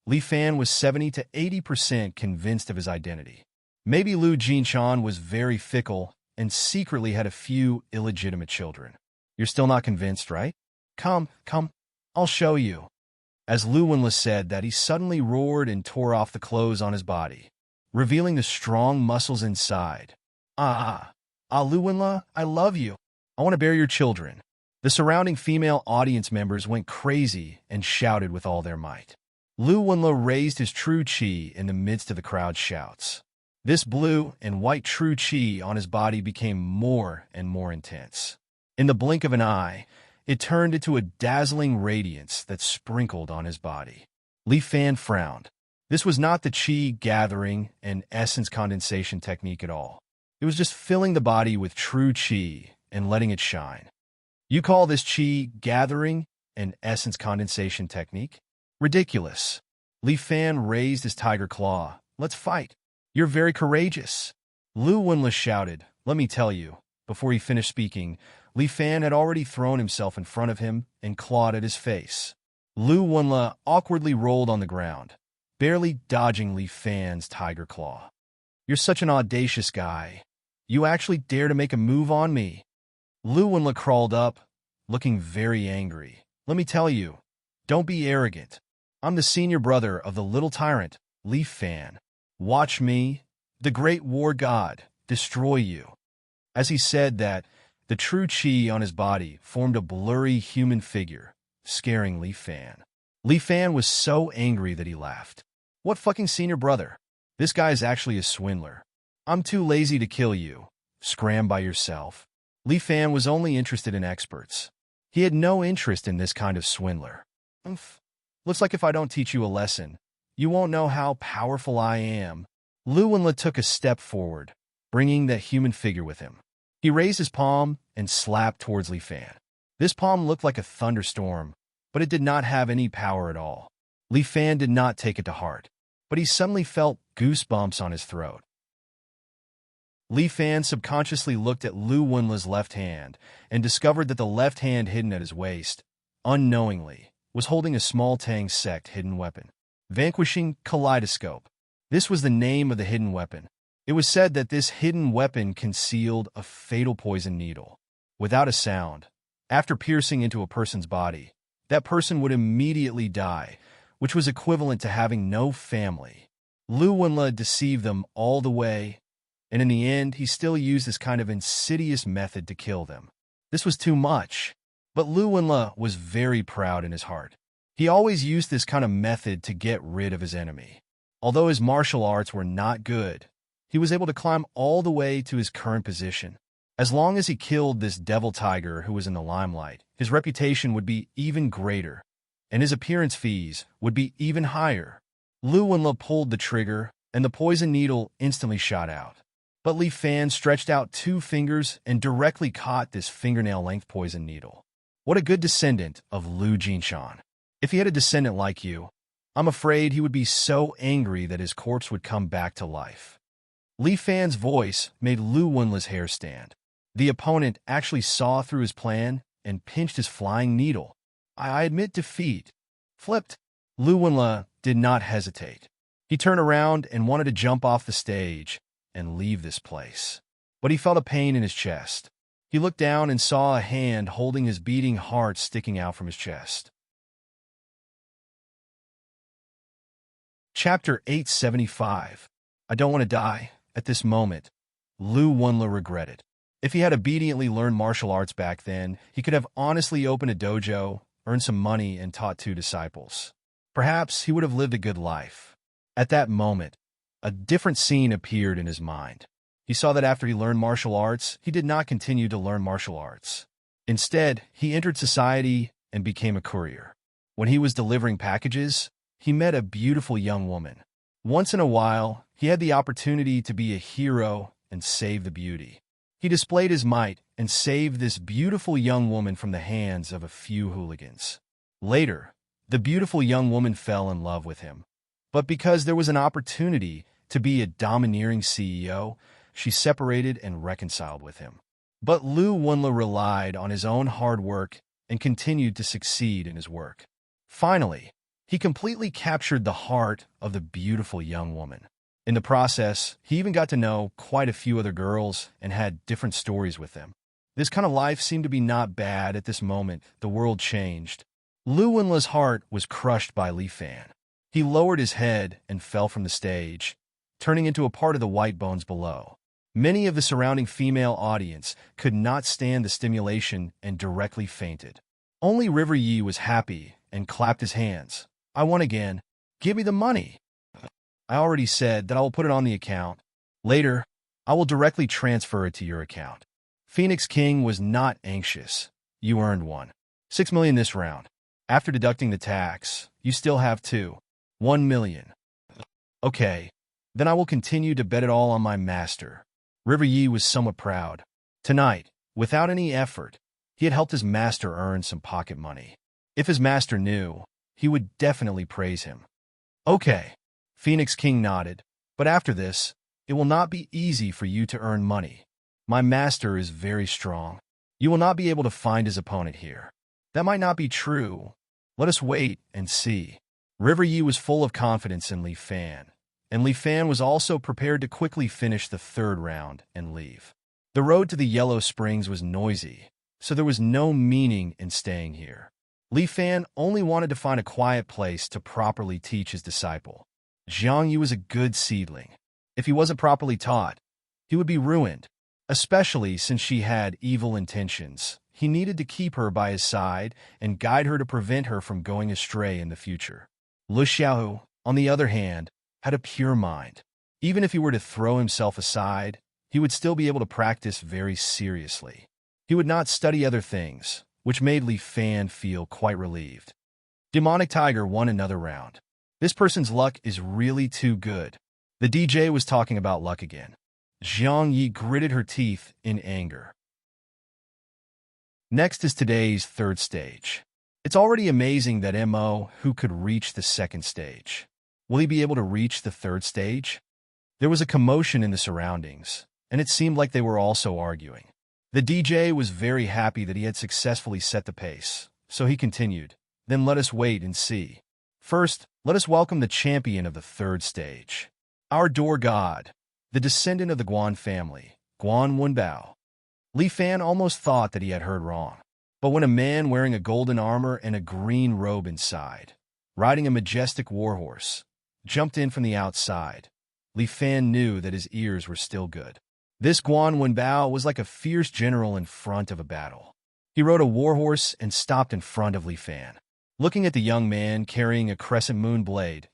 Li Fan was 70 to 80% convinced of his identity. Maybe Lu Jinshan was very fickle and secretly had a few illegitimate children. You're still not convinced, right? Come, I'll show you. As Lu Wenle said that, he suddenly roared and tore off the clothes on his body, revealing the strong muscles inside. Lu Wenle, I love you. I want to bear your children. The surrounding female audience members went crazy and shouted with all their might. Lu Wenle raised his true Qi in the midst of the crowd's shouts. This blue and white true Qi on his body became more and more intense. In the blink of an eye, it turned into a dazzling radiance that sprinkled on his body. Li Fan frowned. This was not the Qi gathering and essence condensation technique at all. It was just filling the body with true Qi and letting it shine. You call this Qi gathering and essence condensation technique? Ridiculous. Li Fan raised his tiger claw. Let's fight. You're very courageous. Lu Wenle shouted. Let me tell you. Before he finished speaking, Li Fan had already thrown himself in front of him and clawed at his face. Lu Wenle awkwardly rolled on the ground, barely dodging Li Fan's tiger claw. You're such an audacious guy. You actually dare to make a move on me. Lu Wenle crawled up, looking very angry. Let me tell you, don't be arrogant. I'm the senior brother of the little tyrant, Li Fan. Watch me, the great war god, destroy you. As he said that, the true Qi on his body formed a blurry human figure, scaring Li Fan. Li Fan was so angry that he laughed. What fucking senior brother? This guy is actually a swindler. I'm too lazy to kill you. Scram by yourself. Li Fan was only interested in experts. He had no interest in this kind of swindler. Looks like if I don't teach you a lesson, you won't know how powerful I am. Lu Wenle took a step forward, bringing the human figure with him. He raised his palm and slapped towards Li Fan. This palm looked like a thunderstorm, but it did not have any power at all. Li Fan did not take it to heart, but he suddenly felt goosebumps on his throat. Li Fan subconsciously looked at Lu Wenle's left hand and discovered that the left hand hidden at his waist, unknowingly, was holding a small Tang sect hidden weapon. Vanquishing Kaleidoscope. This was the name of the hidden weapon. It was said that this hidden weapon concealed a fatal poison needle. Without a sound, after piercing into a person's body, that person would immediately die, which was equivalent to having no family. Lu Wenle deceived them all the way, and in the end, he still used this kind of insidious method to kill them. This was too much, but Lu Wenle was very proud in his heart. He always used this kind of method to get rid of his enemy. Although his martial arts were not good, he was able to climb all the way to his current position. As long as he killed this devil tiger who was in the limelight, his reputation would be even greater, and his appearance fees would be even higher. Lu Wenle pulled the trigger, and the poison needle instantly shot out. But Li Fan stretched out 2 fingers and directly caught this fingernail-length poison needle. What a good descendant of Lu Jinshan. If he had a descendant like you, I'm afraid he would be so angry that his corpse would come back to life. Li Fan's voice made Lu Wenle's hair stand. The opponent actually saw through his plan and pinched his flying needle. I admit defeat. Flipped. Lu Wenle did not hesitate. He turned around and wanted to jump off the stage and leave this place. But he felt a pain in his chest. He looked down and saw a hand holding his beating heart sticking out from his chest. Chapter 875. I don't want to die. At this moment, Lu Wenle regretted. If he had obediently learned martial arts back then, he could have honestly opened a dojo, earned some money, and taught 2 disciples. Perhaps he would have lived a good life. At that moment, a different scene appeared in his mind. He saw that after he learned martial arts, he did not continue to learn martial arts. Instead, he entered society and became a courier. When he was delivering packages, he met a beautiful young woman. Once in a while, he had the opportunity to be a hero and save the beauty. He displayed his might and saved this beautiful young woman from the hands of a few hooligans. Later, the beautiful young woman fell in love with him. But because there was an opportunity to be a domineering CEO, she separated and reconciled with him. But Lu Wenle relied on his own hard work and continued to succeed in his work. Finally, he completely captured the heart of the beautiful young woman. In the process, he even got to know quite a few other girls and had different stories with them. This kind of life seemed to be not bad at this moment. The world changed. Lu Wenle's heart was crushed by Li Fan. He lowered his head and fell from the stage, turning into a part of the white bones below. Many of the surrounding female audience could not stand the stimulation and directly fainted. Only River Yi was happy and clapped his hands. I won again. Give me the money. I already said that I will put it on the account. Later, I will directly transfer it to your account. Phoenix King was not anxious. You earned 6 million this round. After deducting the tax, you still have 1 million. Okay, then I will continue to bet it all on my master. River Yi was somewhat proud. Tonight, without any effort, he had helped his master earn some pocket money. If his master knew, he would definitely praise him. Okay, Phoenix King nodded, but after this, it will not be easy for you to earn money. My master is very strong. You will not be able to find his opponent here. That might not be true. Let us wait and see. River Yi was full of confidence in Li Fan, and Li Fan was also prepared to quickly finish the 3rd round and leave. The road to the Yellow Springs was noisy, so there was no meaning in staying here. Li Fan only wanted to find a quiet place to properly teach his disciple. Zhang Yu was a good seedling. If he wasn't properly taught, he would be ruined, especially since she had evil intentions. He needed to keep her by his side and guide her to prevent her from going astray in the future. Lu Xiaohu, on the other hand, had a pure mind. Even if he were to throw himself aside, he would still be able to practice very seriously. He would not study other things, which made Li Fan feel quite relieved. Demonic Tiger won another round. This person's luck is really too good. The DJ was talking about luck again. Zhang Yi gritted her teeth in anger. Next is today's 3rd stage. It's already amazing that Mo who could reach the 2nd stage. Will he be able to reach the 3rd stage? There was a commotion in the surroundings, and it seemed like they were also arguing. The DJ was very happy that he had successfully set the pace, so he continued, then let us wait and see. First, let us welcome the champion of the 3rd stage. Our door god, the descendant of the Guan family, Guan Wenbao. Li Fan almost thought that he had heard wrong. But when a man wearing a golden armor and a green robe inside, riding a majestic warhorse, jumped in from the outside, Li Fan knew that his ears were still good. This Guan Wenbao was like a fierce general in front of a battle. He rode a warhorse and stopped in front of Li Fan. Looking at the young man carrying a crescent moon blade,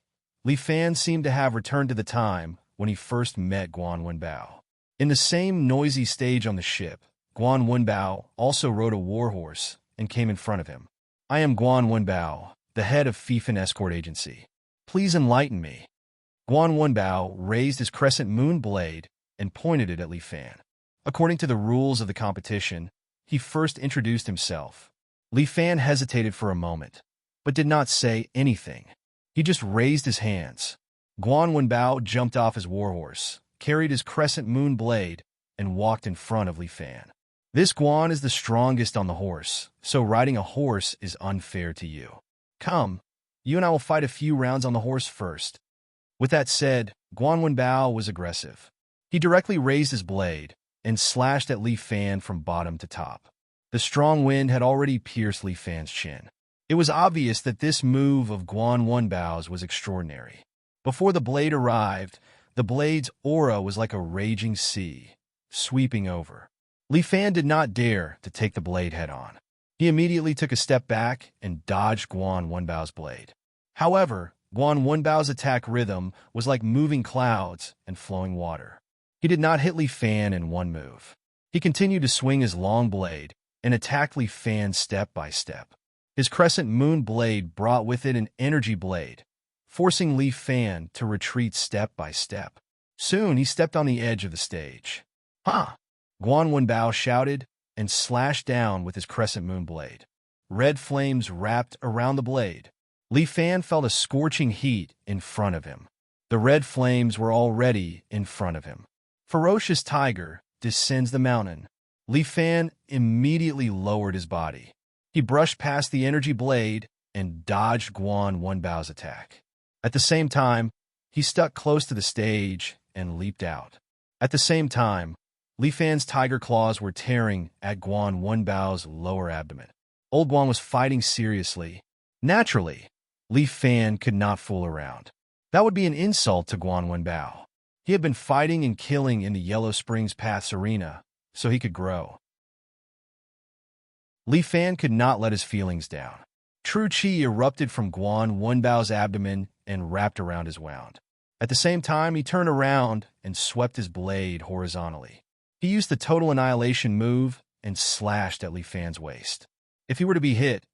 Li Fan seemed to have returned to the time when he first met Guan Wenbao. In the same noisy stage on the ship, Guan Wenbao also rode a warhorse and came in front of him. "I am Guan Wenbao, the head of Fifan Escort Agency. Please enlighten me." Guan Wenbao raised his crescent moon blade and pointed it at Li Fan. According to the rules of the competition, he first introduced himself. Li Fan hesitated for a moment, but did not say anything. He just raised his hands. Guan Wenbao jumped off his warhorse, carried his crescent moon blade, and walked in front of Li Fan. "This Guan is the strongest on the horse, so riding a horse is unfair to you. Come, you and I will fight a few rounds on the horse first." With that said, Guan Wenbao was aggressive. He directly raised his blade and slashed at Li Fan from bottom to top. The strong wind had already pierced Li Fan's chin. It was obvious that this move of Guan Wenbao's was extraordinary. Before the blade arrived, the blade's aura was like a raging sea, sweeping over. Li Fan did not dare to take the blade head-on. He immediately took a step back and dodged Guan Wenbao's blade. However, Guan Wenbao's attack rhythm was like moving clouds and flowing water. He did not hit Li Fan in one move. He continued to swing his long blade and attacked Li Fan step by step. His crescent moon blade brought with it an energy blade, forcing Li Fan to retreat step by step. Soon he stepped on the edge of the stage. "Ha!" Guan Wenbao shouted and slashed down with his crescent moon blade. Red flames wrapped around the blade. Li Fan felt a scorching heat in front of him. The red flames were already in front of him. Ferocious tiger descends the mountain. Li Fan immediately lowered his body. He brushed past the energy blade and dodged Guan Wenbao's attack. At the same time, he stuck close to the stage and leaped out. At the same time, Li Fan's tiger claws were tearing at Guan Wenbao's lower abdomen. Old Guan was fighting seriously. Naturally, Li Fan could not fool around. That would be an insult to Guan Wenbao. He had been fighting and killing in the Yellow Springs Paths arena, so he could grow. Li Fan could not let his feelings down. True chi erupted from Guan Wenbao's abdomen and wrapped around his wound. At the same time, he turned around and swept his blade horizontally. He used the Total Annihilation move and slashed at Li Fan's waist. If he were to be hit,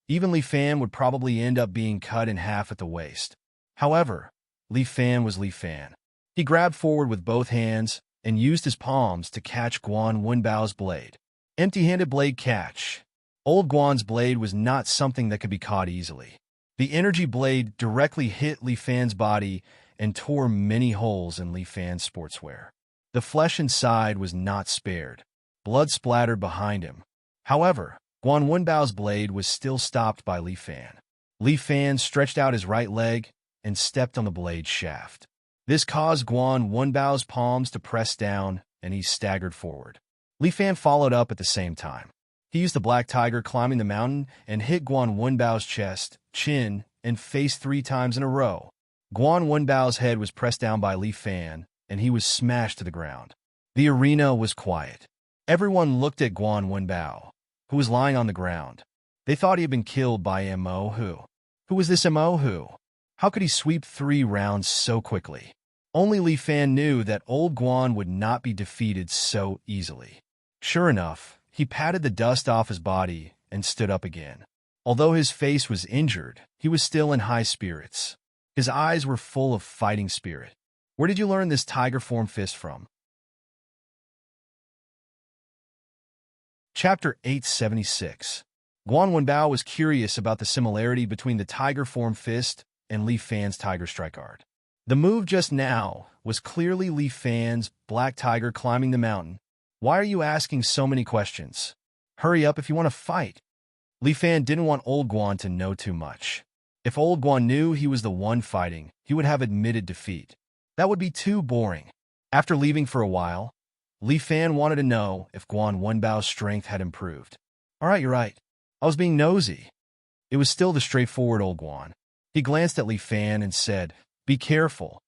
even Li Fan would probably end up being cut in half at the waist. However, Li Fan was Li Fan. He grabbed forward with both hands and used his palms to catch Guan Wenbao's blade. Empty-handed blade catch. Old Guan's blade was not something that could be caught easily. The energy blade directly hit Li Fan's body and tore many holes in Li Fan's sportswear. The flesh inside was not spared. Blood splattered behind him. However, Guan Wenbao's blade was still stopped by Li Fan. Li Fan stretched out his right leg and stepped on the blade's shaft. This caused Guan Wenbao's palms to press down, and he staggered forward. Li Fan followed up at the same time. He used the Black Tiger climbing the mountain and hit Guan Wenbao's chest, chin, and face 3 times in a row. Guan Wenbao's head was pressed down by Li Fan, and he was smashed to the ground. The arena was quiet. Everyone looked at Guan Wenbao, who was lying on the ground. They thought he had been killed by Mo Hu. Who was this Mo Hu? How could he sweep 3 rounds so quickly? Only Li Fan knew that old Guan would not be defeated so easily. Sure enough, he patted the dust off his body and stood up again. Although his face was injured, he was still in high spirits. His eyes were full of fighting spirit. Where did you learn this tiger form fist from? Chapter 876. Guan Wenbao was curious about the similarity between the tiger form fist and Li Fan's tiger strike art. The move just now was clearly Li Fan's black tiger climbing the mountain. Why are you asking so many questions? Hurry up if you want to fight. Li Fan didn't want old Guan to know too much. If old Guan knew he was the one fighting, he would have admitted defeat. That would be too boring. After leaving for a while, Li Fan wanted to know if Guan Wenbao's strength had improved. All right, you're right. I was being nosy. It was still the straightforward old Guan. He glanced at Li Fan and said, "Be careful.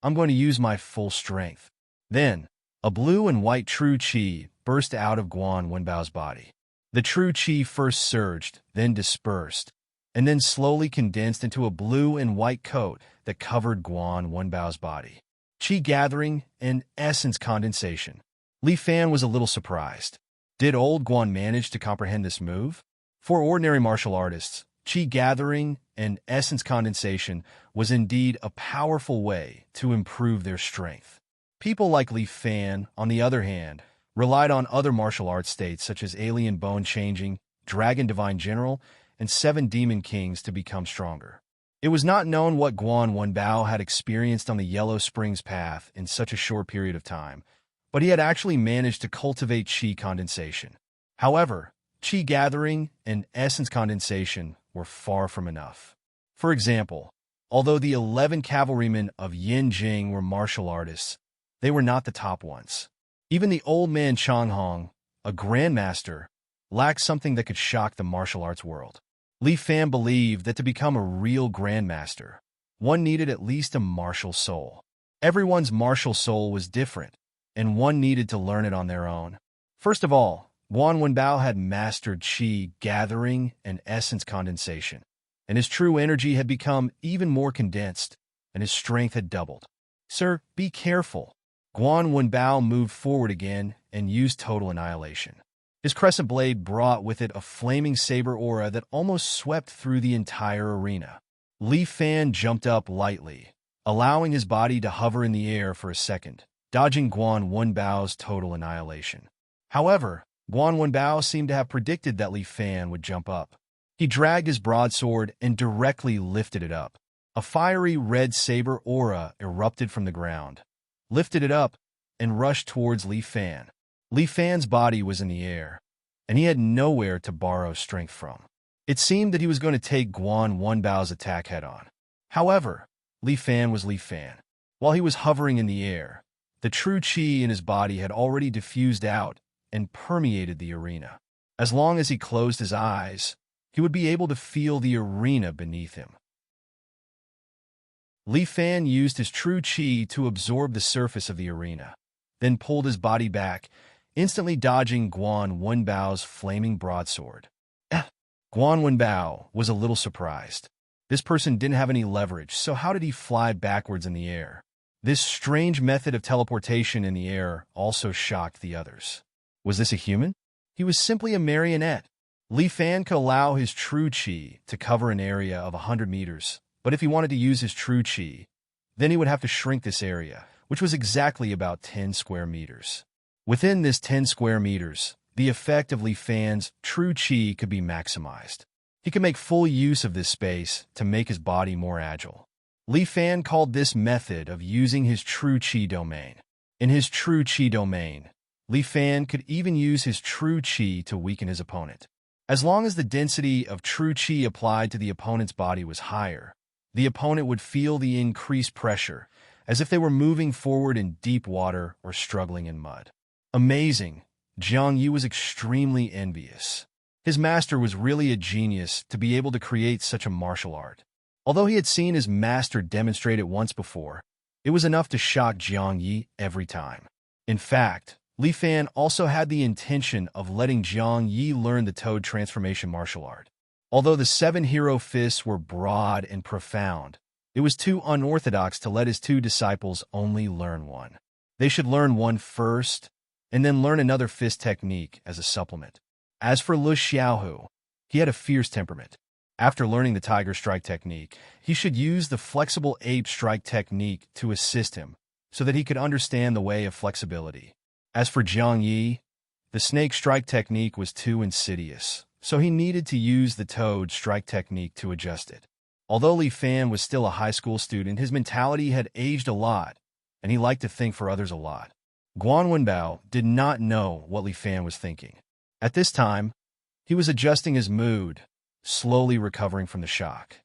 I'm going to use my full strength." Then, a blue and white true qi burst out of Guan Wenbao's body. The true qi first surged, then dispersed, and then slowly condensed into a blue and white coat that covered Guan Wenbao's body. Qi gathering and essence condensation. Li Fan was a little surprised. Did old Guan manage to comprehend this move? For ordinary martial artists, qi gathering and essence condensation was indeed a powerful way to improve their strength. People like Li Fan, on the other hand, relied on other martial arts states such as Alien Bone Changing, Dragon Divine General, and Seven Demon Kings to become stronger. It was not known what Guan Wenbao had experienced on the Yellow Springs path in such a short period of time, but he had actually managed to cultivate qi condensation. However, qi gathering and essence condensation were far from enough. For example, although the 11 cavalrymen of Yin Jing were martial artists, they were not the top ones. Even the old man Chang Hong, a grandmaster, lacked something that could shock the martial arts world. Li Fan believed that to become a real grandmaster, one needed at least a martial soul. Everyone's martial soul was different, and one needed to learn it on their own. First of all, Guan Wenbao had mastered qi gathering and essence condensation, and his true energy had become even more condensed, and his strength had doubled. "Sir, be careful." Guan Wenbao moved forward again and used total annihilation. His crescent blade brought with it a flaming saber aura that almost swept through the entire arena. Li Fan jumped up lightly, allowing his body to hover in the air for a second, dodging Guan Wenbao's total annihilation. However, Guan Wenbao seemed to have predicted that Li Fan would jump up. He dragged his broadsword and directly lifted it up. A fiery red saber aura erupted from the ground, lifted it up, and rushed towards Li Fan. Li Fan's body was in the air, and he had nowhere to borrow strength from. It seemed that he was going to take Guan Wenbao's attack head-on. However, Li Fan was Li Fan. While he was hovering in the air, the true qi in his body had already diffused out and permeated the arena. As long as he closed his eyes, he would be able to feel the arena beneath him. Li Fan used his true qi to absorb the surface of the arena, then pulled his body back, instantly dodging Guan Wenbao's flaming broadsword. Guan Wenbao was a little surprised. This person didn't have any leverage, so how did he fly backwards in the air? This strange method of teleportation in the air also shocked the others. Was this a human? He was simply a marionette. Li Fan could allow his true qi to cover an area of 100 meters, but if he wanted to use his true qi, then he would have to shrink this area, which was exactly about 10 square meters. Within this 10 square meters, the effect of Li Fan's true qi could be maximized. He could make full use of this space to make his body more agile. Li Fan called this method of using his true qi domain. In his true qi domain, Li Fan could even use his true qi to weaken his opponent. As long as the density of true qi applied to the opponent's body was higher, the opponent would feel the increased pressure, as if they were moving forward in deep water or struggling in mud. Amazing! Jiang Yi was extremely envious. His master was really a genius to be able to create such a martial art. Although he had seen his master demonstrate it once before, it was enough to shock Jiang Yi every time. In fact, Li Fan also had the intention of letting Jiang Yi learn the Toad transformation martial art. Although the 7 hero fists were broad and profound, it was too unorthodox to let his 2 disciples only learn one. They should learn one first, and then learn another fist technique as a supplement. As for Lu Xiaohu, he had a fierce temperament. After learning the Tiger Strike technique, he should use the Flexible Ape Strike technique to assist him, so that he could understand the way of flexibility. As for Jiang Yi, the Snake Strike technique was too insidious, so he needed to use the Toad Strike technique to adjust it. Although Li Fan was still a high school student, his mentality had aged a lot, and he liked to think for others a lot. Guan Wenbao did not know what Li Fan was thinking. At this time, he was adjusting his mood, slowly recovering from the shock.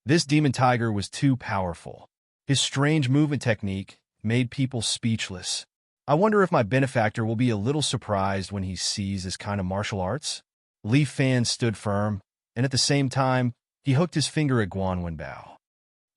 This demon tiger was too powerful. His strange movement technique made people speechless, I wonder if my benefactor will be a little surprised when he sees this kind of martial arts. Li Fan stood firm, and at the same time, he hooked his finger at Guan Wenbao.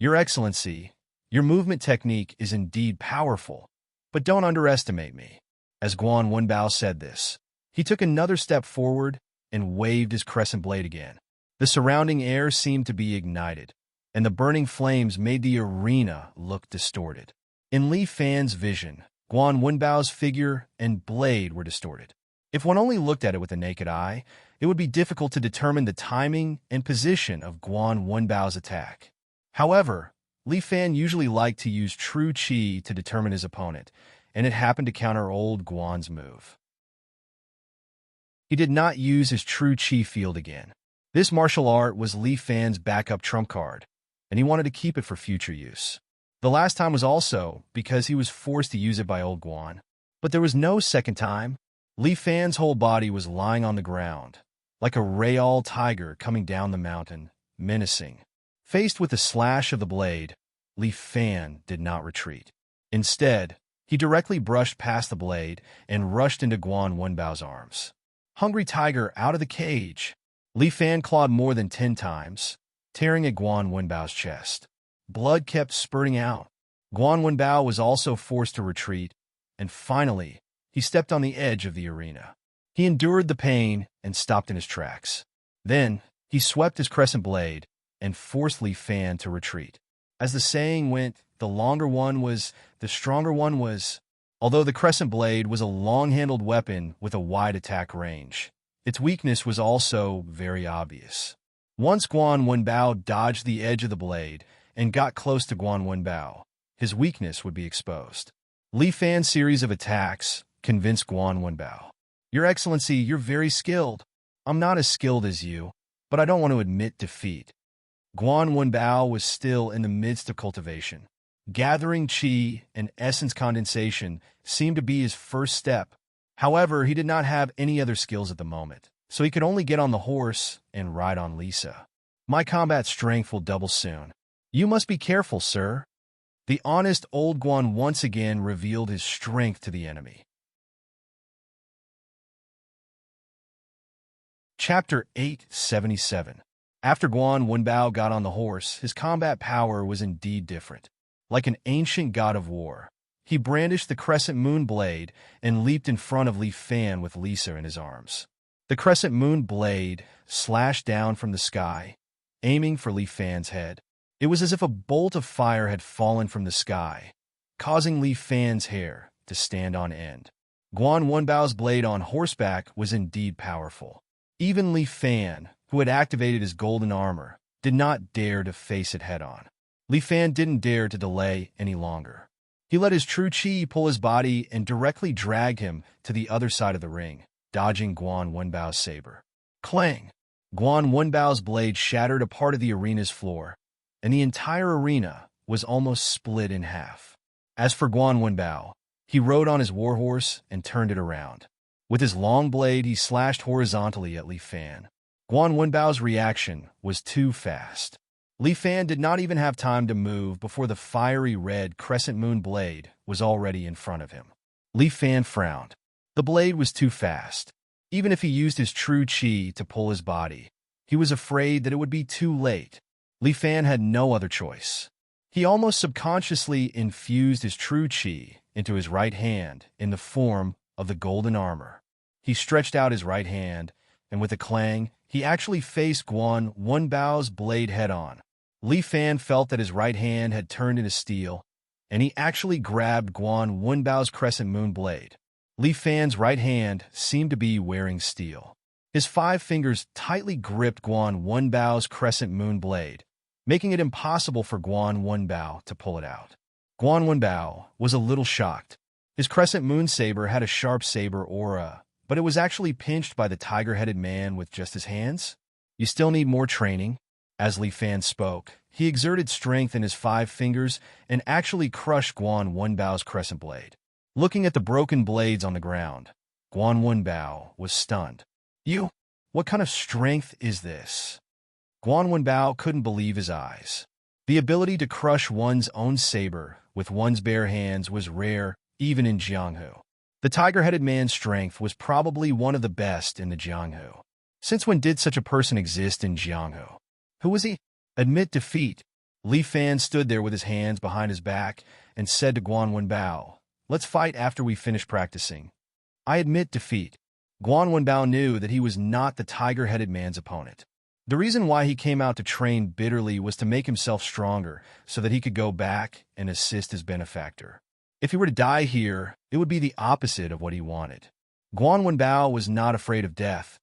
Your Excellency, your movement technique is indeed powerful, but don't underestimate me. As Guan Wenbao said this, he took another step forward and waved his crescent blade again. The surrounding air seemed to be ignited, and the burning flames made the arena look distorted. In Li Fan's vision, Guan Wenbao's figure and blade were distorted. If one only looked at it with the naked eye, it would be difficult to determine the timing and position of Guan Wenbao's attack. However, Li Fan usually liked to use true qi to determine his opponent, and it happened to counter old Guan's move. He did not use his true qi field again. This martial art was Li Fan's backup trump card, and he wanted to keep it for future use. The last time was also because he was forced to use it by old Guan. But there was no second time. Li Fan's whole body was lying on the ground, like a Real tiger coming down the mountain, menacing. Faced with the slash of the blade, Li Fan did not retreat. Instead, he directly brushed past the blade and rushed into Guan Wenbao's arms. Hungry tiger out of the cage, Li Fan clawed more than 10 times, tearing at Guan Wenbao's chest. Blood kept spurting out. Guan Wenbao was also forced to retreat, and finally, he stepped on the edge of the arena. He endured the pain and stopped in his tracks. Then, he swept his crescent blade and forced Li Fan to retreat. As the saying went, the longer one was, the stronger one was. Although the crescent blade was a long-handled weapon with a wide attack range, its weakness was also very obvious. Once Guan Wenbao dodged the edge of the blade and got close to Guan Wenbao, his weakness would be exposed. Li Fan's series of attacks convinced Guan Wenbao. Your Excellency, you're very skilled. I'm not as skilled as you, but I don't want to admit defeat. Guan Wenbao was still in the midst of cultivation. Gathering qi and essence condensation seemed to be his first step. However, he did not have any other skills at the moment, so he could only get on the horse and ride on Lisa. My combat strength will double soon. You must be careful, sir. The honest old Guan once again revealed his strength to the enemy. Chapter 877. After Guan Wenbao got on the horse, his combat power was indeed different. Like an ancient god of war, he brandished the crescent moon blade and leaped in front of Li Fan with Lisa in his arms. The crescent moon blade slashed down from the sky, aiming for Li Fan's head. It was as if a bolt of fire had fallen from the sky, causing Li Fan's hair to stand on end. Guan Wenbao's blade on horseback was indeed powerful. Even Li Fan, who had activated his golden armor, did not dare to face it head-on. Li Fan didn't dare to delay any longer. He let his true qi pull his body and directly dragged him to the other side of the ring, dodging Guan Wenbao's saber. Clang! Guan Wenbao's blade shattered a part of the arena's floor, and the entire arena was almost split in half. As for Guan Wenbao, he rode on his warhorse and turned it around. With his long blade, he slashed horizontally at Li Fan. Guan Wenbao's reaction was too fast. Li Fan did not even have time to move before the fiery red crescent moon blade was already in front of him. Li Fan frowned. The blade was too fast. Even if he used his true qi to pull his body, he was afraid that it would be too late. Li Fan had no other choice. He almost subconsciously infused his true qi into his right hand in the form of the golden armor. He stretched out his right hand, and with a clang, he actually faced Guan Wenbao's blade head-on. Li Fan felt that his right hand had turned into steel, and he actually grabbed Guan Wenbao's crescent moon blade. Li Fan's right hand seemed to be wearing steel. His 5 fingers tightly gripped Guan Wenbao's crescent moon blade, making it impossible for Guan Wenbao to pull it out. Guan Wenbao was a little shocked. His crescent moon saber had a sharp saber aura, but it was actually pinched by the tiger-headed man with just his hands. You still need more training. As Li Fan spoke, he exerted strength in his 5 fingers and actually crushed Guan Wenbao's crescent blade. Looking at the broken blades on the ground, Guan Wenbao was stunned. What kind of strength is this? Guan Wenbao couldn't believe his eyes. The ability to crush one's own saber with one's bare hands was rare even in Jianghu. The tiger-headed man's strength was probably one of the best in the Jianghu. Since when did such a person exist in Jianghu? Who was he? Admit defeat. Li Fan stood there with his hands behind his back and said to Guan Wenbao, "Let's fight after we finish practicing." I admit defeat. Guan Wenbao knew that he was not the tiger-headed man's opponent. The reason why he came out to train bitterly was to make himself stronger so that he could go back and assist his benefactor. If he were to die here, it would be the opposite of what he wanted. Guan Wenbao was not afraid of death,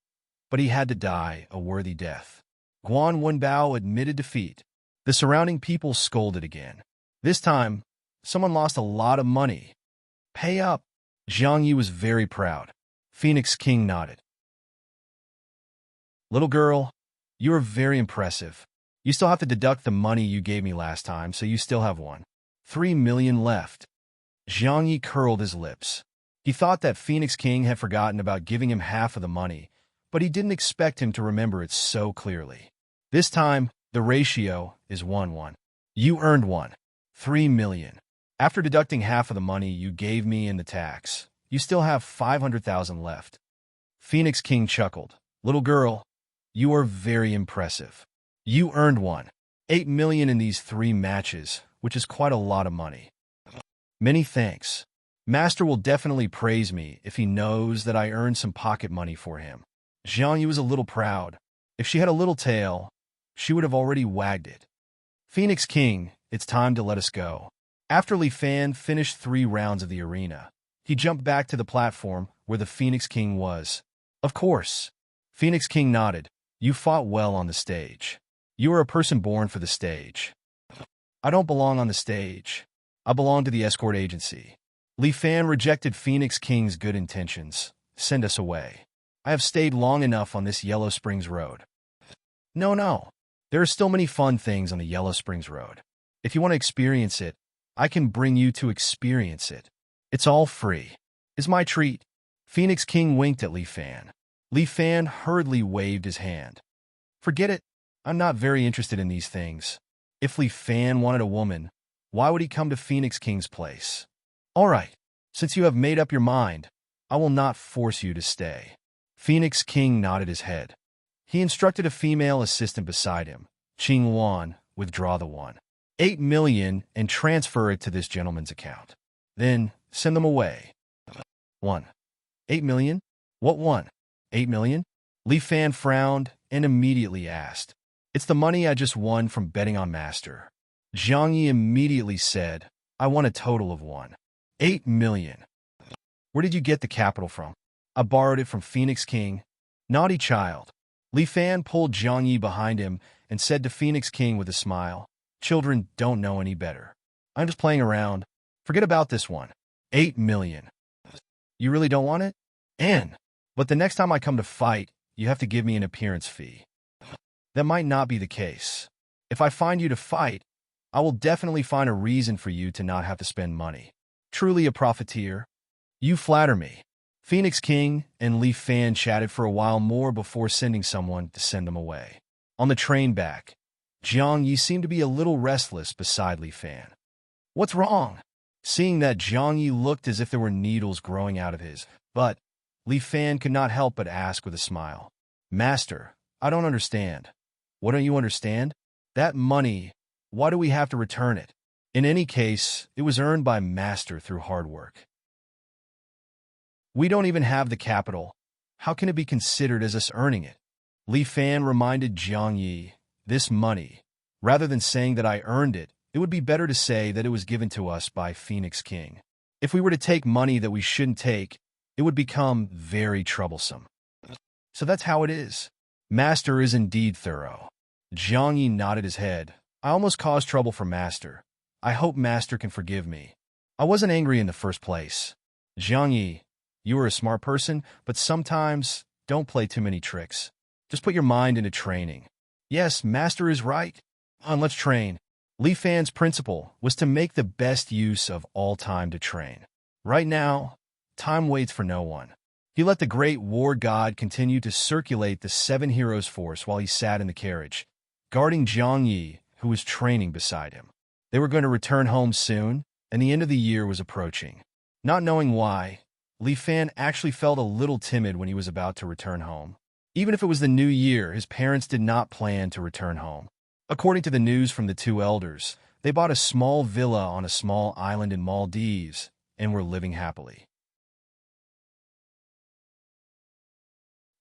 but he had to die a worthy death. Guan Wenbao admitted defeat. The surrounding people scolded again. This time, someone lost a lot of money. Pay up. Zhang Yi was very proud. Phoenix King nodded. Little girl, you are very impressive. You still have to deduct the money you gave me last time, so you still have 3 million left. Zhang Yi curled his lips. He thought that Phoenix King had forgotten about giving him half of the money, but he didn't expect him to remember it so clearly. This time, the ratio is 1-1. You earned 3 million. After deducting half of the money you gave me in the tax, you still have 500,000 left. Phoenix King chuckled. Little girl, you are very impressive. You earned 8 million in these 3 matches, which is quite a lot of money. Many thanks. Master will definitely praise me if he knows that I earned some pocket money for him. Zhang Yi was a little proud. If she had a little tail, she would have already wagged it. Phoenix King, it's time to let us go. After Li Fan finished 3 rounds of the arena, he jumped back to the platform where the Phoenix King was. Of course. Phoenix King nodded. You fought well on the stage. You are a person born for the stage. I don't belong on the stage. I belong to the escort agency. Li Fan rejected Phoenix King's good intentions. Send us away. I have stayed long enough on this Yellow Springs Road. No. There are still many fun things on the Yellow Springs Road. If you want to experience it, I can bring you to experience it. It's all free. It's my treat. Phoenix King winked at Li Fan. Li Fan hurriedly waved his hand. Forget it. I'm not very interested in these things. If Li Fan wanted a woman, why would he come to Phoenix King's place? All right. Since you have made up your mind, I will not force you to stay. Phoenix King nodded his head. He instructed a female assistant beside him, Qing Wan, withdraw the 8 million and transfer it to this gentleman's account. Then send them away. 8 million? What 8 million? Li Fan frowned and immediately asked. It's the money I just won from betting on Master. Zhang Yi immediately said, I won a total of 8 million. Where did you get the capital from? I borrowed it from Phoenix King. Naughty child. Li Fan pulled Zhang Yi behind him and said to Phoenix King with a smile, Children don't know any better. I'm just playing around. Forget about this 8 million. You really don't want it? But the next time I come to fight, you have to give me an appearance fee. That might not be the case. If I find you to fight, I will definitely find a reason for you to not have to spend money. Truly a profiteer. You flatter me. Phoenix King and Li Fan chatted for a while more before sending someone to send them away. On the train back, Zhang Yi seemed to be a little restless beside Li Fan. What's wrong? Seeing that, Zhang Yi looked as if there were needles growing out of his, but Li Fan could not help but ask with a smile. Master, I don't understand. What don't you understand? That money, why do we have to return it? In any case, it was earned by Master through hard work. We don't even have the capital. How can it be considered as us earning it? Li Fan reminded Zhang Yi, this money, rather than saying that I earned it, it would be better to say that it was given to us by Phoenix King. If we were to take money that we shouldn't take, it would become very troublesome. So that's how it is. Master is indeed thorough. Zhang Yi nodded his head. I almost caused trouble for Master. I hope Master can forgive me. I wasn't angry in the first place. Zhang Yi, you are a smart person, but sometimes don't play too many tricks. Just put your mind into training. Yes, Master is right. Let's train. Li Fan's principle was to make the best use of all time to train. Right now, time waits for no one. He let the great war god continue to circulate the 7 heroes' force while he sat in the carriage, guarding Zhang Yi, who was training beside him. They were going to return home soon, and the end of the year was approaching. Not knowing why, Li Fan actually felt a little timid when he was about to return home. Even if it was the new year, his parents did not plan to return home. According to the news from the two elders, they bought a small villa on a small island in Maldives and were living happily.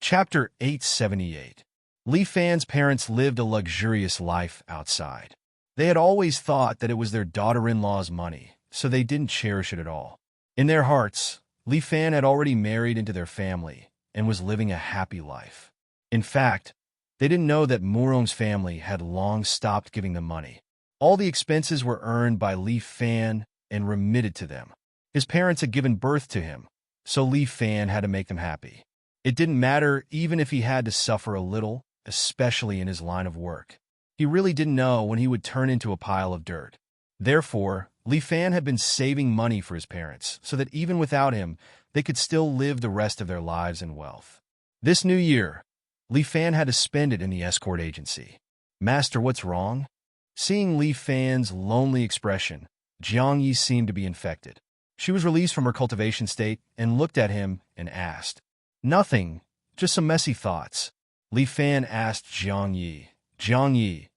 Chapter 878. Li Fan's parents lived a luxurious life outside. They had always thought that it was their daughter-in-law's money, so they didn't cherish it at all. In their hearts, Li Fan had already married into their family and was living a happy life. In fact, they didn't know that Murong's family had long stopped giving them money. All the expenses were earned by Li Fan and remitted to them. His parents had given birth to him, so Li Fan had to make them happy. It didn't matter even if he had to suffer a little, especially in his line of work. He really didn't know when he would turn into a pile of dirt. Therefore, Li Fan had been saving money for his parents so that even without him, they could still live the rest of their lives in wealth. This new year, Li Fan had to spend it in the escort agency. "Master, what's wrong?" Seeing Li Fan's lonely expression, Jiang Yi seemed to be infected. She was released from her cultivation state and looked at him and asked, "Nothing, just some messy thoughts." Li Fan asked Jiang Yi,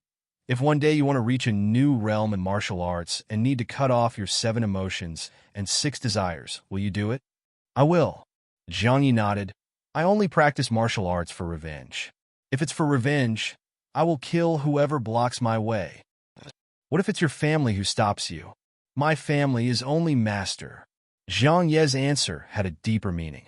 if one day you want to reach a new realm in martial arts and need to cut off your 7 emotions and 6 desires, will you do it?" "I will." Jiang Yi nodded. "I only practice martial arts for revenge. If it's for revenge, I will kill whoever blocks my way." "What if it's your family who stops you?" "My family is only Master." Jiang Ye's answer had a deeper meaning.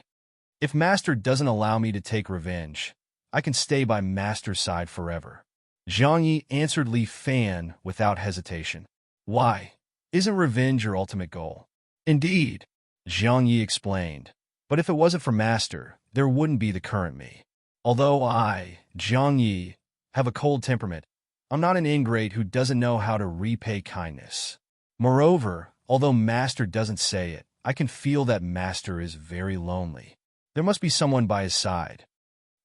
"If Master doesn't allow me to take revenge, I can stay by Master's side forever." Jiang Yi answered Li Fan without hesitation. "Why? Isn't revenge your ultimate goal?" "Indeed," Jiang Yi explained. "But if it wasn't for Master, there wouldn't be the current me. Although I, Jiang Yi, have a cold temperament, I'm not an ingrate who doesn't know how to repay kindness. Moreover, although Master doesn't say it, I can feel that Master is very lonely. There must be someone by his side."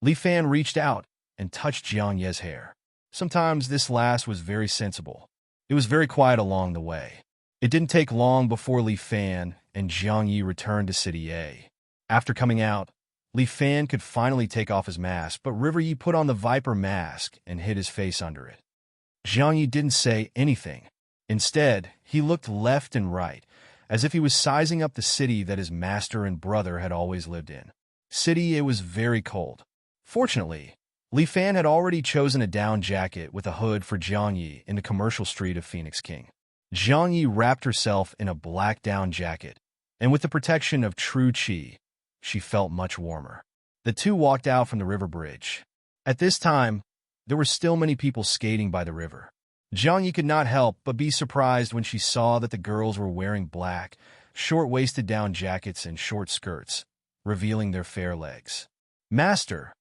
Li Fan reached out and touched Jiang Ye's hair. Sometimes this last was very sensible. It was very quiet along the way. It didn't take long before Li Fan and Jiang Yi returned to City A. After coming out, Li Fan could finally take off his mask, but River Yi put on the viper mask and hid his face under it. Jiang Yi didn't say anything. Instead, he looked left and right, as if he was sizing up the city that his master and brother had always lived in. City A was very cold. Fortunately, Li Fan had already chosen a down jacket with a hood for Jiang Yi in the commercial street of Phoenix King. Jiang Yi wrapped herself in a black down jacket, and with the protection of true qi, she felt much warmer. The two walked out from the river bridge. At this time, there were still many people skating by the river. Jiang Yi could not help but be surprised when she saw that the girls were wearing black, short-waisted down jackets and short skirts, revealing their fair legs. "Master,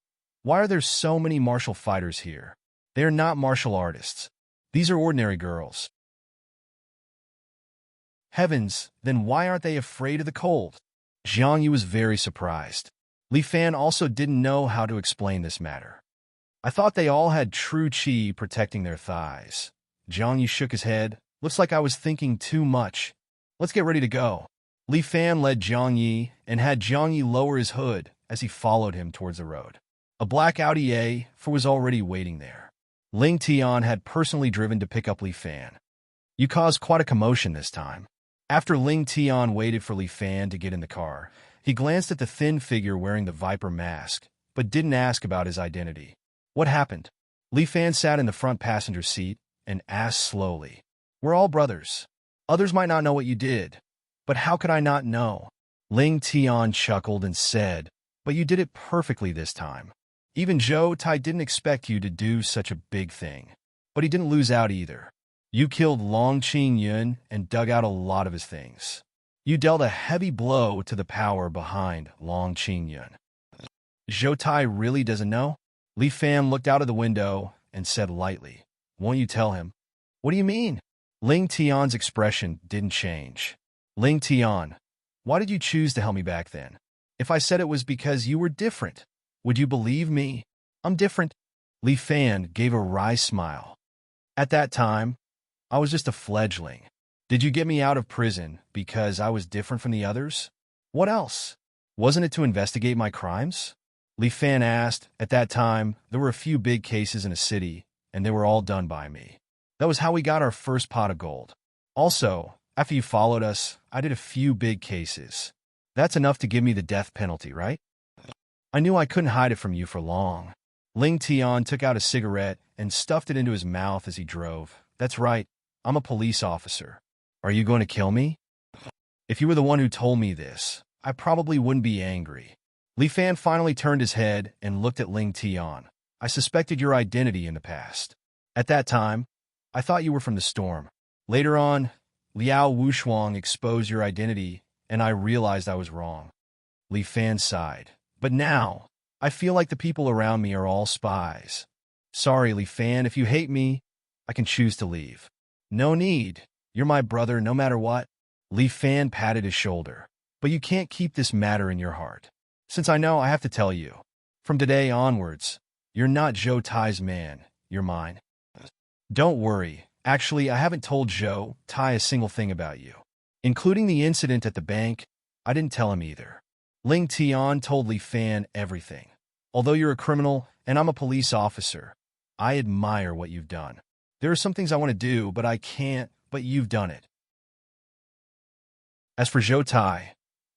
why are there so many martial fighters here? They are not martial artists. These are ordinary girls." "Heavens, then why aren't they afraid of the cold?" Jiang Yi was very surprised. Li Fan also didn't know how to explain this matter. "I thought they all had true qi protecting their thighs." Jiang Yi shook his head. "Looks like I was thinking too much. Let's get ready to go." Li Fan led Jiang Yi and had Jiang Yi lower his hood as he followed him towards the road. A black Audi A4 was already waiting there. Ling Tian had personally driven to pick up Li Fan. "You caused quite a commotion this time." After Ling Tian waited for Li Fan to get in the car, he glanced at the thin figure wearing the viper mask, but didn't ask about his identity. "What happened?" Li Fan sat in the front passenger seat and asked slowly. "We're all brothers. Others might not know what you did, but how could I not know?" Ling Tian chuckled and said, "But you did it perfectly this time. Even Zhou Tai didn't expect you to do such a big thing. But he didn't lose out either. You killed Long Qingyun and dug out a lot of his things. You dealt a heavy blow to the power behind Long Qingyun." "Zhou Tai really doesn't know?" Li Fan looked out of the window and said lightly, "Won't you tell him?" "What do you mean?" Ling Tian's expression didn't change. "Ling Tian, why did you choose to help me back then? If I said it was because you were different, would you believe me?" "I'm different." Li Fan gave a wry smile. "At that time, I was just a fledgling. Did you get me out of prison because I was different from the others? What else? Wasn't it to investigate my crimes? Li Fan asked. At that time, there were a few big cases in a city, and they were all done by me. That was how we got our first pot of gold. Also, after you followed us, I did a few big cases. That's enough to give me the death penalty, right? I knew I couldn't hide it from you for long. Ling Tian took out a cigarette and stuffed it into his mouth as he drove. That's right, I'm a police officer. Are you going to kill me? If you were the one who told me this, I probably wouldn't be angry. Li Fan finally turned his head and looked at Ling Tian. I suspected your identity in the past. At that time, I thought you were from the storm. Later on, Liao Wushuang exposed your identity, and I realized I was wrong. Li Fan sighed. But now, I feel like the people around me are all spies. Sorry, Li Fan, if you hate me, I can choose to leave. No need. You're my brother no matter what. Li Fan patted his shoulder. But you can't keep this matter in your heart. Since I know, I have to tell you. From today onwards, you're not Zhou Tai's man. You're mine. Don't worry. Actually, I haven't told Zhou Tai a single thing about you. Including the incident at the bank, I didn't tell him either. Ling Tian told Li Fan everything. Although you're a criminal and I'm a police officer, I admire what you've done. There are some things I want to do, but I can't, but you've done it. As for Zhou Tai,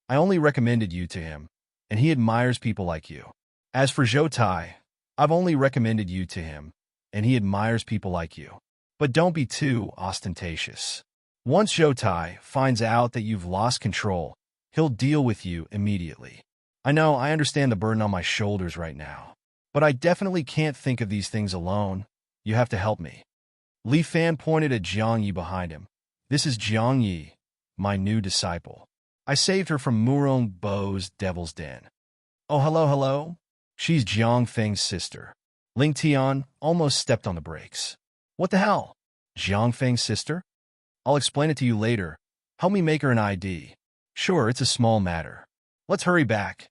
I only recommended you to him, and he admires people like you. As for Zhou Tai, I've only recommended you to him, and he admires people like you. But don't be too ostentatious. Once Zhou Tai finds out that you've lost control, he'll deal with you immediately. I know, I understand the burden on my shoulders right now, but I definitely can't think of these things alone. You have to help me. Li Fan pointed at Jiang Yi behind him. This is Jiang Yi, my new disciple. I saved her from Murong Bo's devil's den. Oh, hello. She's Jiang Feng's sister. Ling Tian almost stepped on the brakes. What the hell? Jiang Feng's sister? I'll explain it to you later. Help me make her an ID. Sure, it's a small matter. Let's hurry back.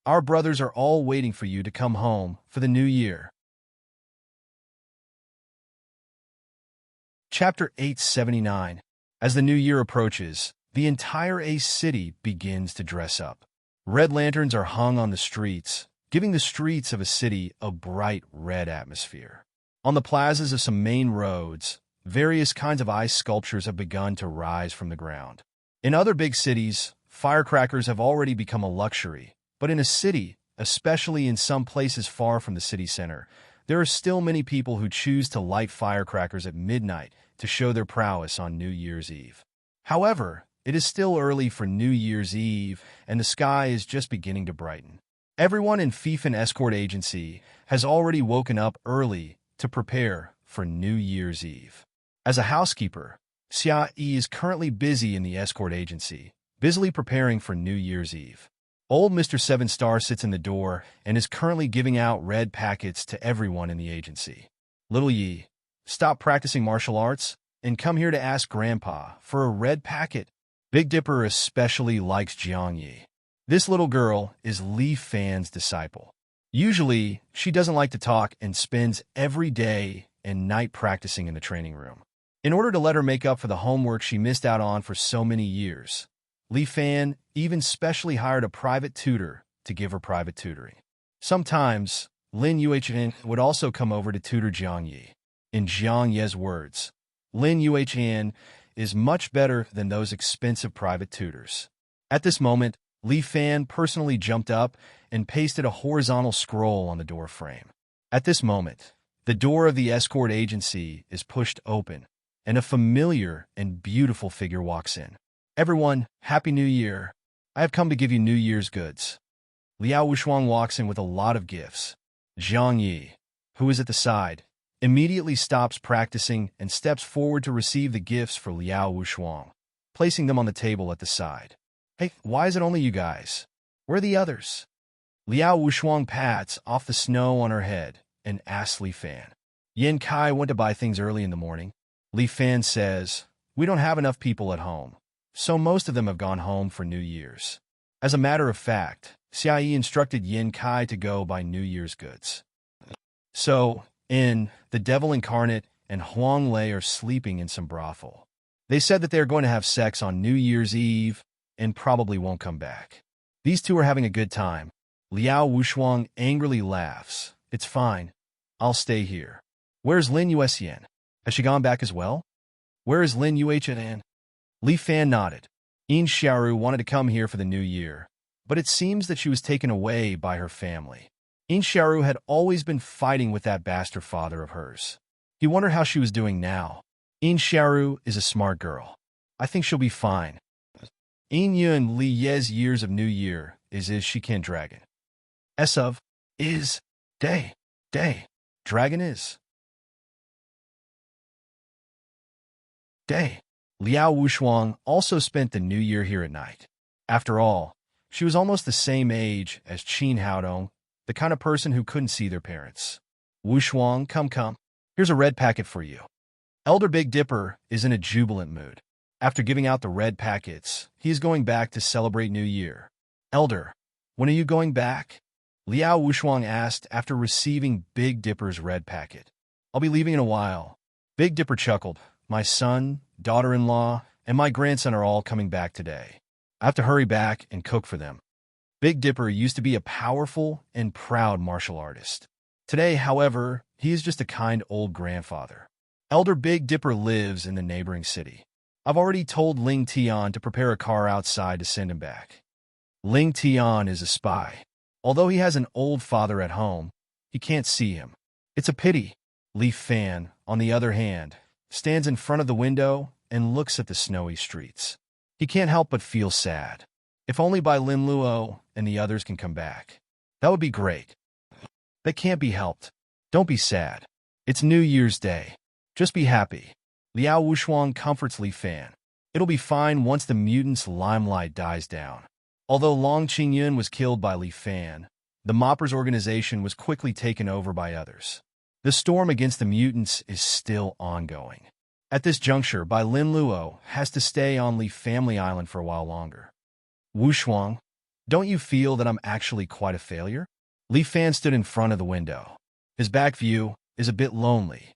Our brothers are all waiting for you to come home for the new year. Chapter 879. As the new year approaches, the entire Ace City begins to dress up. Red lanterns are hung on the streets, giving the streets of a city a bright red atmosphere. On the plazas of some main roads, various kinds of ice sculptures have begun to rise from the ground. In other big cities, firecrackers have already become a luxury, but in a city, especially in some places far from the city center, there are still many people who choose to light firecrackers at midnight to show their prowess on New Year's Eve. However, it is still early for New Year's Eve, and the sky is just beginning to brighten. Everyone in Fifen Escort Agency has already woken up early to prepare for New Year's Eve. As a housekeeper, Xia Yi is currently busy in the escort agency, busily preparing for New Year's Eve. Old Mr. Seven Star sits in the door and is currently giving out red packets to everyone in the agency. Little Yi, stop practicing martial arts and come here to ask Grandpa for a red packet. Big Dipper especially likes Jiang Yi. This little girl is Li Fan's disciple. Usually, she doesn't like to talk and spends every day and night practicing in the training room. In order to let her make up for the homework she missed out on for so many years, Li Fan even specially hired a private tutor to give her private tutoring. Sometimes, Lin Yuechen would also come over to tutor Jiang Yi. In Jiang Ye's words, Lin Yuechen is much better than those expensive private tutors. At this moment, Li Fan personally jumped up and pasted a horizontal scroll on the door frame. At this moment, the door of the escort agency is pushed open, and a familiar and beautiful figure walks in. Everyone, Happy New Year. I have come to give you New Year's goods. Liao Wushuang walks in with a lot of gifts. Jiang Yi, who is at the side, immediately stops practicing and steps forward to receive the gifts for Liao Wushuang, placing them on the table at the side. Hey, why is it only you guys? Where are the others? Liao Wushuang pats off the snow on her head and asks Li Fan. Yin Kai went to buy things early in the morning. Li Fan says, we don't have enough people at home, so most of them have gone home for New Year's. As a matter of fact, Xia Yi instructed Yin Kai to go buy New Year's goods. So, the Devil Incarnate and Huang Lei are sleeping in some brothel. They said that they are going to have sex on New Year's Eve and probably won't come back. These two are having a good time. Liao Wushuang angrily laughs. It's fine. I'll stay here. Where's Lin Yuxian? Has she gone back as well? Where is Lin Yuxian? Li Fan nodded. Yin Xiaoru wanted to come here for the new year, but it seems that she was taken away by her family. Yin Xiaoru had always been fighting with that bastard father of hers. He wondered how she was doing now. Yin Xiaoru is a smart girl. I think she'll be fine. Yin Yun Li Ye's years of New Year is she can't dragon. S of is day. Dragon is day. Liao Wushuang also spent the New Year here at night. After all, she was almost the same age as Qin Haodong, the kind of person who couldn't see their parents. Wushuang, come. Here's a red packet for you. Elder Big Dipper is in a jubilant mood. After giving out the red packets, he is going back to celebrate New Year. Elder, when are you going back? Liao Wushuang asked after receiving Big Dipper's red packet. I'll be leaving in a while. Big Dipper chuckled. My son, daughter-in-law, and my grandson are all coming back today. I have to hurry back and cook for them. Big Dipper used to be a powerful and proud martial artist. Today, however, he is just a kind old grandfather. Elder Big Dipper lives in the neighboring city. I've already told Ling Tian to prepare a car outside to send him back. Ling Tian is a spy. Although he has an old father at home, he can't see him. It's a pity. Li Fan, on the other hand, stands in front of the window and looks at the snowy streets. He can't help but feel sad. If only Bai Lin Luo and the others can come back. That would be great. That can't be helped. Don't be sad. It's New Year's Day. Just be happy. Liao Wushuang comforts Li Fan. It'll be fine once the mutants' limelight dies down. Although Long Qingyun was killed by Li Fan, the Moppers organization was quickly taken over by others. The storm against the mutants is still ongoing. At this juncture, Bai Lin Luo has to stay on Li Family Island for a while longer. Wushuang, don't you feel that I'm actually quite a failure? Li Fan stood in front of the window. His back view is a bit lonely.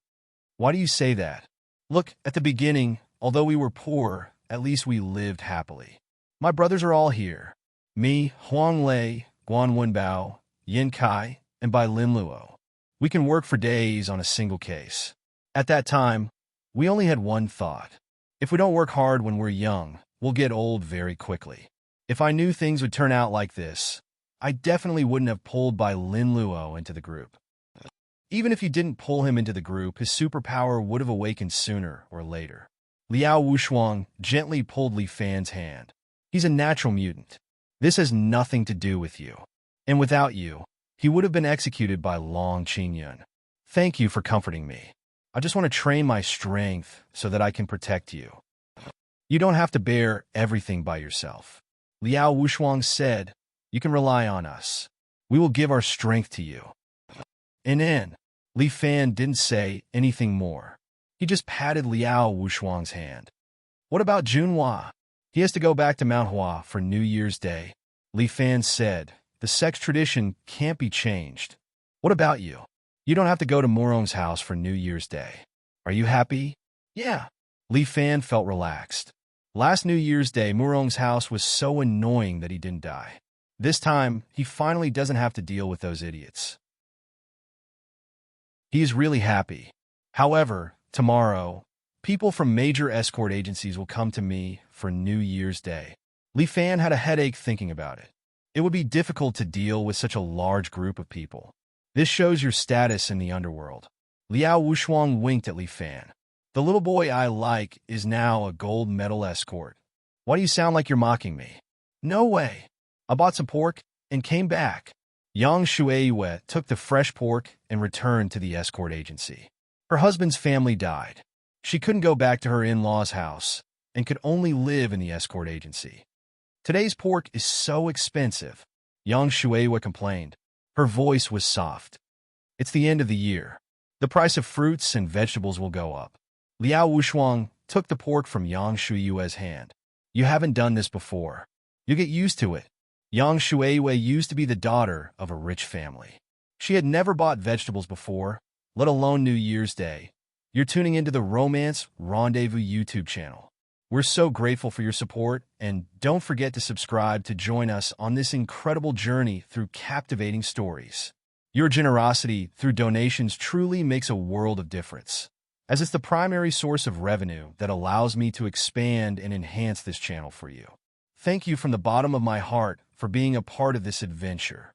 Why do you say that? Look, at the beginning, although we were poor, at least we lived happily. My brothers are all here. Me, Huang Lei, Guan Wenbao, Yin Kai, and Bai Lin Luo. We can work for days on a single case. At that time, we only had one thought. If we don't work hard when we're young, we'll get old very quickly. If I knew things would turn out like this, I definitely wouldn't have pulled Bai Lin Luo into the group. Even if you didn't pull him into the group, his superpower would have awakened sooner or later. Liao Wushuang gently pulled Li Fan's hand. He's a natural mutant. This has nothing to do with you. And without you, he would have been executed by Long Qingyun. Thank you for comforting me. I just want to train my strength so that I can protect you. You don't have to bear everything by yourself. Liao Wushuang said, you can rely on us. We will give our strength to you. And then, Li Fan didn't say anything more. He just patted Liao Wushuang's hand. What about Junhua? He has to go back to Mount Hua for New Year's Day. Li Fan said, the sex tradition can't be changed. What about you? You don't have to go to Murong's house for New Year's Day. Are you happy? Yeah. Li Fan felt relaxed. Last New Year's Day, Murong's house was so annoying that he didn't die. This time, he finally doesn't have to deal with those idiots. He is really happy. However, tomorrow, people from major escort agencies will come to me for New Year's Day. Li Fan had a headache thinking about it. It would be difficult to deal with such a large group of people. This shows your status in the underworld. Liao Wushuang winked at Li Fan. The little boy I like is now a gold medal escort. Why do you sound like you're mocking me? No way. I bought some pork and came back. Yang Shueiyue took the fresh pork and returned to the escort agency. Her husband's family died. She couldn't go back to her in-laws' house and could only live in the escort agency. Today's pork is so expensive, Yang Shueiyue complained. Her voice was soft. It's the end of the year. The price of fruits and vegetables will go up. Liao Wushuang took the pork from Yang Shueiyue's hand. You haven't done this before. You get used to it. Yang Shueiyue used to be the daughter of a rich family. She had never bought vegetables before, let alone New Year's Day. You're tuning into the Romance Rendezvous YouTube channel. We're so grateful for your support, and don't forget to subscribe to join us on this incredible journey through captivating stories. Your generosity through donations truly makes a world of difference, as it's the primary source of revenue that allows me to expand and enhance this channel for you. Thank you from the bottom of my heart for being a part of this adventure.